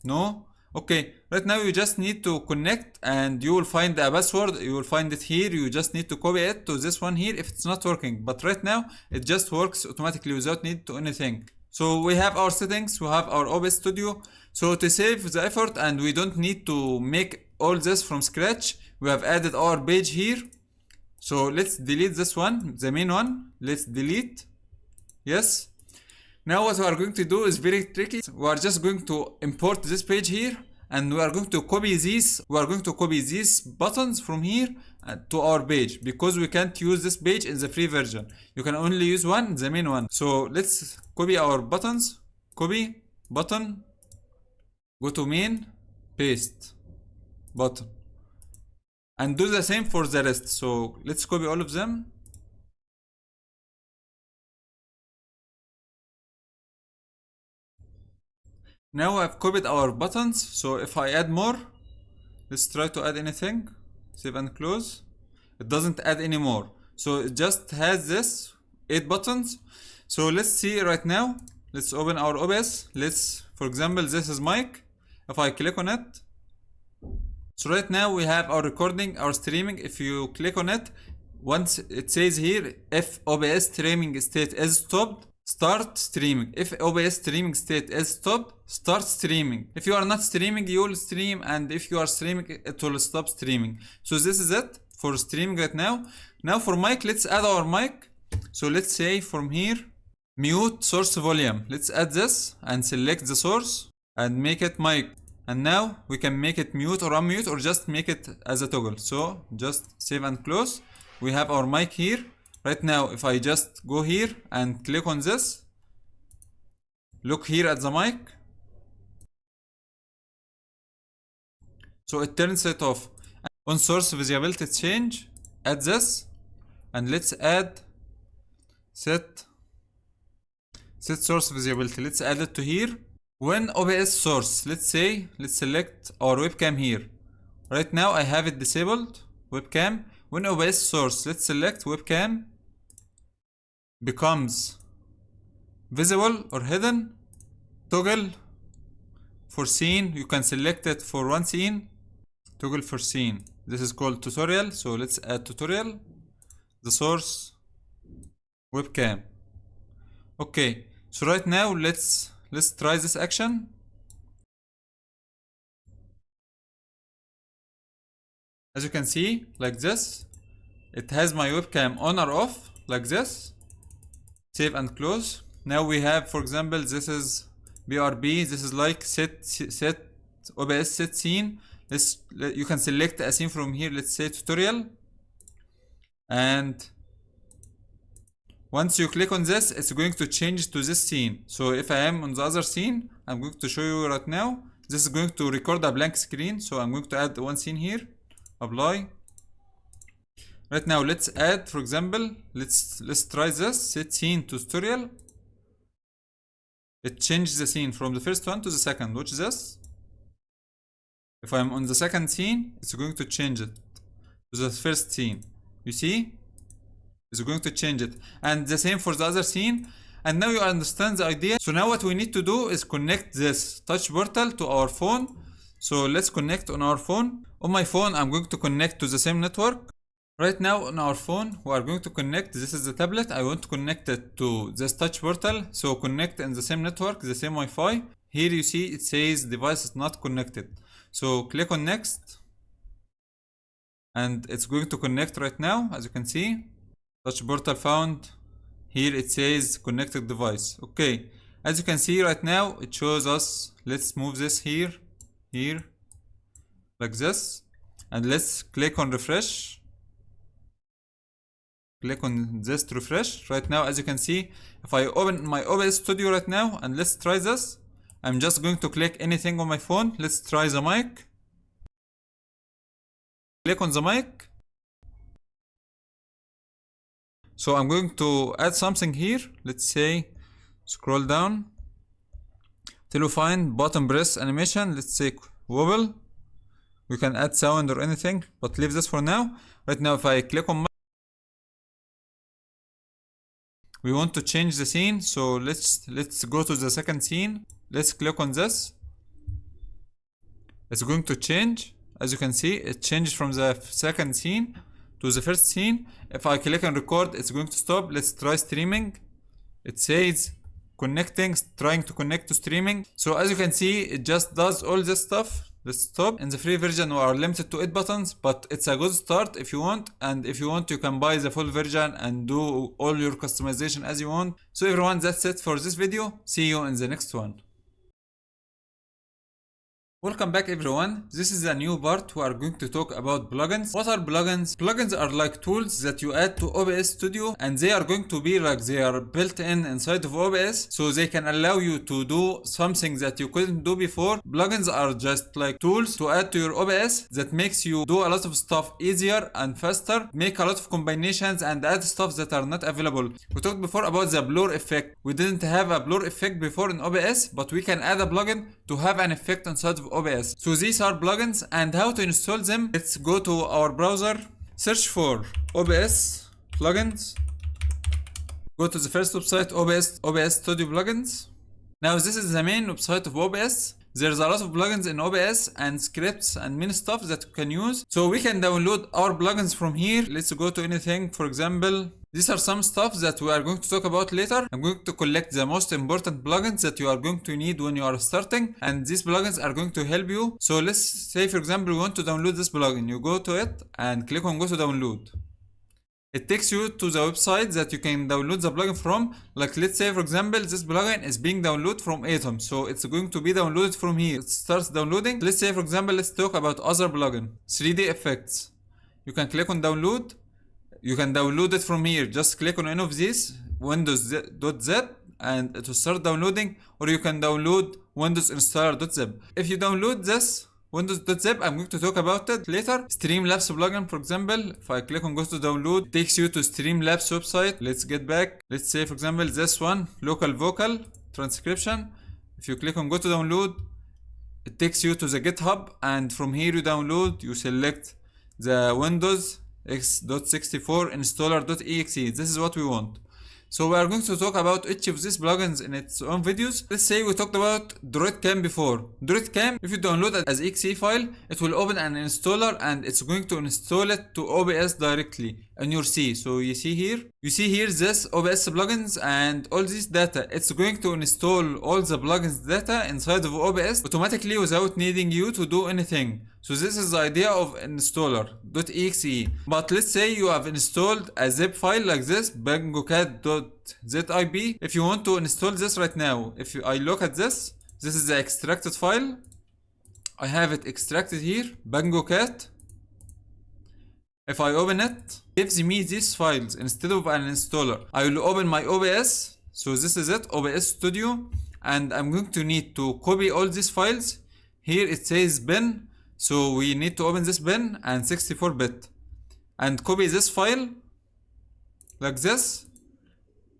No? Okay, right now you just need to connect and you will find a password. You will find it here. You just need to copy it to this one here if it's not working. But right now, it just works automatically without need to anything. So we have our settings, we have our OBS Studio. So to save the effort and we don't need to make all this from scratch, we have added our page here. So let's delete this one, the main one. Let's delete. Yes. Now what we are going to do is very tricky. We are just going to import this page here and we are going to copy these. We are going to copy these buttons from here to our page because we can't use this page in the free version. You can only use one, the main one. So let's copy our buttons. Copy button. Go to main, paste button. And do the same for the rest. So let's copy all of them. Now I've copied our buttons. So if I add more, let's try to add anything. Save and close. It doesn't add any more. So it just has this 8 buttons. So let's see right now. Let's open our OBS. For example, this is mic. If I click on it. So right now we have our recording, our streaming. If you click on it, once it says here, if OBS streaming state is stopped, start streaming. If OBS streaming state is stopped, start streaming. If you are not streaming, you will stream, and if you are streaming, it will stop streaming. So this is it for streaming right now. Now for mic, let's add our mic. So let's say from here, mute source volume. Let's add this and select the source and make it mic. And now we can make it mute or unmute or just make it as a toggle. So just save and close. We have our mic here. Right now, if I just go here and click on this, look here at the mic. So it turns it off. On source visibility change, add this, and let's add set source visibility. Let's add it to here. When OBS source, let's select our webcam here. Right now I have it disabled, webcam. When OBS source, let's select webcam becomes visible or hidden, toggle for scene. You can select it for one scene, toggle for scene. This is called tutorial. So let's add tutorial, the source webcam. Okay, so right now let's try this action. As you can see, like this, it has my webcam on or off, like this. Save and close. Now we have, for example, this is BRB. This is like set OBS set scene. You can select a scene from here. Let's say tutorial. And once you click on this, it's going to change to this scene. So if I am on the other scene, I'm going to show you right now. This is going to record a blank screen. So I'm going to add one scene here. Apply. Right now, let's add, for example, let's try this. Set scene to tutorial. It changed the scene from the first one to the second. Watch this. If I'm on the second scene, it's going to change it to the first scene. You see? It's going to change it. And the same for the other scene. And now you understand the idea. So now what we need to do is connect this touch portal to our phone. So let's connect on our phone. On my phone, I'm going to connect to the same network. Right now on our phone, we are going to connect. This is the tablet. I want to connect it to this touch portal. So connect in the same network, the same Wi-Fi. Here you see it says device is not connected. So click on next. And it's going to connect right now, as you can see. Touch portal found. Here it says connected device. Okay. As you can see right now, it shows us. Let's move this here, like this. And let's click on refresh. Click on this to refresh. Right now, as you can see, if I open my OBS Studio right now and let's try this, I'm just going to click anything on my phone. Let's try the mic. Click on the mic. So I'm going to add something here. Let's say scroll down till you find button press animation. Let's say wobble. We can add sound or anything, but leave this for now. Right now, if I click on we want to change the scene, so let's go to the second scene. Let's click on this. It's going to change. As you can see, it changes from the second scene to the first scene. If I click on record, it's going to stop. Let's try streaming. It says connecting, trying to connect to streaming. So as you can see, it just does all this stuff. Let's stop. In the free version, we are limited to 8 buttons, but it's a good start if you want. And if you want, you can buy the full version and do all your customization as you want. So everyone, that's it for this video. See you in the next one. Welcome back everyone. This is a new part. We are going to talk about plugins. What are plugins? Plugins are like tools that you add to OBS Studio, and they are going to be like they are built in inside of OBS, so they can allow you to do something that you couldn't do before. Plugins are just like tools to add to your OBS that makes you do a lot of stuff easier and faster, make a lot of combinations and add stuff that are not available. We talked before about the blur effect. We didn't have a blur effect before in OBS, but we can add a plugin to have an effect inside of OBS. So these are plugins, and how to install them. Let's go to our browser, search for OBS plugins, go to the first website, OBS Studio plugins. Now this is the main website of OBS. There's a lot of plugins in OBS and scripts and many stuff that you can use. So we can download our plugins from here. Let's go to anything. For example, these are some stuff that we are going to talk about later. I'm going to collect the most important plugins that you are going to need when you are starting, and these plugins are going to help you. So let's say, for example, we want to download this plugin. You go to it and click on go to download. It takes you to the website that you can download the plugin from. Like let's say, for example, this plugin is being downloaded from Atom, so it's going to be downloaded from here. It starts downloading. Let's say, for example, let's talk about other plugin, 3D effects. You can click on download. You can download it from here. Just click on any of these, Windows.z, and it will start downloading, or you can download Windows installer.zip. If you download this Windows.zip, I'm going to talk about it later. Streamlabs plugin, for example, if I click on go to download, it takes you to Streamlabs website. Let's get back. Let's say, for example, this one, local vocal transcription. If you click on go to download, it takes you to the GitHub, and from here you download, you select the Windows x.64 installer.exe. This is what we want. So we are going to talk about each of these plugins in its own videos. Let's say we talked about DroidCam before. DroidCam, if you download it as exe file, it will open an installer and it's going to install it to OBS directly on your C. So you see here this OBS plugins and all this data. It's going to install all the plugins data inside of OBS automatically without needing you to do anything. So this is the idea of installer.exe. But let's say you have installed a zip file like this, bangocat.zip. If you want to install this right now, if I look at this is the extracted file. I have it extracted here, bangocat. If I open it, it gives me these files instead of an installer. I will open my OBS. So this is it, OBS Studio. And I'm going to need to copy all these files. Here it says bin. So we need to open this bin and 64-bit and copy this file like this,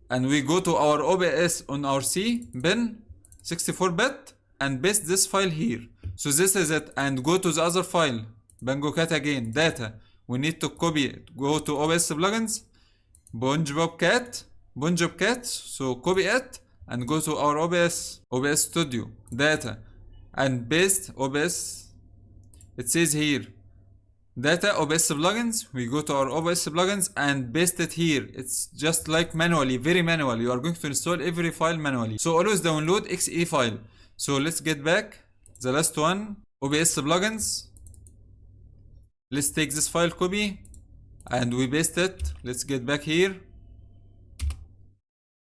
and we go to our OBS on our C bin 64-bit and paste this file here. So this is it, and go to the other file, bangocat again, data. We need to copy it, go to OBS plugins, Bongobcat, so copy it and go to our OBS Studio, data, and paste OBS. It says here, data OBS plugins. We go to our OBS plugins and paste it here. It's just like manually, very manual. You are going to install every file manually. So always download exe file. So let's get back. The last one, OBS plugins. Let's take this file copy and we paste it. Let's get back here.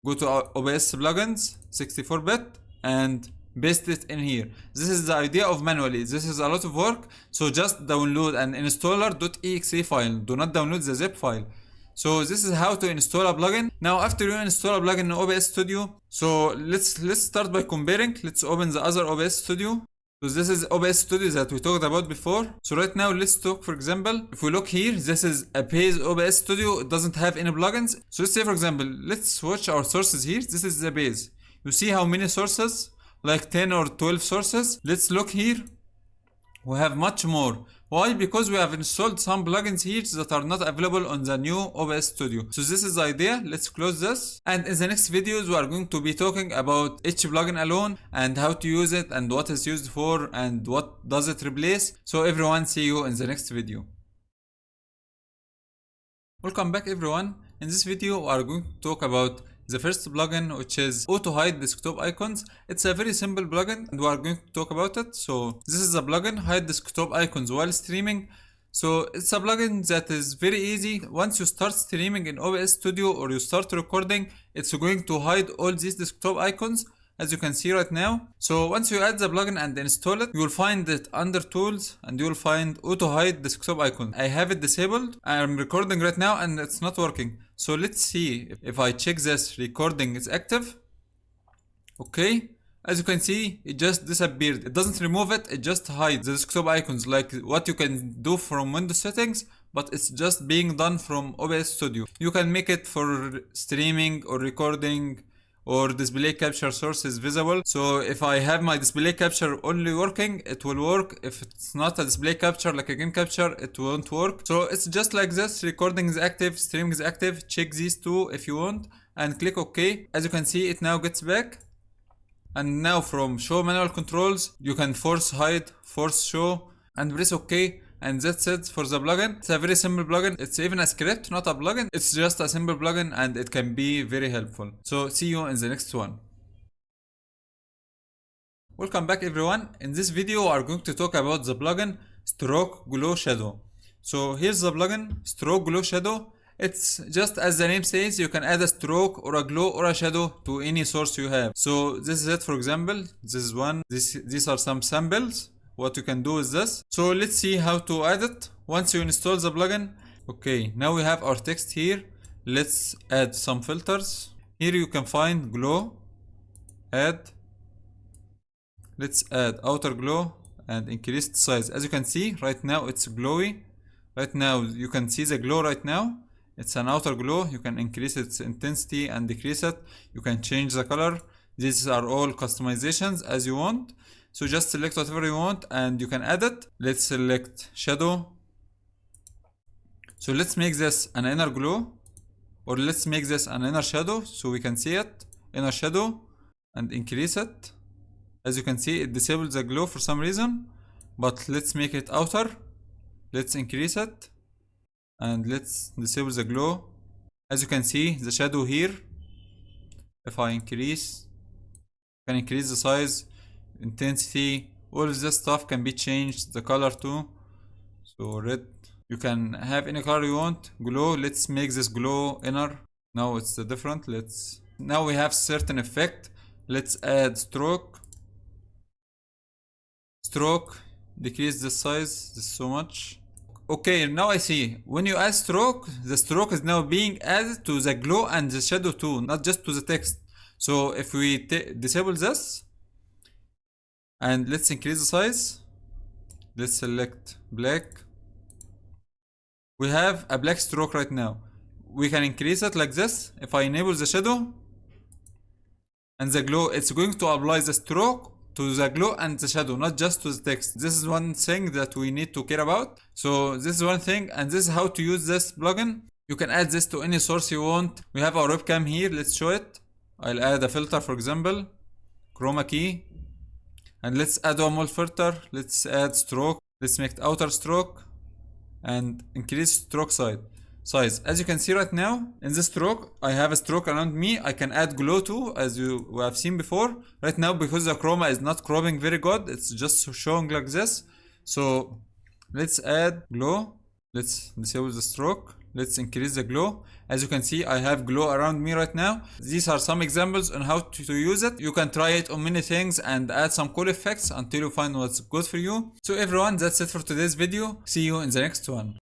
Go to our OBS plugins, 64-bit, and paste it in here. This is the idea of manually. This is a lot of work, so just download an installer.exe file. Do not download the zip file. So this is how to install a plugin. Now after you install a plugin in OBS Studio, so let's start by comparing. Let's open the other OBS Studio. So this is OBS Studio that we talked about before. So right now let's talk, for example, if we look here, this is a base OBS Studio. It doesn't have any plugins. So let's say, for example, let's watch our sources here. This is the base. You see how many sources? Like 10 or 12 sources. Let's look here. We have much more. Why? Because we have installed some plugins here that are not available on the new OBS Studio. So this is the idea. Let's close this. And in the next videos, we are going to be talking about each plugin alone and how to use it and what it's used for and what does it replace. So everyone, see you in the next video. Welcome back everyone. In this video, we are going to talk about the first plugin, which is auto hide desktop icons. It's a very simple plugin and we are going to talk about it. So this is a plugin, hide desktop icons while streaming. So it's a plugin that is very easy. Once you start streaming in OBS Studio or you start recording, it's going to hide all these desktop icons, as you can see right now. So once you add the plugin and install it, you will find it under tools and you will find auto hide desktop icon. I have it disabled. I'm recording right now and it's not working. So let's see if I check this recording is active. Okay. As you can see, it just disappeared. It doesn't remove it, it just hides the desktop icons like what you can do from Windows settings, but it's just being done from OBS Studio. You can make it for streaming or recording or display capture sources visible. So if I have my display capture only working, it will work. If it's not a display capture like a game capture, it won't work. So it's just like this. Recording is active, streaming is active. Check these two if you want and click OK. As you can see, it now gets back. And now from show manual controls, you can force hide, force show and press OK. And that's it for the plugin. It's a very simple plugin. It's even a script, not a plugin. It's just a simple plugin and it can be very helpful. So see you in the next one. Welcome back everyone. In this video we are going to talk about the plugin Stroke Glow Shadow. So here's the plugin Stroke Glow Shadow. It's just as the name says, you can add a stroke or a glow or a shadow to any source you have. So this is it, for example. This is one. These are some samples. What you can do is this. So let's see how to add it once you install the plugin. Okay, now we have our text here. Let's add some filters. Here you can find glow, add. Let's add outer glow and increase the size. As you can see right now it's glowy. Right now you can see the glow right now. It's an outer glow. You can increase its intensity and decrease it. You can change the color. These are all customizations as you want. So just select whatever you want and you can add it. Let's select shadow. So let's make this an inner glow, or let's make this an inner shadow so we can see it. Inner shadow and increase it. As you can see, it disables the glow for some reason, but let's make it outer. Let's increase it and let's disable the glow. As you can see, the shadow here, if I increase, I can increase the size, intensity, all of this stuff can be changed, the color too. So red, you can have any color you want. Glow, let's make this glow inner. Now it's different. Now we have certain effect. Let's add stroke. Stroke, decrease the size, this is so much. Okay, now I see, when you add stroke, the stroke is now being added to the glow and the shadow too, not just to the text. So if we disable this, and let's increase the size, let's select black. We have a black stroke right now. We can increase it like this. If I enable the shadow and the glow, it's going to apply the stroke to the glow and the shadow, not just to the text. This is one thing that we need to care about. So this is one thing, and this is how to use this plugin. You can add this to any source you want. We have our webcam here, let's show it. I'll add a filter, for example, chroma key. And let's add one more filter. Let's add stroke. Let's make it outer stroke and increase stroke size. As you can see right now, in this stroke, I have a stroke around me. I can add glow too, as you have seen before. Right now, because the chroma is not cropping very good, it's just showing like this. So let's add glow. Let's disable the stroke. Let's increase the glow. As you can see, I have glow around me right now. These are some examples on how to use it. You can try it on many things and add some cool effects until you find what's good for you. So everyone, that's it for today's video. See you in the next one.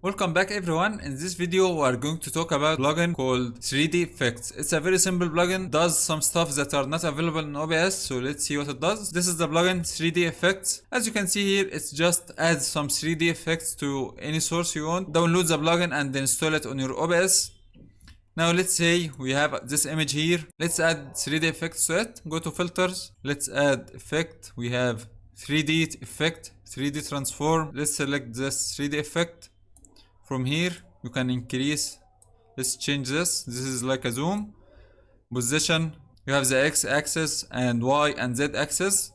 Welcome back everyone. In this video we are going to talk about a plugin called 3D Effects. It's a very simple plugin, does some stuff that are not available in OBS, so let's see what it does. This is the plugin 3D Effects. As you can see here, it's just adds some 3D effects to any source you want. Download the plugin and install it on your OBS. Now let's say we have this image here. Let's add 3D effects to it. Go to filters. Let's add effect. We have 3D effect, 3D transform. Let's select this 3D effect. From here you can increase, let's change this is like a zoom. Position, you have the X axis and Y and Z axis.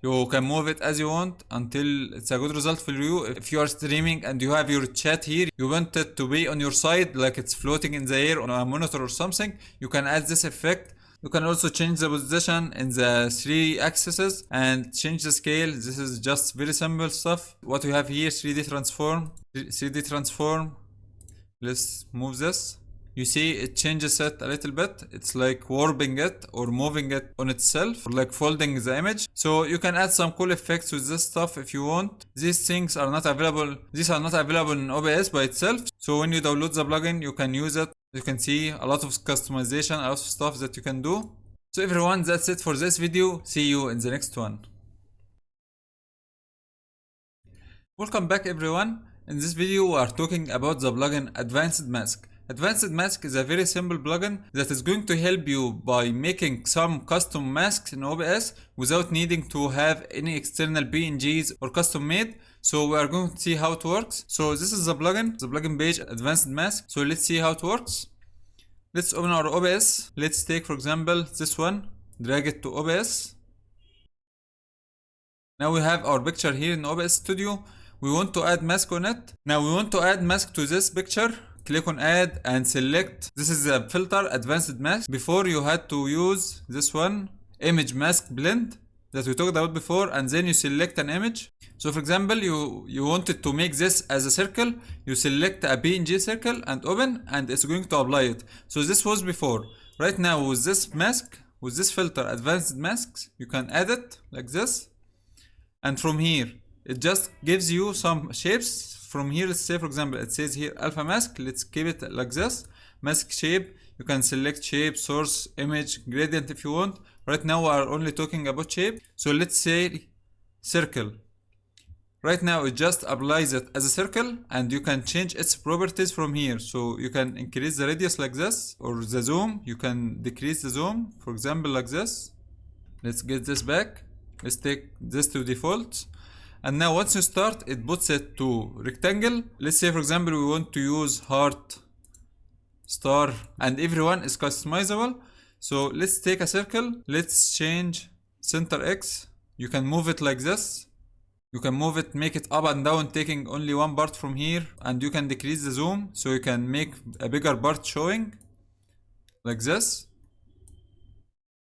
You can move it as you want until it's a good result for you. If you are streaming and you have your chat here, you want it to be on your side like it's floating in the air on a monitor or something, you can add this effect. You can also change the position in the 3 axes and change the scale. This is just very simple stuff. What we have here, 3D transform. Let's move this. You see it changes it a little bit. It's like warping it or moving it on itself, or like folding the image. So you can add some cool effects with this stuff if you want. These things are not available. These are not available in OBS by itself. So when you download the plugin, you can use it. You can see a lot of customization, a lot of stuff that you can do. So everyone, that's it for this video. See you in the next one. Welcome back everyone. In this video we are talking about the plugin Advanced Mask. Advanced Mask is a very simple plugin that is going to help you by making some custom masks in OBS without needing to have any external PNGs or custom made. So we are going to see how it works. So this is the plugin page, Advanced Mask. So let's see how it works. Let's open our OBS. Let's take for example this one, drag it to OBS. Now we have our picture here in OBS Studio. We want to add mask on it. Now we want to add mask to this picture. Click on add and select. This is a filter, Advanced Mask. Before you had to use this one, image mask blend that we talked about before, and then you select an image. So for example, you wanted to make this as a circle, you select a PNG circle and open, and it's going to apply it. So this was before. Right now with this mask, with this filter, Advanced Masks, you can add it like this. And from here, it just gives you some shapes. From here, let's say for example, it says here alpha mask. Let's keep it like this. Mask shape, you can select shape, source, image, gradient if you want. Right now we are only talking about shape. So let's say circle. Right now it just applies it as a circle, and you can change its properties from here. So you can increase the radius like this, or the zoom, you can decrease the zoom, for example like this. Let's get this back. Let's take this to default. And now once you start, it puts it to rectangle. Let's say for example we want to use heart, star, and everyone is customizable. So let's take a circle. Let's change center X. You can move it like this. You can move it, make it up and down, taking only one part from here, and you can decrease the zoom so you can make a bigger part showing like this,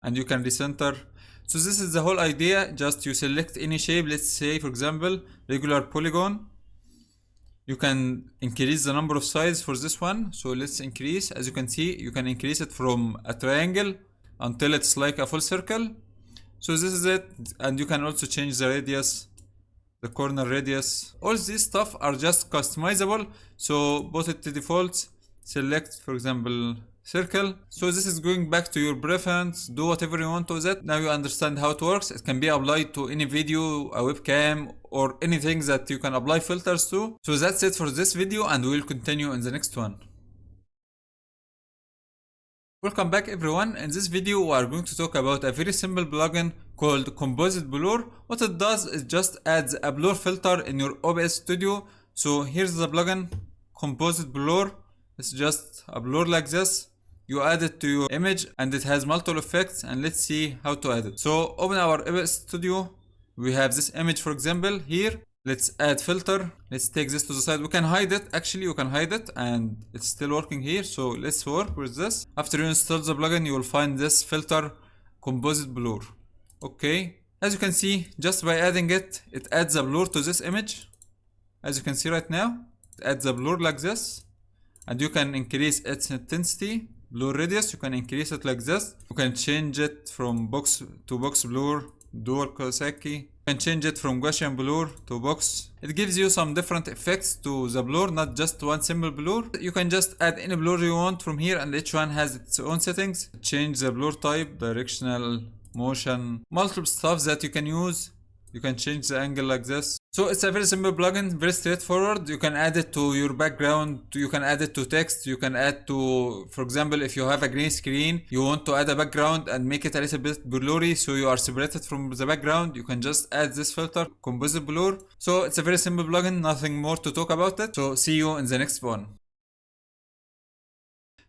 and you can recenter. So this is the whole idea. Just you select any shape. Let's say for example regular polygon. You can increase the number of sides for this one. So let's increase. As you can see, you can increase it from a triangle until it's like a full circle. So this is it. And you can also change the radius, the corner radius. All these stuff are just customizable. So put it to default. Select for example circle. So this is going back to your preference. Do whatever you want with it. Now you understand how it works. It can be applied to any video, a webcam, or anything that you can apply filters to. So that's it for this video, and we'll continue in the next one. Welcome back everyone. In this video we are going to talk about a very simple plugin called Composite Blur. What it does is just adds a blur filter in your OBS Studio. So here's the plugin, Composite Blur. It's just a blur like this. You add it to your image and it has multiple effects, and let's see how to add it. So open our OBS Studio. We have this image for example here. Let's add filter. Let's take this to the side. We can hide it. Actually you can hide it and it's still working here. So let's work with this. After you install the plugin, you will find this filter, Composite Blur. Okay. As you can see, just by adding it, it adds a blur to this image. As you can see right now, it adds a blur like this. And you can increase its intensity, blur radius. You can increase it like this. You can change it from box to box blur, dual Kawasaki. You can change it from Gaussian blur to box. It gives you some different effects to the blur, not just one simple blur. You can just add any blur you want from here, and each one has its own settings. Change the blur type, directional, motion, multiple stuff that you can use. You can change the angle like this. So it's a very simple plugin, very straightforward. You can add it to your background, you can add it to text, you can add to, for example, if you have a green screen, you want to add a background and make it a little bit blurry so you are separated from the background, you can just add this filter, Composite blur. So it's a very simple plugin, nothing more to talk about it. So see you in the next one.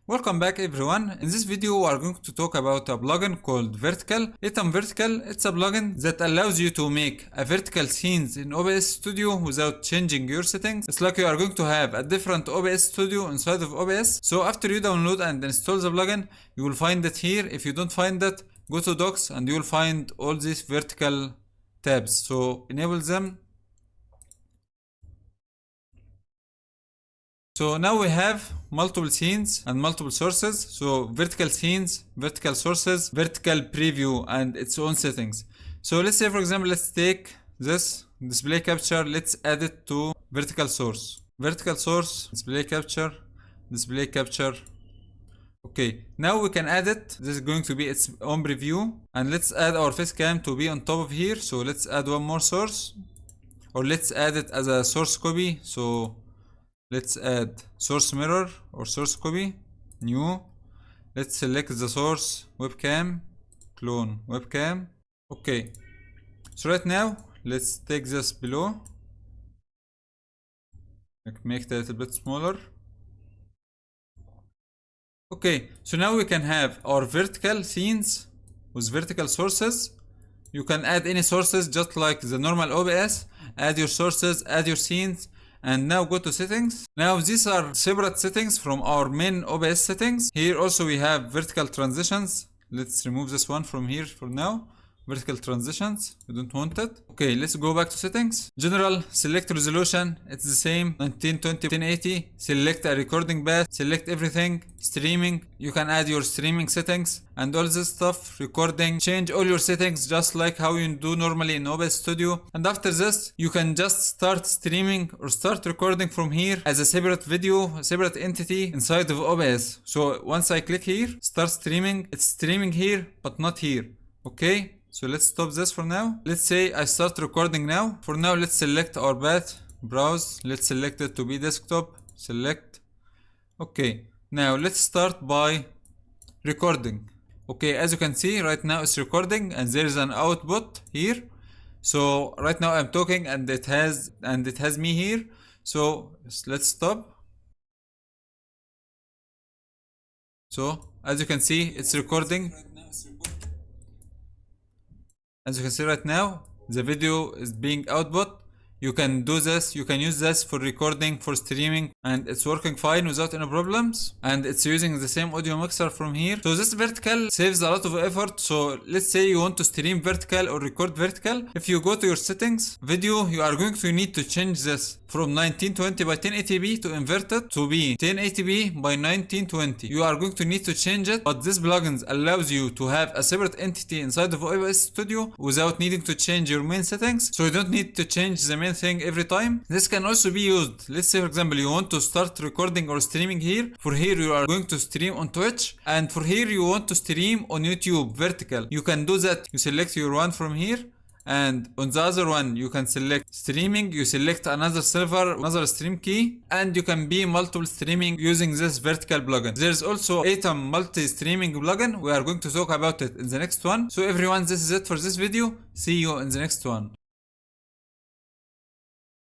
Welcome back everyone. In this video we are going to talk about a plugin called Vertical. Vertical, it's a plugin that allows you to make a vertical scenes in OBS Studio without changing your settings. It's like you are going to have a different OBS Studio inside of OBS. So after you download and install the plugin, you will find it here. If you don't find it, go to Docs and you will find all these vertical tabs. So enable them. So now we have multiple scenes and multiple sources. So vertical scenes, vertical sources, vertical preview and its own settings. So let's say for example, let's take this display capture, let's add it to vertical source. Vertical source, display capture, display capture. Okay, now we can add it. This is going to be its own preview. And let's add our face cam to be on top of here. So let's add one more source. Or let's add it as a source copy. So let's add source mirror or source copy, new. Let's select the source, webcam, clone webcam. Okay, so right now let's take this below, make it a little bit smaller. Okay, so now we can have our vertical scenes with vertical sources. You can add any sources just like the normal OBS. Add your sources, add your scenes. And now go to settings. Now these are separate settings from our main OBS settings. Here also we have vertical transitions. Let's remove this one from here for now. Vertical transitions, we don't want it. Okay, let's go back to settings. General, select resolution, it's the same, 1920 1080. Select a recording path, select everything. Streaming, you can add your streaming settings and all this stuff. Recording, change all your settings just like how you do normally in OBS Studio. And after this, you can just start streaming or start recording from here as a separate video, a separate entity inside of OBS. So once I click here, start streaming, it's streaming here, but not here. Okay. So let's stop this for now. Let's say I start recording now. For now, let's select our path, browse. Let's select it to be desktop, select. Okay, now let's start by recording. Okay, as you can see, right now it's recording and there is an output here. So right now I'm talking and it has me here. So let's stop. So as you can see, it's recording. As you can see right now, the video is being output. You can do this, you can use this for recording, for streaming, and it's working fine without any problems. And it's using the same audio mixer from here. So this vertical saves a lot of effort. So let's say you want to stream vertical or record vertical. If you go to your settings, video, you are going to need to change this from 1920 by 1080p to invert it to be 1080p by 1920. You are going to need to change it, but this plugin allows you to have a separate entity inside of OBS Studio without needing to change your main settings. So you don't need to change the main thing every time. This can also be used. Let's say for example you want to start recording or streaming here. For here you are going to stream on Twitch, and for here you want to stream on YouTube vertical. You can do that. You select your one from here, and on the other one you can select streaming. You select another server, another stream key, and you can be multiple streaming using this vertical plugin. There's also Atom multi-streaming plugin. We are going to talk about it in the next one. So everyone, this is it for this video. See you in the next one.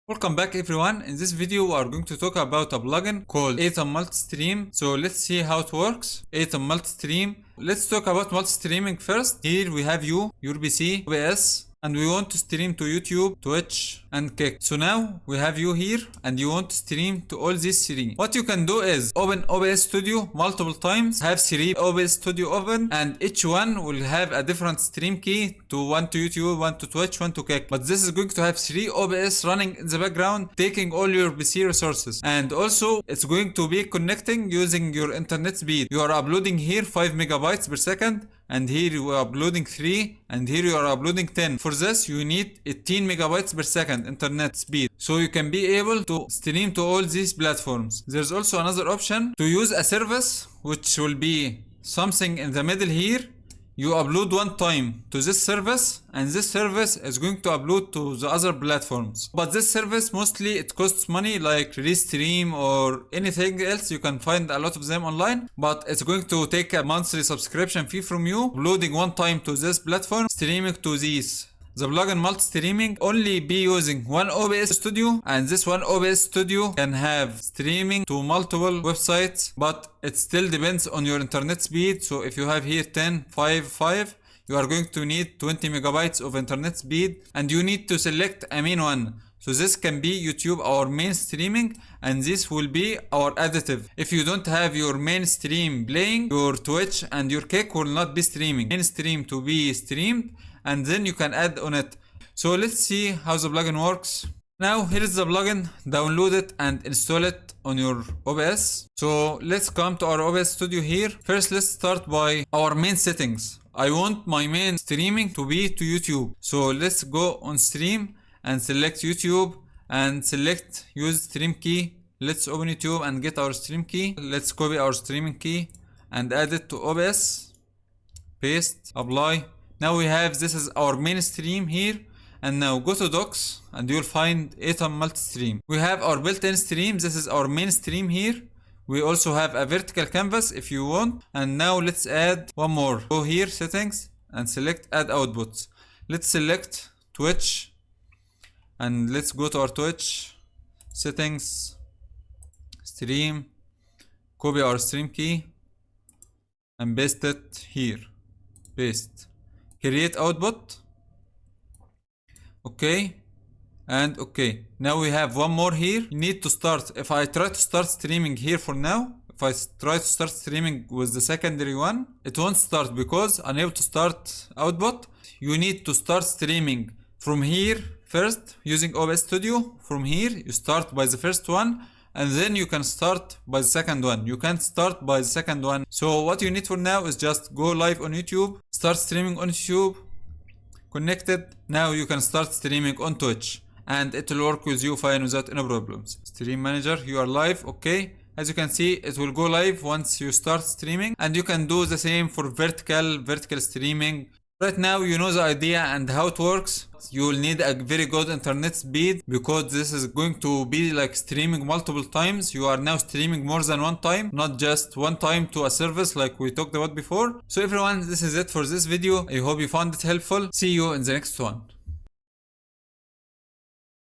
Welcome back everyone. In this video we are going to talk about a plugin called Atom Multi-Stream. So let's see how it works. Atom Multi-Stream. Let's talk about multi-streaming first. Here we have your PC, OBS, and we want to stream to YouTube, Twitch, and Kick. So now we have you here and you want to stream to all these three. What you can do is open OBS Studio multiple times, have three OBS Studio open, and each one will have a different stream key, to one to YouTube, one to Twitch, one to Kick. But this is going to have three OBS running in the background, taking all your PC resources. And also it's going to be connecting using your internet speed. You are uploading here 5 megabytes per second. and here you are uploading 3, and here you are uploading 10. For this you need 18 megabytes per second internet speed, so you can be able to stream to all these platforms. There's also another option to use a service which will be something in the middle here. You upload one time to this service, and this service is going to upload to the other platforms. But this service mostly it costs money, like Restream or anything else. You can find a lot of them online, but it's going to take a monthly subscription fee from you, uploading one time to this platform, streaming to these. The plugin multi-streaming only be using one OBS studio, and this one OBS studio can have streaming to multiple websites, but it still depends on your internet speed. So if you have here 10, 5, 5, you are going to need 20 megabytes of internet speed, and you need to select a main one. So this can be YouTube, our main streaming, and this will be our additive. If you don't have your main stream playing, your Twitch and your Kick will not be streaming. Main stream to be streamed, and then you can add on it. So let's see how the plugin works. Now here is the plugin. Download it and install it on your OBS. So let's come to our OBS studio here. First let's start by our main settings. I want my main streaming to be to YouTube. So let's go on stream and select YouTube and select use stream key. Let's open YouTube and get our stream key. Let's copy our streaming key and add it to OBS. Paste, apply. Now we have, this is our main stream here, and now go to docs and you'll find Atom multi-stream. We have our built-in stream. This is our main stream here. We also have a vertical canvas if you want, and now let's add one more. Go here, settings, and select add outputs. Let's select Twitch, and let's go to our Twitch settings, stream, copy our stream key and paste it here. Paste, create output, okay, and okay. Now we have one more here. You need to start. If I try to start streaming here for now, if I try to start streaming with the secondary one, it won't start because unable to start output. You need to start streaming from here first using OBS Studio. From here you start by the first one, and then you can start by the second one. You can't start by the second one. So what you need for now is just go live on YouTube, start streaming on YouTube, connected. Now you can start streaming on Twitch, and it will work with you fine without any problems. Stream manager, you are live, okay. As you can see, it will go live once you start streaming, and you can do the same for vertical streaming. Right now you know the idea and how it works. You will need a very good internet speed because this is going to be like streaming multiple times. You are now streaming more than one time, not just one time to a service like we talked about before. So everyone, this is it for this video. I hope you found it helpful. See you in the next one.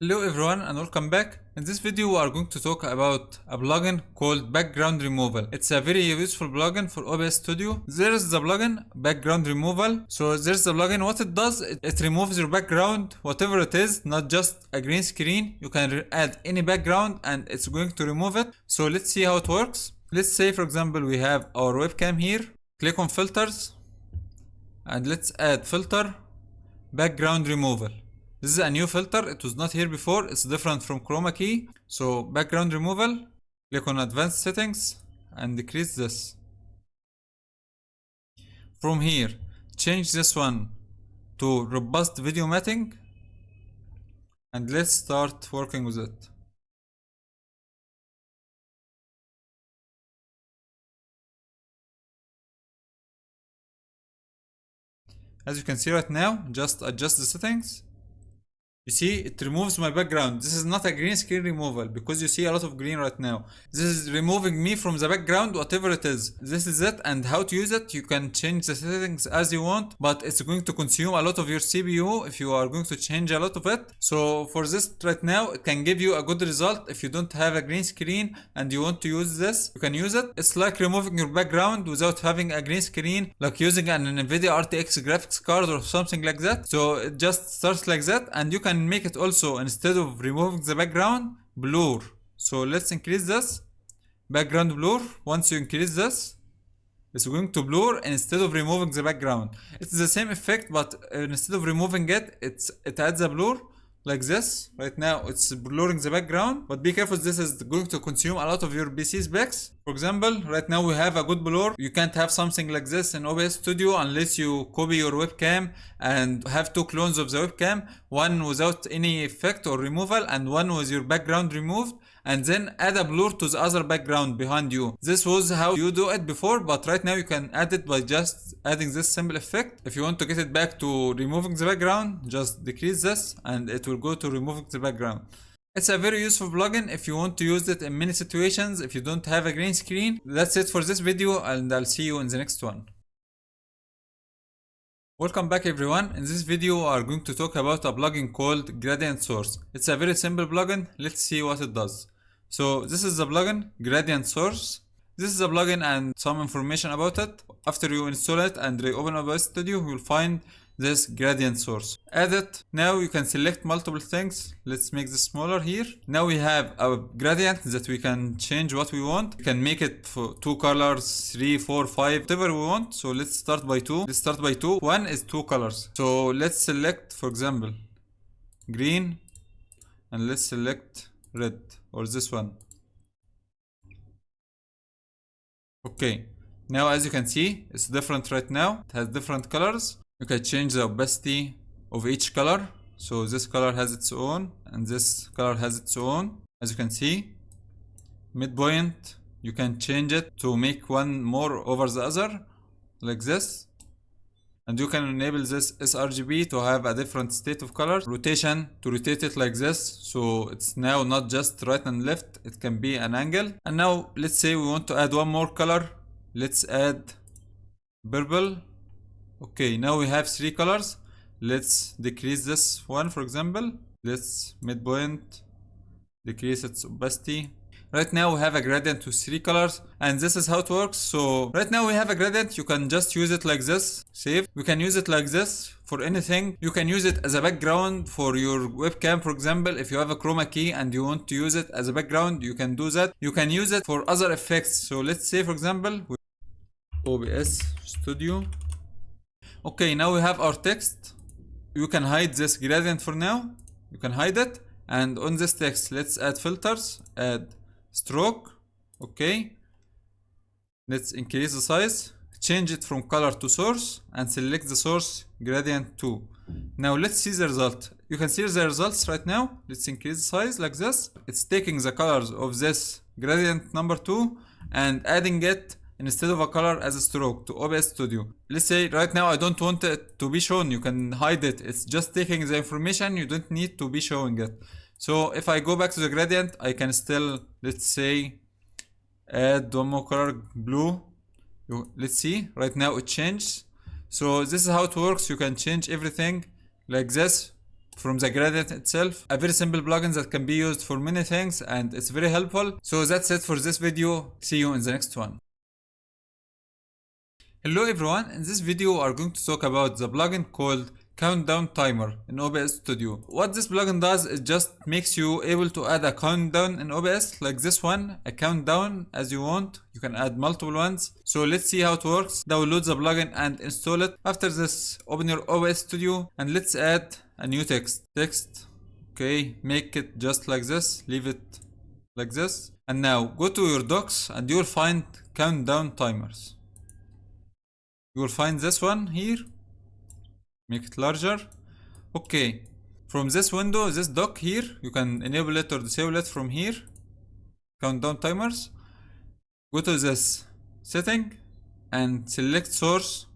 Hello everyone and welcome back. In this video we are going to talk about a plugin called background removal. It's a very useful plugin for OBS Studio. There is the plugin background removal. So there's the plugin. What it does, it removes your background, whatever it is, not just a green screen. You can add any background and it's going to remove it. So let's see how it works. Let's say for example we have our webcam here. Click on filters and let's add filter background removal. This is a new filter. It was not here before. It's different from chroma key. So background removal, click on advanced settings and decrease this. From here, change this one to robust video matting, and let's start working with it. As you can see right now, just adjust the settings. You see, it removes my background. This is not a green screen removal because you see a lot of green right now. This is removing me from the background, whatever it is. This is it, and how to use it, you can change the settings as you want, but it's going to consume a lot of your CPU if you are going to change a lot of it. So for this right now, it can give you a good result. If you don't have a green screen and you want to use this, you can use it. It's like removing your background without having a green screen, like using an NVIDIA RTX graphics card or something like that. So it just starts like that, and you can make it also, instead of removing the background, blur. So let's increase this background blur. Once you increase this, it's going to blur instead of removing the background. It's the same effect, but instead of removing it, it adds a blur like this. Right now it's blurring the background, but be careful, this is going to consume a lot of your PC specs. For example, right now we have a good blur. You can't have something like this in OBS Studio unless you copy your webcam and have two clones of the webcam, one without any effect or removal and one with your background removed, and then add a blur to the other background behind you. This was how you do it before, but right now you can add it by just adding this simple effect. If you want to get it back to removing the background, just decrease this and it will go to removing the background. It's a very useful plugin if you want to use it in many situations if you don't have a green screen. That's it for this video and I'll see you in the next one. Welcome back everyone. In this video we are going to talk about a plugin called Gradient Source. It's a very simple plugin. Let's see what it does. So this is the plugin Gradient Source. This is a plugin and some information about it. After you install it and reopen OBS Studio, you will find this gradient source. Add it. Now you can select multiple things. Let's make this smaller here. Now we have a gradient that we can change what we want. We can make it for 2 colors, 3, 4, 5, whatever we want. So let's start by 2. Let's start by 2. One is 2 colors. So let's select, for example, green, and let's select red or this one. Okay. Now as you can see, it's different right now. It has different colors. You can change the opacity of each color. So this color has its own and this color has its own. As you can see, midpoint, you can change it to make one more over the other like this. And you can enable this sRGB to have a different state of color. Rotation, to rotate it like this. So it's now not just right and left, it can be an angle. And now let's say we want to add one more color. Let's add purple. Okay, now we have 3 colors. Let's decrease this one, for example. Let's midpoint, decrease its opacity. Right now we have a gradient with 3 colors and this is how it works. So right now we have a gradient. You can just use it like this. Save. We can use it like this for anything. You can use it as a background for your webcam, for example. If you have a chroma key and you want to use it as a background, you can do that. You can use it for other effects. So let's say, for example, OBS Studio. Okay, now we have our text. You can hide this gradient for now. You can hide it. And on this text, let's add filters, add stroke. Okay. Let's increase the size, change it from color to source and select the source gradient 2. Now let's see the result. You can see the results right now. Let's increase the size like this. It's taking the colors of this gradient number 2 and adding it instead of a color as a stroke to OBS Studio. Let's say right now I don't want it to be shown. You can hide it. It's just taking the information. You don't need to be showing it. So if I go back to the gradient, I can still, let's say, add one more color, blue. Let's see, right now it changed. So this is how it works. You can change everything like this from the gradient itself. A very simple plugin that can be used for many things and it's very helpful. So that's it for this video. See you in the next one. Hello everyone, in this video we are going to talk about the plugin called Countdown Timer in OBS Studio. What this plugin does is just makes you able to add a countdown in OBS like this one, a countdown as you want. You can add multiple ones. So let's see how it works. Download the plugin and install it. After this, open your OBS Studio and let's add a new text. Okay, make it just like this, leave it like this. And now go to your docs and you will find countdown timers. You will find this one here. Make it larger. Okay. From this window, this dock here, you can enable it or disable it from here. Countdown timers. Go to this setting and select source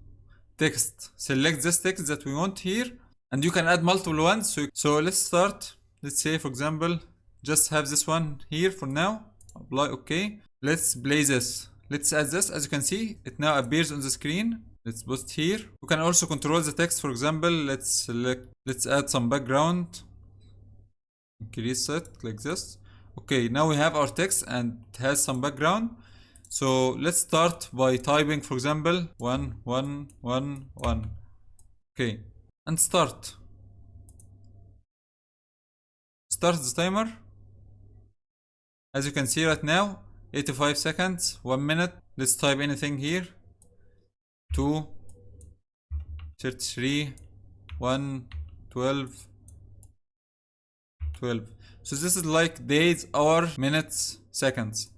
text. Select this text that we want here. And you can add multiple ones. So let's start. Let's say, for example, just have this one here for now. Apply. Okay. Let's play this. Let's add this. As you can see, it now appears on the screen. Let's post here. You can also control the text. For example, let's add some background. Increase it like this. Okay, now we have our text and it has some background. So let's start by typing, for example, 1, 1, 1, 1. Okay, and start. Start the timer. As you can see right now, 85 seconds, 1 minute. Let's type anything here. 2, 33, 1, 12, 12. So this is like days, hours, minutes, seconds.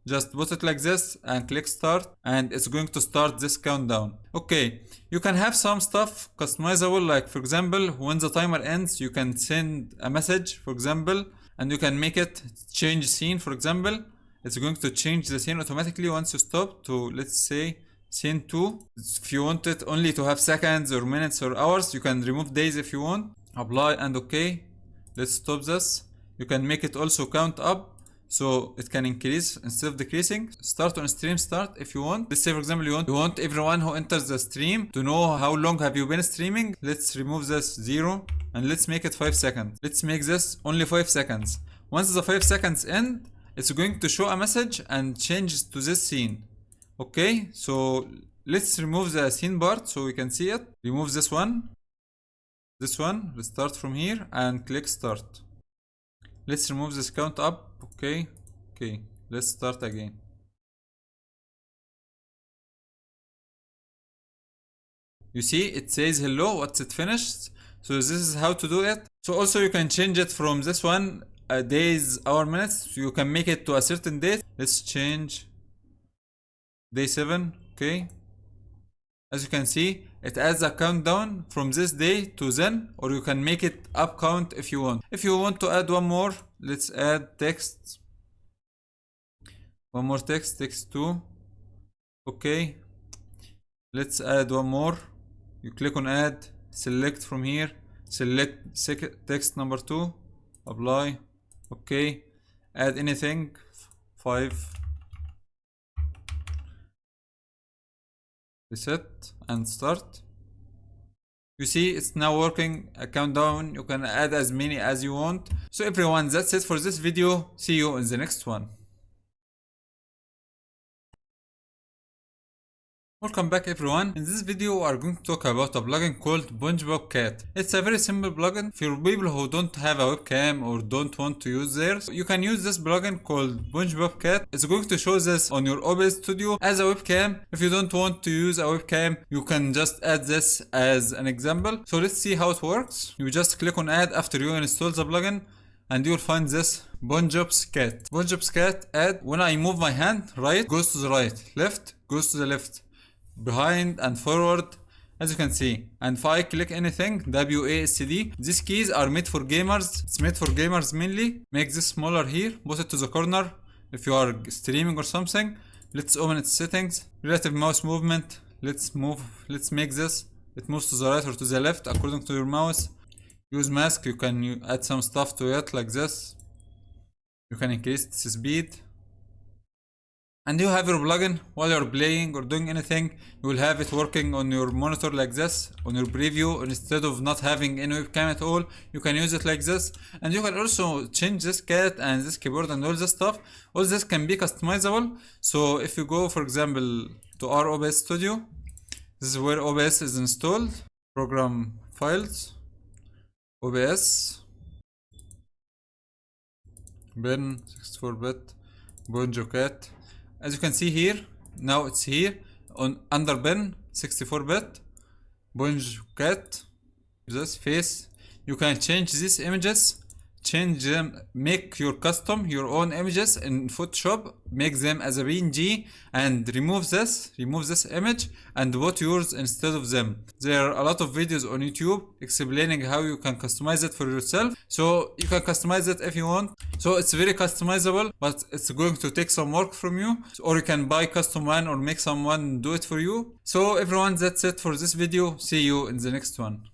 Just put it like this and click start, and it's going to start this countdown. Okay, you can have some stuff customizable, like for example, when the timer ends, you can send a message, for example, and you can make it change scene, for example. It's going to change the scene automatically once you stop to, let's say, scene 2. If you want it only to have seconds or minutes or hours, you can remove days if you want. Apply and okay. Let's stop this. You can make it also count up, so it can increase instead of decreasing. Start on stream start if you want. Let's say for example you want everyone who enters the stream to know how long have you been streaming. Let's remove this 0 and let's make it 5 seconds. Let's make this only 5 seconds. Once the 5 seconds end, it's going to show a message and change to this scene. Okay, so let's remove the scene part so we can see it. Remove this one. Let's start from here and click start. Let's remove this count up. Okay, let's start again. You see, it says hello, what's it finished. So this is how to do it. So also you can change it from this one, days, hour, minutes. You can make it to a certain date. Let's change day 7. Okay. As you can see, it adds a countdown from this day to then, or you can make it up count if you want. If you want to add one more, let's add text. One more text 2. Okay. Let's add one more. You click on add, select from here, select text number 2, apply. Okay. Add anything, 5. Reset and start. You see it's now working, a countdown. You can add as many as you want. So everyone, that's it for this video. See you in the next one. Welcome back everyone. In this video we are going to talk about a plugin called Cat. It's a very simple plugin for people who don't have a webcam or don't want to use theirs. You can use this plugin called Cat. It's going to show this on your OBS Studio as a webcam. If you don't want to use a webcam, you can just add this as an example. So let's see how it works. You just click on add after you install the plugin, and you'll find this Cat. Cat add. When I move my hand, right goes to the right, left goes to the left, behind and forward, as you can see. And if I click anything, WASD, these keys are made for gamers. It's made for gamers mainly. Make this smaller here, put it to the corner if you are streaming or something. Let's open its settings. Relative mouse movement, let's make this, it moves to the right or to the left according to your mouse. Use mask, you can add some stuff to it like this. You can increase its speed. And you have your plugin while you're playing or doing anything. You will have it working on your monitor like this, on your preview. Instead of not having any webcam at all, you can use it like this. And you can also change this cat and this keyboard and all this stuff. All this can be customizable. So if you go, for example, to our OBS Studio, this is where OBS is installed. Program files, OBS, bin 64-bit, Cat. As you can see here, now it's here on under bin 64-bit, Cat, this face. You can change these images, change them, make your own images in Photoshop, make them as a PNG, and remove this image and put yours instead of them. There are a lot of videos on YouTube explaining how you can customize it for yourself, so you can customize it if you want. So it's very customizable, but it's going to take some work from you, or you can buy custom one or make someone do it for you. So everyone, that's it for this video. See you in the next one.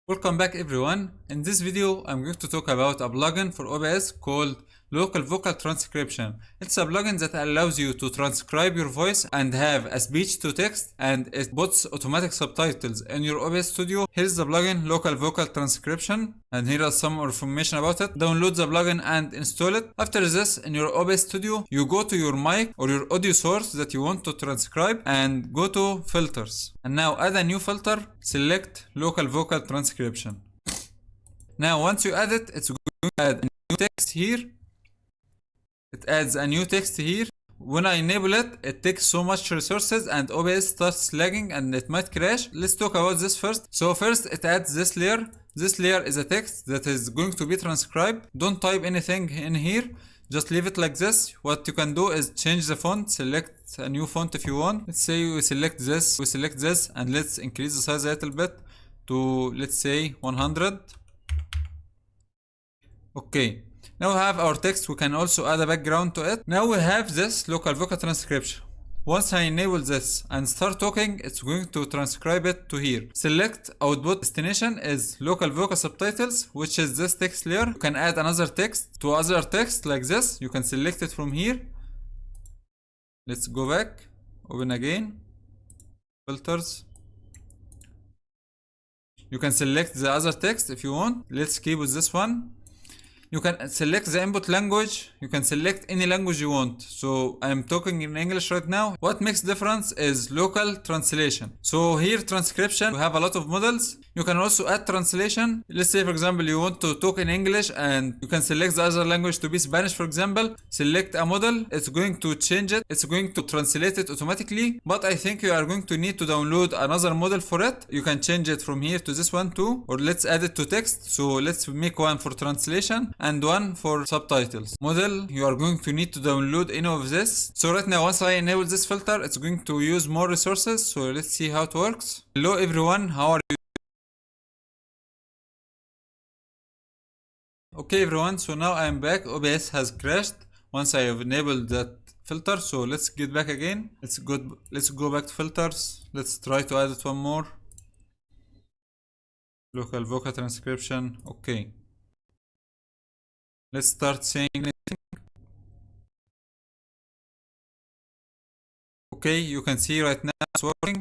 Welcome back everyone. In this video I'm going to talk about a plugin for OBS called Local Vocal Transcription. It's a plugin that allows you to transcribe your voice and have a speech to text, and it puts automatic subtitles in your OBS Studio. Here's the plugin, Local Vocal Transcription, and here are some more information about it. Download the plugin and install it. After this, in your OBS Studio, you go to your mic or your audio source that you want to transcribe and go to filters. And now add a new filter, select Local Vocal Transcription. Now once you add it, it's going to add a new text here. It adds a new text here. When I enable it, it takes so much resources and OBS starts lagging and it might crash. Let's talk about this first. So first, it adds this layer. This layer is a text that is going to be transcribed. Don't type anything in here. just leave it like this. What you can do is change the font, select a new font if you want. Let's say we select this, and let's increase the size a little bit to, let's say, 100. Okay, now we have our text. We can also add a background to it. Now we have this local vocal transcription. Once I enable this and start talking, it's going to transcribe it to here. Select output destination is local vocal subtitles, which is this text layer. You can add another text to other text like this. You can select it from here. Let's go back, open again, filters. You can select the other text if you want. Let's keep with this one. You can select the input language. You can select any language you want. So I'm talking in English right now. What makes difference is local translation. So here transcription, we have a lot of models. You can also add translation. Let's say for example you want to talk in English and you can select the other language to be Spanish for example. Select a model. It's going to change it. It's going to translate it automatically. But I think you are going to need to download another model for it. You can change it from here to this one too. Or let's add it to text. So let's make one for translation and one for subtitles. Model, you are going to need to download any of this. So right now once I enable this filter, it's going to use more resources. So let's see how it works. Hello everyone, how are you? Okay everyone, so now I am back. OBS has crashed once I have enabled that filter. So let's get back again. Let's go back to filters. Let's try to add it one more. Local vocal transcription. Okay. Let's start saying anything. Okay, you can see right now it's working.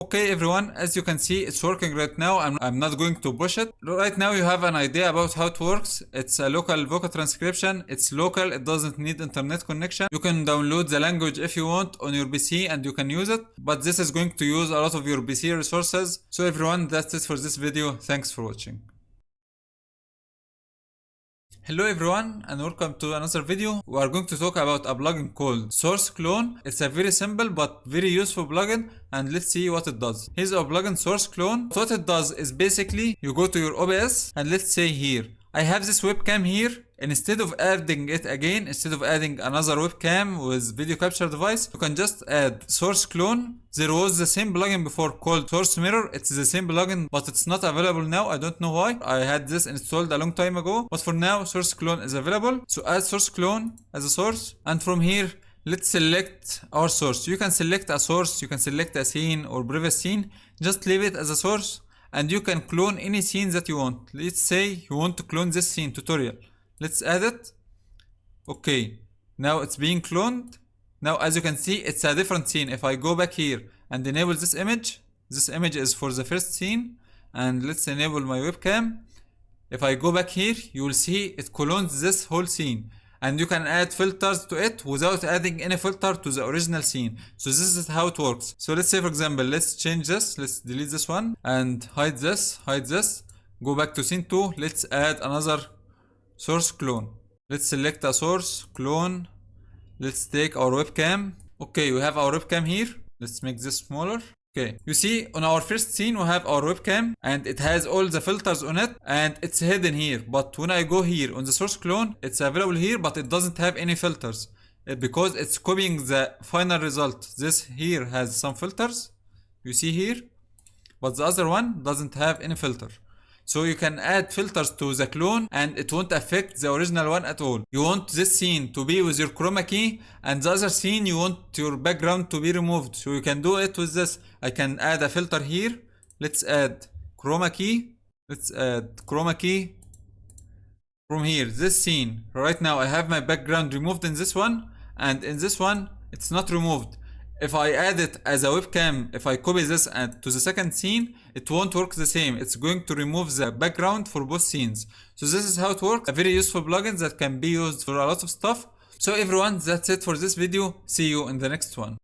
Okay everyone, as you can see it's working right now. I'm not going to push it. Right now you have an idea about how it works. It's a local vocal transcription. It's local, it doesn't need internet connection. You can download the language if you want on your PC and you can use it. But this is going to use a lot of your PC resources. So everyone, that's it for this video. Thanks for watching. Hello everyone and welcome to another video. We are going to talk about a plugin called Source Clone. It's a very simple but very useful plugin and let's see what it does. Here's our plugin Source Clone. What it does is basically you go to your OBS and let's say here I have this webcam here. Instead of adding it again, instead of adding another webcam with video capture device, you can just add Source Clone. There was the same plugin before called Source Mirror. It's the same plugin, but it's not available now. I don't know why. I had this installed a long time ago, but for now, Source Clone is available. So add Source Clone as a source, and from here, let's select our source. You can select a source, you can select a scene or previous scene. Just leave it as a source, and you can clone any scene that you want. Let's say you want to clone this scene tutorial. Let's add it. Okay, now it's being cloned. Now as you can see, it's a different scene. If I go back here and enable this image is for the first scene. And let's enable my webcam. If I go back here, you will see it clones this whole scene. And you can add filters to it without adding any filter to the original scene. So this is how it works. So let's say for example, let's change this. Let's delete this one and hide this, Go back to scene 2. Let's add another source clone. Let's select a source clone. Let's take our webcam. Okay, we have our webcam here. Let's make this smaller. Okay, you see on our first scene we have our webcam and it has all the filters on it and it's hidden here. But when I go here on the source clone, it's available here but it doesn't have any filters because it's copying the final result. This here has some filters, you see here, but the other one doesn't have any filter. So you can add filters to the clone and it won't affect the original one at all. You want this scene to be with your chroma key and the other scene you want your background to be removed. So you can do it with this. I can add a filter here. Let's add chroma key. Let's add chroma key from here. This scene. Right now I have my background removed in this one and in this one it's not removed. If I add it as a webcam, if I copy this to the second scene, it won't work the same. It's going to remove the background for both scenes. So this is how it works. A very useful plugin that can be used for a lot of stuff. So everyone, that's it for this video. See you in the next one.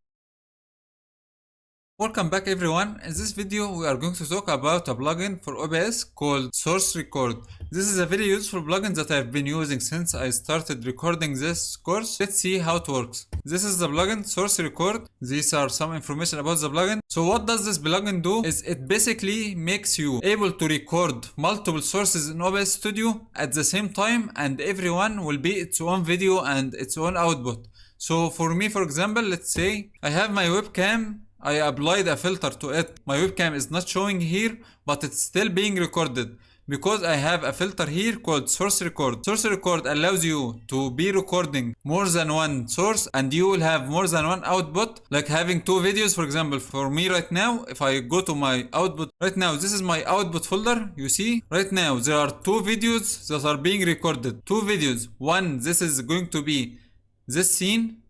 Welcome back everyone. In this video we are going to talk about a plugin for OBS called Source Record. This is a very useful plugin that I've been using since I started recording this course. Let's see how it works. This is the plugin Source Record. These are some information about the plugin. So what does this plugin do is it basically makes you able to record multiple sources in OBS Studio at the same time, and everyone will be its own video and its own output. So for me, for example, let's say I have my webcam. I applied a filter to it. My webcam is not showing here, but it's still being recorded because I have a filter here called Source Record. Source Record allows you to be recording more than one source, and you will have more than one output, like having two videos. For example, for me right now, if I go to my output right now, this is my output folder. You see right now there are two videos that are being recorded. Two videos. One, this is going to be this scene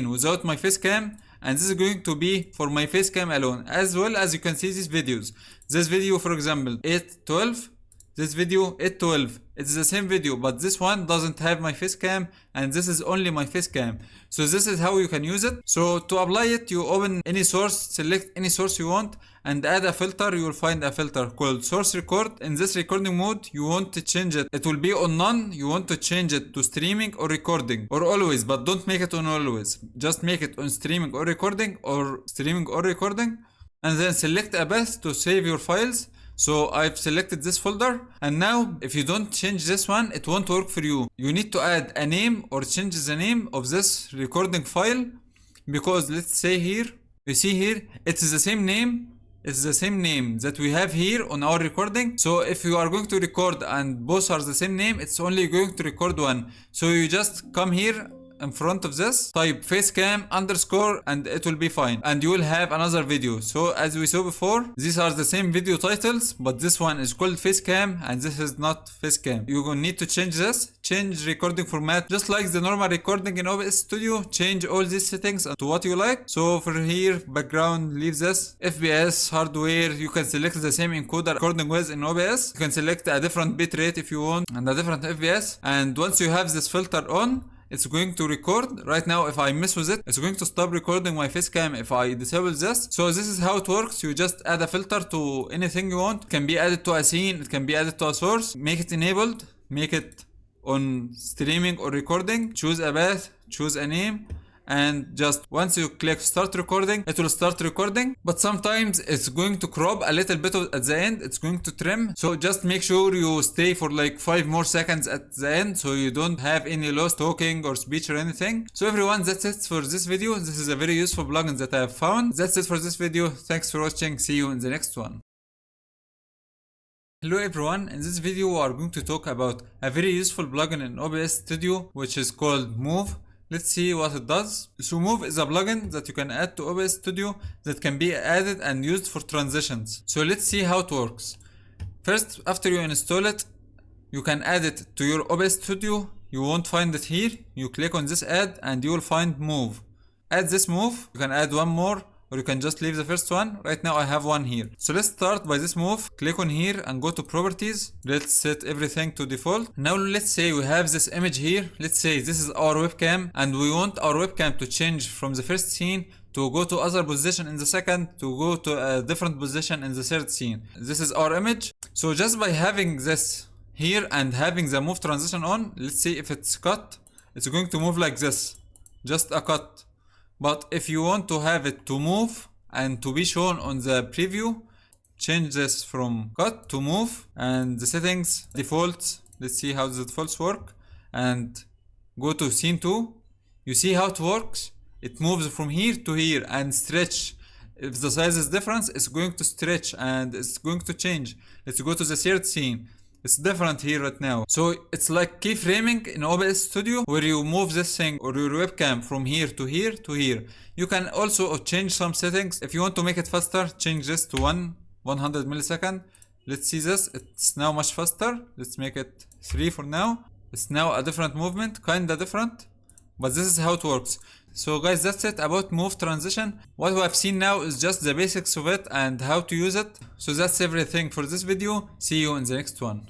without my face cam, and this is going to be for my face cam alone, as well as you can see these videos. This video, for example, 8:12, this video 8:12. It's the same video, but this one doesn't have my face cam, and this is only my face cam. So this is how you can use it. So to apply it, you open any source, select any source you want, and add a filter. You will find a filter called Source Record. In this recording mode, you want to change it. It will be on none. You want to change it to streaming or recording or always, but don't make it on always. Just make it on streaming or recording, or streaming or recording, and then select a path to save your files. So I've selected this folder, and now if you don't change this one, it won't work for you. You need to add a name or change the name of this recording file, because let's say here, you see here, it's the same name. It's the same name that we have here on our recording. So if you are going to record and both are the same name, it's only going to record one. So you just come here in front of this, type facecam underscore, and it will be fine, and you will have another video. So as we saw before, these are the same video titles, but this one is called facecam and this is not facecam. You will need to change this, change recording format just like the normal recording in OBS Studio. Change all these settings to what you like. So for here, background, leave this. FPS, hardware, you can select the same encoder recording with in OBS. You can select a different bitrate if you want, and a different FPS. And once you have this filter on, it's going to record. Right now, if I mess with it, it's going to stop recording my facecam if I disable this. So this is how it works. You just add a filter to anything you want. It can be added to a scene, it can be added to a source. Make it enabled, make it on streaming or recording. Choose a path, choose a name, and just once you click start recording, it will start recording. But sometimes it's going to crop a little bit at the end. It's going to trim. So just make sure you stay for like 5 more seconds at the end, so you don't have any lost talking or speech or anything. So everyone, that's it for this video. This is a very useful plugin that I have found. That's it for this video. Thanks for watching. See you in the next one. Hello everyone, in this video we are going to talk about a very useful plugin in OBS Studio, which is called Move. Let's see what it does. So Move is a plugin that you can add to OBS Studio that can be added and used for transitions. So let's see how it works. First, after you install it, you can add it to your OBS Studio. You won't find it here. You click on this add and you will find Move. Add this Move. You can add one more, or you can just leave the first one. Right now I have one here. So let's start by this Move. Click on here and go to properties. Let's set everything to default. Now let's say we have this image here. Let's say this is our webcam, and we want our webcam to change from the first scene to go to other position in the second, to go to a different position in the third scene. This is our image. So just by having this here and having the move transition on, let's see if it's cut, it's going to move like this, just a cut. But if you want to have it to move and to be shown on the preview, change this from cut to move, and the settings, defaults, let's see how the defaults work, and go to scene 2. You see how it works? It moves from here to here and stretch. If the size is different, it's going to stretch and it's going to change. Let's go to the third scene. It's different here right now. So it's like keyframing in OBS Studio, where you move this thing or your webcam from here to here to here. You can also change some settings. If you want to make it faster, change this to 100 millisecond. Let's see this. It's now much faster. Let's make it 3 for now. It's now a different movement, kinda different, but this is how it works. So guys, that's it about Move transition. What we have seen now is just the basics of it and how to use it. So that's everything for this video. See you in the next one.